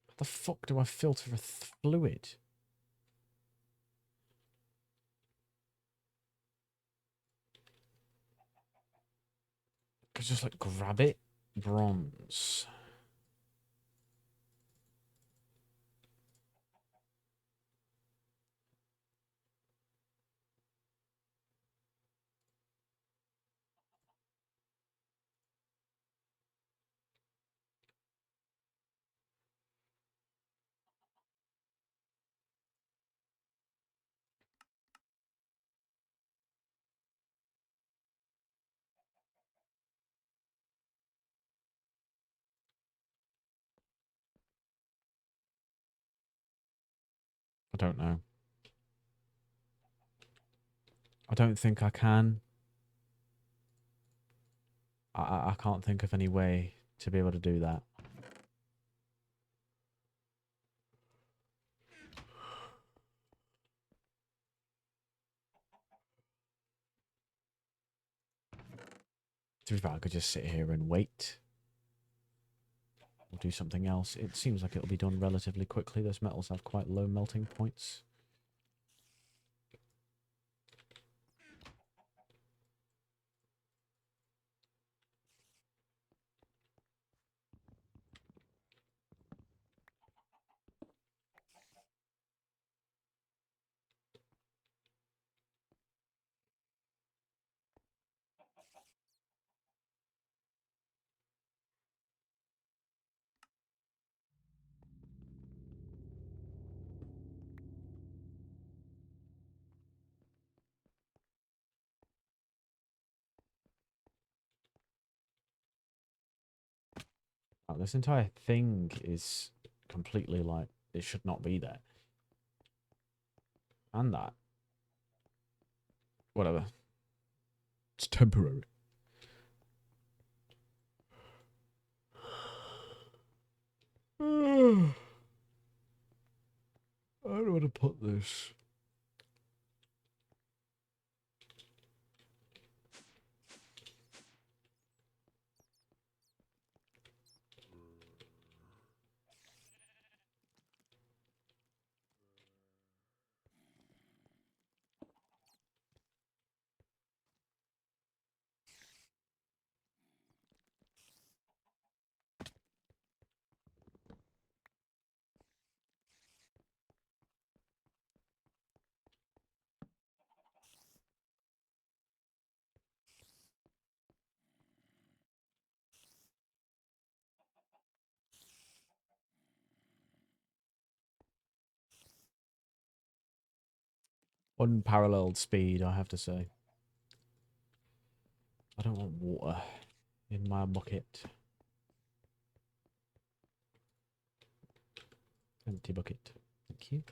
How the fuck do I filter a fluid? I just like grab it. Bronze. I don't know. I don't think I can. I can't think of any way to be able to do that. To be fair, I could just sit here and wait. Or do something else. It seems like it'll be done relatively quickly. Those metals have quite low melting points. Oh, this entire thing is completely like, it should not be there. And that. Whatever. It's temporary. I don't know where to put this. Unparalleled speed, I have to say. I don't want water in my bucket. Empty bucket. Thank you.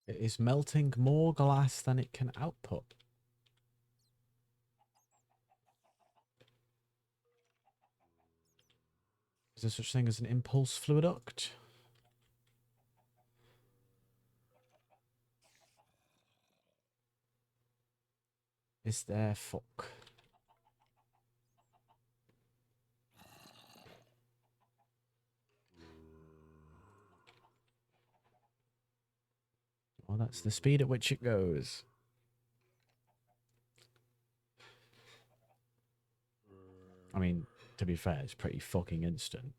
It is melting more glass than it can output. Is there such thing as an impulse fluiduct? Is there fuck? Well, that's the speed at which it goes. I mean, to be fair, it's pretty fucking instant.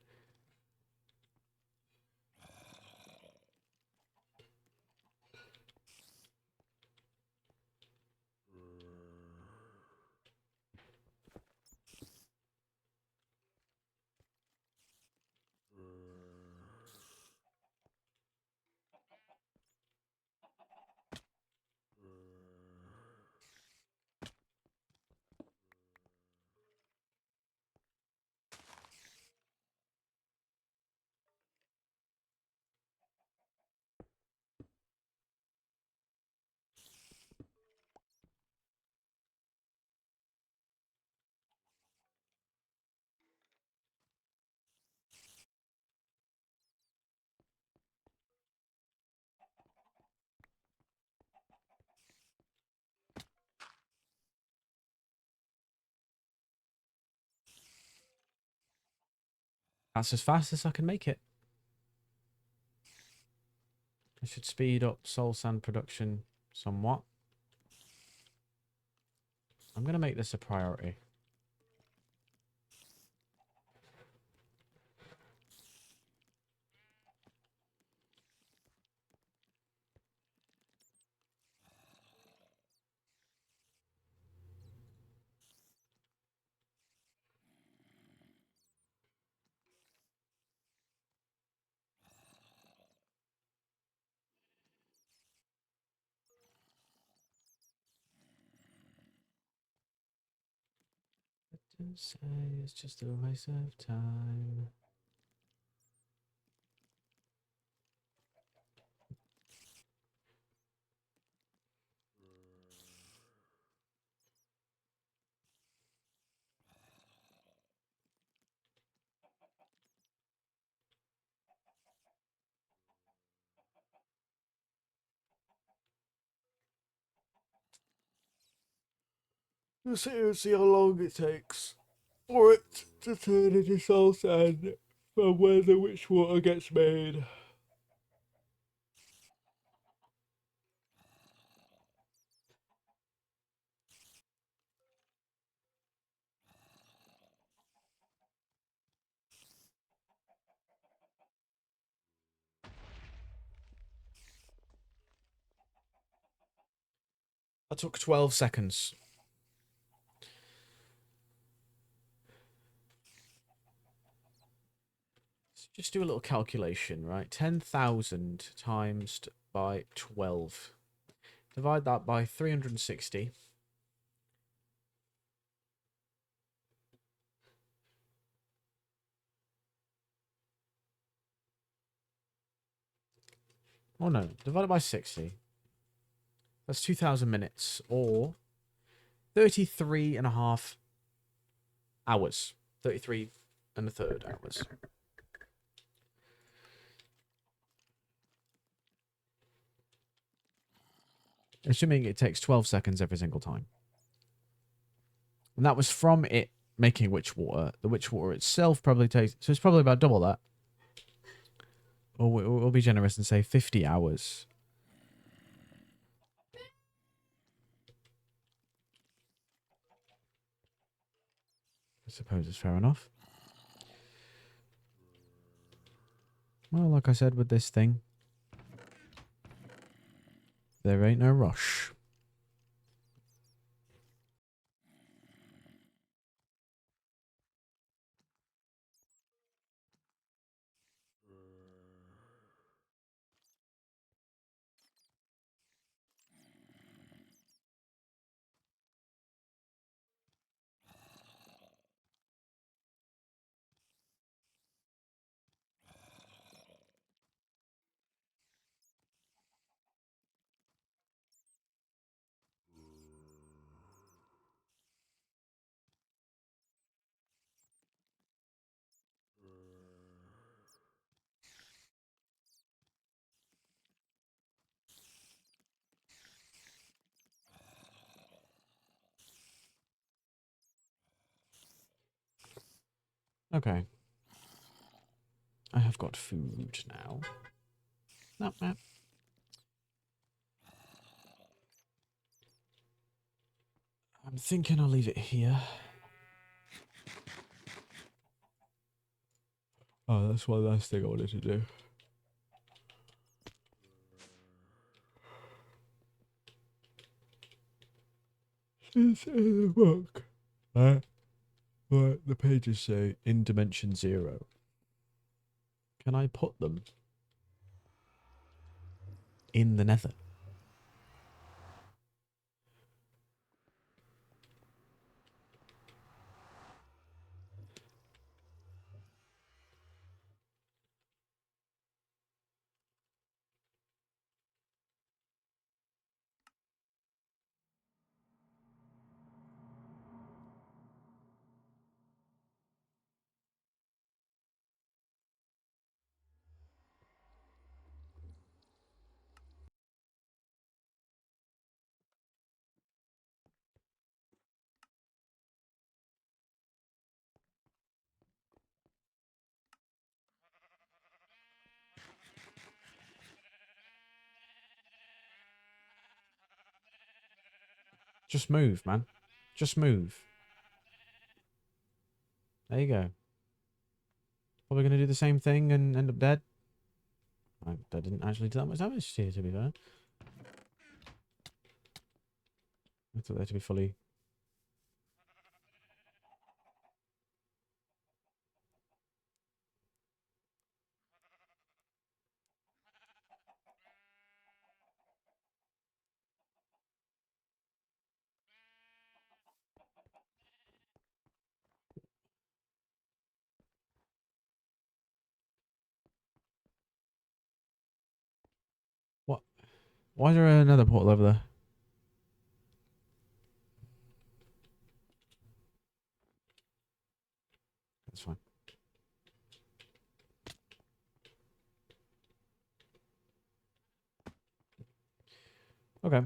That's as fast as I can make it. I should speed up soul sand production somewhat. I'm going to make this a priority. Don't say it's just a waste of time. Let's see how long it takes for it to turn into soul sand from where the witch water gets made. That took 12 seconds. Let's just do a little calculation, right? 10,000 times by 12. Divide that by 360. Oh no, divide it by 60. That's 2,000 minutes, or 33 and a half hours. 33 and a third hours. Assuming it takes 12 seconds every single time. And that was from it making witch water. The witch water itself probably takes... So it's probably about double that. Or we'll be generous and say 50 hours. I suppose it's fair enough. Well, like I said with this thing, there ain't no rush. Okay. I have got food now. Nap, nap. I'm thinking I'll leave it here. Oh, that's one last thing I wanted to do. It's in the book. What the pages say in dimension 0. Can I put them in the nether? Just move, man. Just move. There you go. Probably going to do the same thing and end up dead. That didn't actually do that much damage to you, to be fair. I thought that to be fully... What? Why is there another portal over there? That's fine. Okay.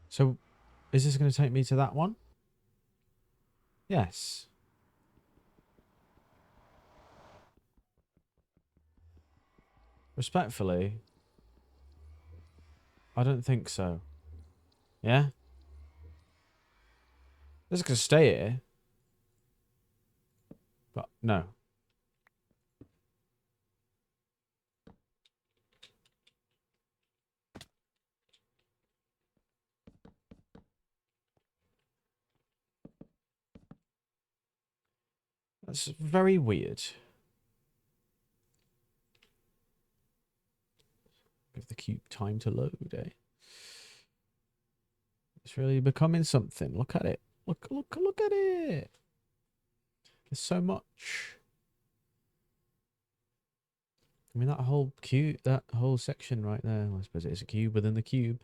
So, is this going to take me to that one? Yes. Respectfully, I don't think so. Yeah? This is going to stay here. But, no. That's very weird. Give the cube time to load, eh? It's really becoming something. Look at it. Look at it. There's so much. I mean, that whole cube, that whole section right there, well, I suppose it is a cube within the cube,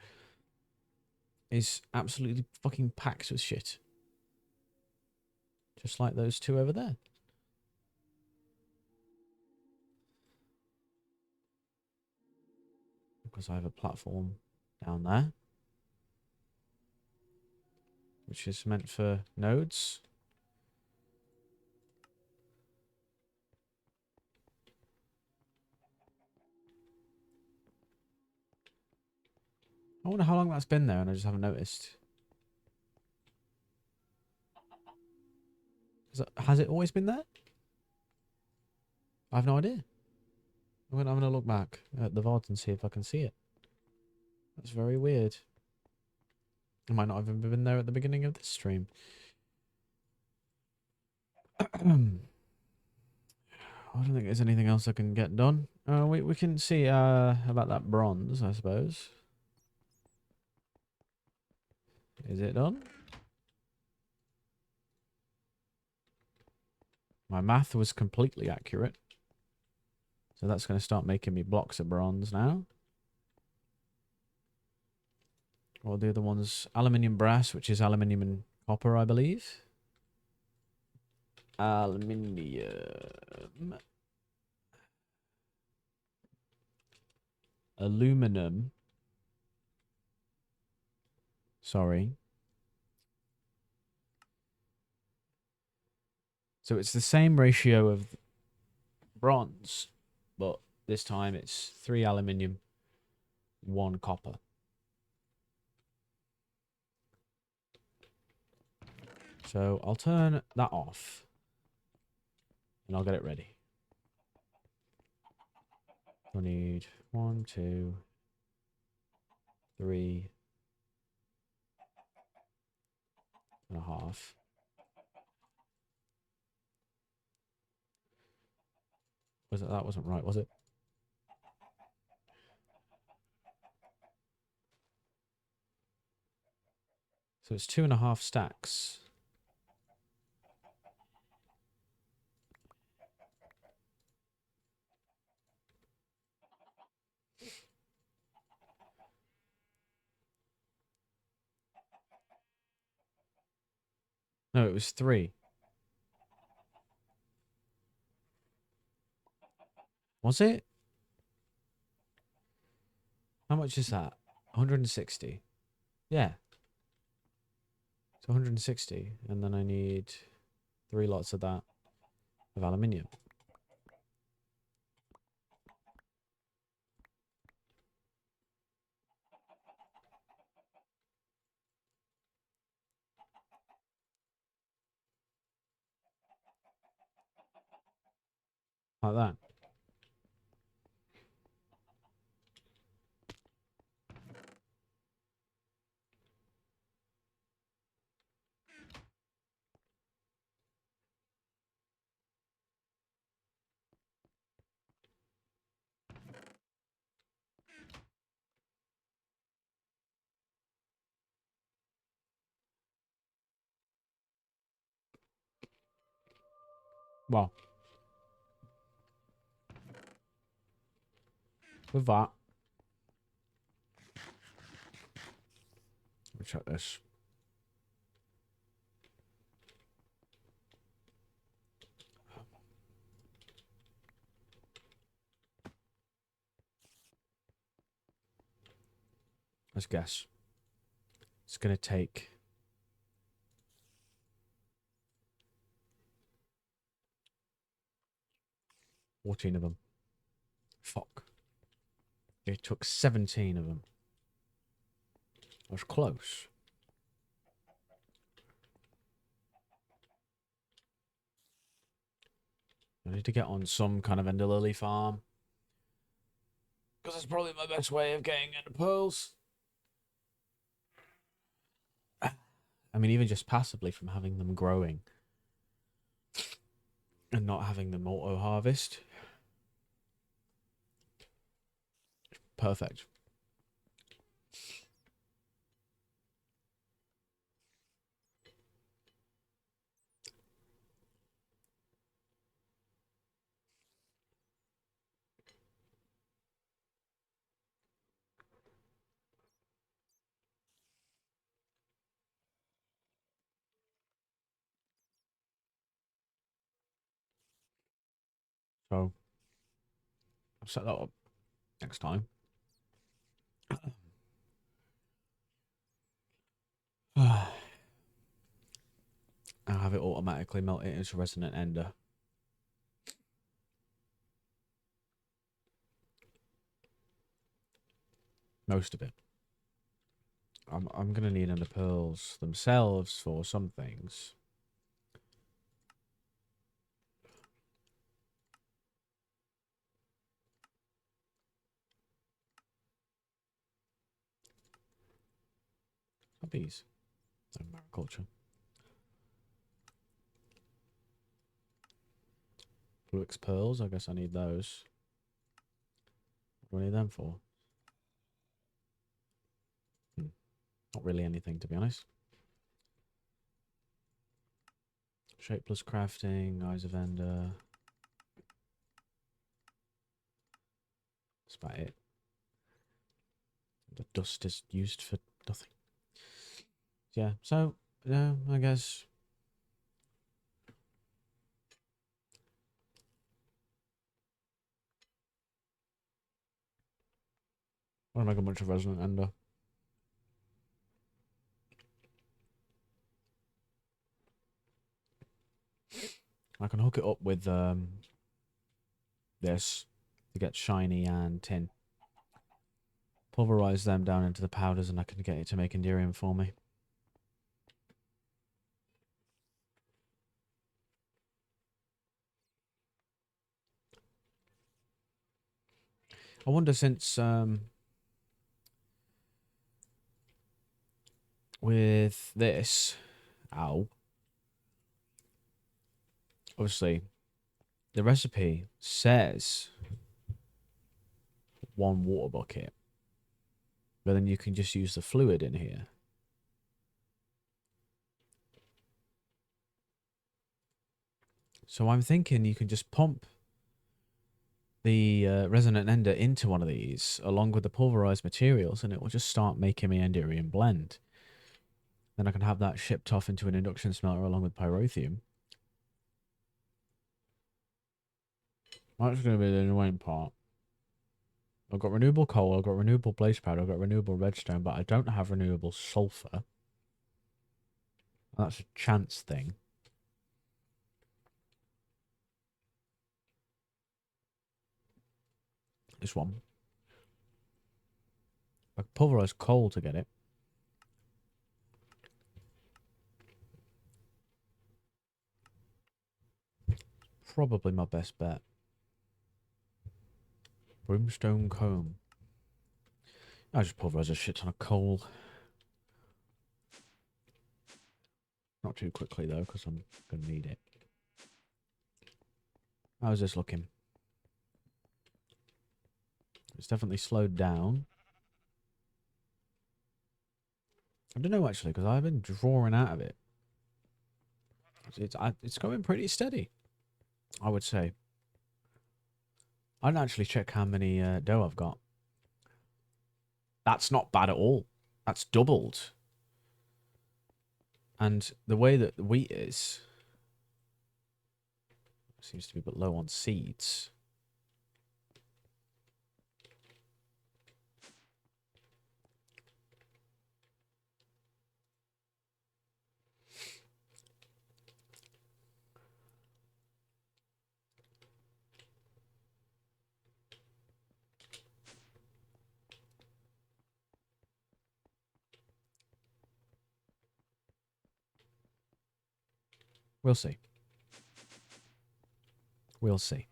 is absolutely fucking packed with shit. Just like those two over there. Because I have a platform down there, which is meant for nodes. I wonder how long that's been there and I just haven't noticed. Has it always been there? I have no idea. I'm gonna look back at the VOD and see if I can see it. That's very weird. I might not have even been there at the beginning of this stream. I don't think there's anything else I can get done. We can see about that bronze, I suppose. Is it done? My math was completely accurate. So that's going to start making me blocks of bronze now. Or the other ones, aluminium brass, which is aluminium and copper, I believe. Aluminium. Aluminum. Sorry. So it's the same ratio of bronze, but this time it's 3 aluminium, 1 copper. So I'll turn that off and I'll get it ready. I'll need 1, 2, 3 and a half. Was it? That wasn't right, was it? So it's 2.5 stacks. No, it was 3. Was it? How much is that? 160. Yeah. So 160. And then I need 3 lots of that of aluminium. Like that. Well, with that, let me check this. Let's guess. It's going to take 14 of them. Fuck. It took 17 of them. I was close. I need to get on some kind of ender lily farm. Because it's probably my best way of getting into pearls. I mean, even just passively from having them growing. And not having them auto-harvest. Perfect. So I'll set that up next time. I'll have it automatically melt it into resonant ender. Most of it. I'm gonna need ender pearls themselves for some things. Bees. No, mariculture. Fluix pearls, I guess I need those. What do I need them for? Not really anything, to be honest. Shapeless crafting, eyes of ender. That's about it. The dust is used for nothing. Yeah, so, yeah, I guess. I want to make a bunch of resonant ender. I can hook it up with this to get shiny and tin. Pulverize them down into the powders and I can get it to make Enderium for me. I wonder since with this, obviously the recipe says 1 water bucket, but then you can just use the fluid in here. So I'm thinking you can just pump the resonant ender into one of these along with the pulverized materials and it will just start making me Enderium blend. Then I can have that shipped off into an induction smelter along with pyrotheum. That's going to be the annoying part. I've got renewable coal, I've got renewable blaze powder, I've got renewable redstone, but I don't have renewable sulfur. That's a chance thing. This one. I pulverized coal to get it. Probably my best bet. Brimstone comb. I just pulverized a shit ton of coal. Not too quickly though, because I'm going to need it. How's this looking? It's definitely slowed down. I don't know actually, because I've been drawing out of it. It's going pretty steady, I would say. I didn't actually check how many dough I've got. That's not bad at all. That's doubled. And the way that the wheat is, seems to be a bit low on seeds. We'll see. We'll see.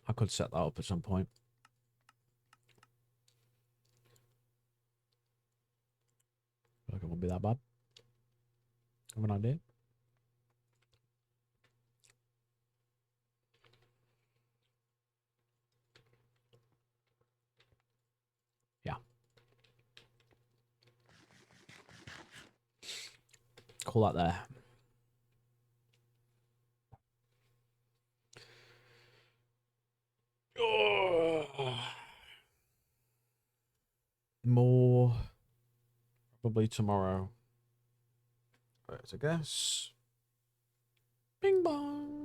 I could set that up at some point. Like it won't be that bad. Have an idea? Yeah. call that there. More probably tomorrow. Let's guess. Bing bong.